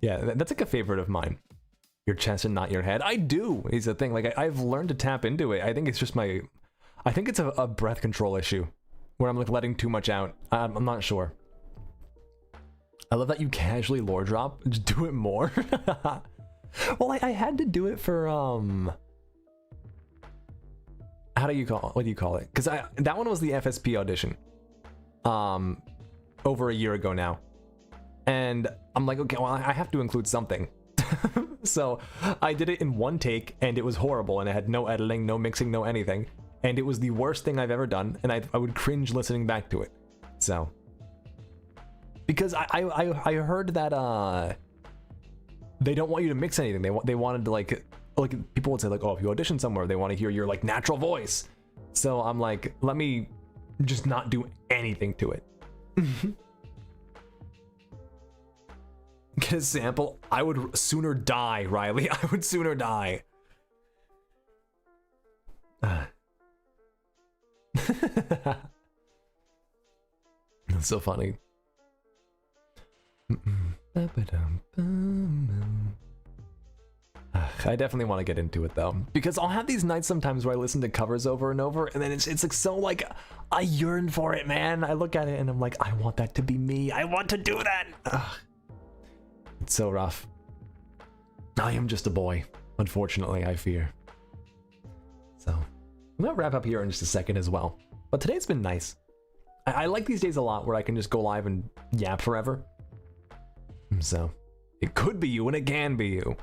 Yeah, that's like a favorite of mine. Your chest and not your head. I do, is the thing. Like, I've learned to tap into it. I think it's just I think it's a breath control issue where I'm like letting too much out. I'm not sure. I love that you casually lore drop. Just do it more. Well, I had to do it for, how do you call it? What do you call it? Because that one was the FSP audition. Over a year ago now. And I'm like, okay, well, I have to include something. So I did it in one take and it was horrible and it had no editing, no mixing, no anything. And it was the worst thing I've ever done and I would cringe listening back to it. So because I heard that they don't want you to mix anything. They wanted to like people would say like, oh, if you audition somewhere, they want to hear your like natural voice. So I'm like, let me just not do anything to it. Get a sample. I would sooner die, Riley. I would sooner die. That's so funny. I definitely want to get into it though, because I'll have these nights sometimes where I listen to covers over and over, and then it's like so like I yearn for it, man. I look at it and I'm like, I want that to be me. I want to do that. Ugh. It's so rough. I am just a boy, unfortunately, I fear. So I'm gonna wrap up here in just a second as well. But today's been nice. I like these days a lot where I can just go live and yap forever. So it could be you and it can be you.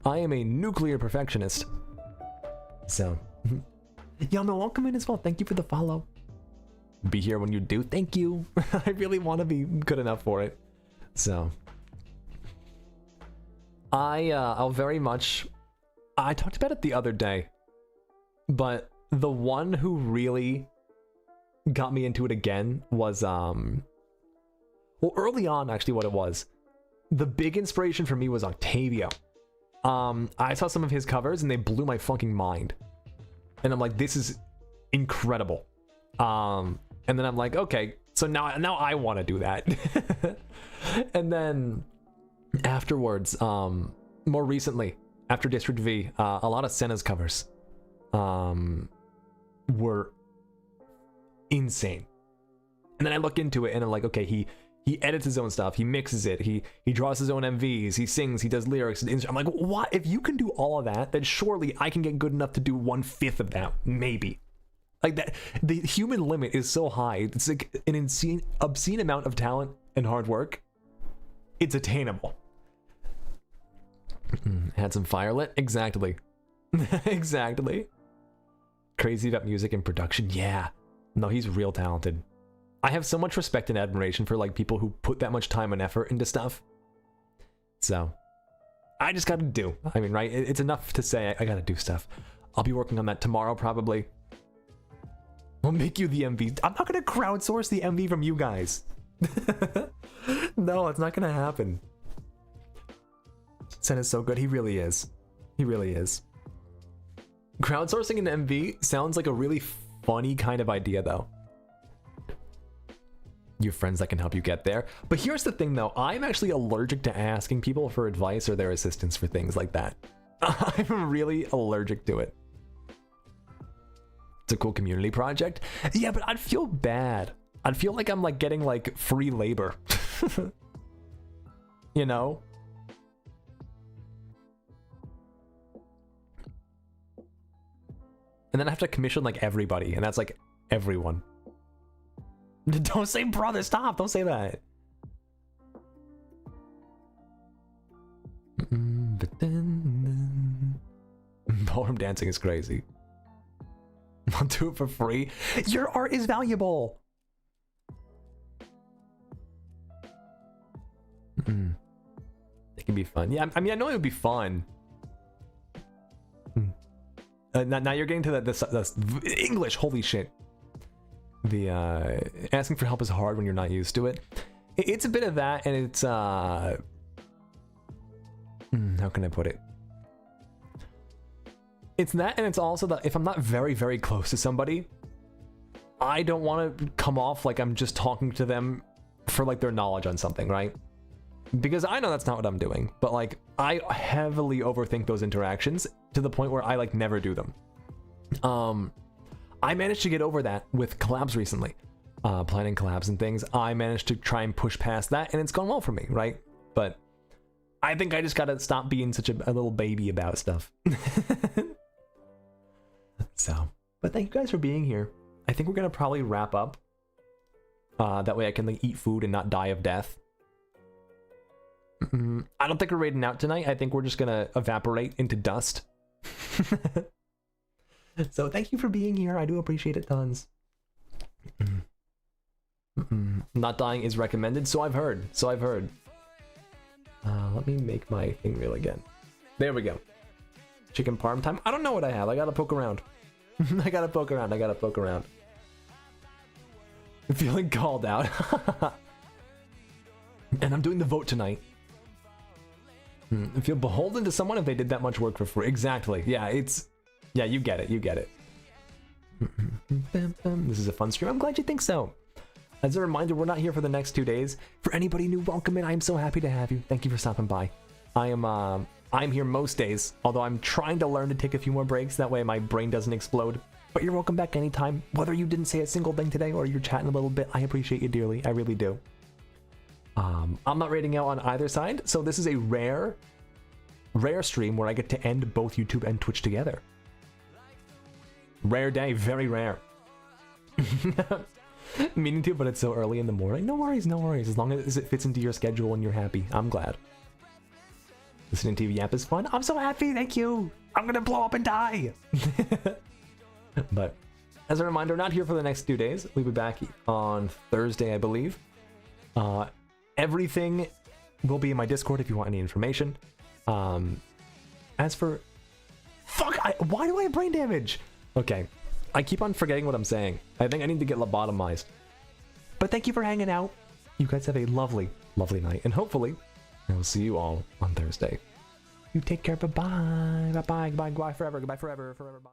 I am a nuclear perfectionist. So, Yama, welcome in as well. Thank you for the follow. Be here when you do. Thank you. I really want to be good enough for it. So, I'll very much. I talked about it the other day, but the one who really got me into it again was well, early on actually. What it was, the big inspiration for me was Octavio. I saw some of his covers and they blew my fucking mind. And I'm like, this is incredible. And then I'm like, okay, so now I want to do that. And then afterwards, more recently, after District V, a lot of Senna's covers were insane. And then I look into it and I'm like, okay, he edits his own stuff, he mixes it, he draws his own MVs, he sings, he does lyrics. I'm like, what? If you can do all of that, then surely I can get good enough to do 1/5 of that, maybe. Like that, the human limit is so high. It's like an obscene amount of talent and hard work. It's attainable. Had some firelit? Exactly. Exactly. Crazy about music and production? Yeah. No, he's real talented. I have so much respect and admiration for like people who put that much time and effort into stuff. So, I just gotta do. I mean, right? It's enough to say I gotta do stuff. I'll be working on that tomorrow probably. I'll make you the MV. I'm not gonna crowdsource the MV from you guys. No, it's not gonna happen. Sen is so good. He really is. He really is. Crowdsourcing an MV sounds like a really funny kind of idea though. You have friends that can help you get there. But here's the thing though, I'm actually allergic to asking people for advice or their assistance for things like that. I'm really allergic to it. It's a cool community project. Yeah, but I'd feel bad. I'd feel like I'm like getting like free labor. You know? And then I have to commission like everybody, and that's like everyone. Don't say brother, stop, don't say that. Ballroom dancing is crazy. I'll do it for free. Your art is valuable. It can be fun. Yeah, I mean, I know it would be fun. Now you're getting to the English, holy shit. The asking for help is hard when you're not used to it. It's a bit of that, and it's how can I put it? It's that, and it's also that if I'm not very, very close to somebody, I don't want to come off like I'm just talking to them for like their knowledge on something, right? Because I know that's not what I'm doing, but like I heavily overthink those interactions to the point where I like never do them. I managed to get over that with collabs recently, planning collabs and things. I managed to try and push past that, and it's gone well for me, right? But I think I just gotta stop being such a little baby about stuff. So, but thank you guys for being here. I think we're gonna probably wrap up. That way I can like eat food and not die of death. I don't think we're raiding out tonight. I think we're just gonna evaporate into dust. So thank you for being here. I do appreciate it tons. Not dying is recommended, so I've heard. Let me make my thing real again. There we go. Chicken parm time. I don't know what I have. I gotta poke around. I gotta poke around. I'm feeling called out. And I'm doing the vote tonight. I feel beholden to someone if they did that much work for free. Exactly. Yeah, yeah, you get it. This is a fun stream. I'm glad you think so. As a reminder, we're not here for the next 2 days. For anybody new, welcome in. I'm so happy to have you. Thank you for stopping by. I'm here most days, although I'm trying to learn to take a few more breaks. That way my brain doesn't explode. But you're welcome back anytime. Whether you didn't say a single thing today or you're chatting a little bit, I appreciate you dearly. I really do. I'm not rating out on either side, so this is a rare stream where I get to end both YouTube and Twitch together. Rare day, very rare. Meaning to, but it's so early in the morning. No worries. As long as it fits into your schedule and you're happy, I'm glad. Listening to Yap is fun. I'm so happy, thank you. I'm gonna blow up and die. But as a reminder, not here for the next 2 days. We'll be back on Thursday, I believe. Everything will be in my Discord if you want any information. As for... Fuck! Why do I have brain damage? Okay. I keep on forgetting what I'm saying. I think I need to get lobotomized. But thank you for hanging out. You guys have a lovely, lovely night. And hopefully, I will see you all on Thursday. You take care. Bye-bye. Bye-bye. Goodbye. Goodbye forever. Goodbye forever. Forever. Bye.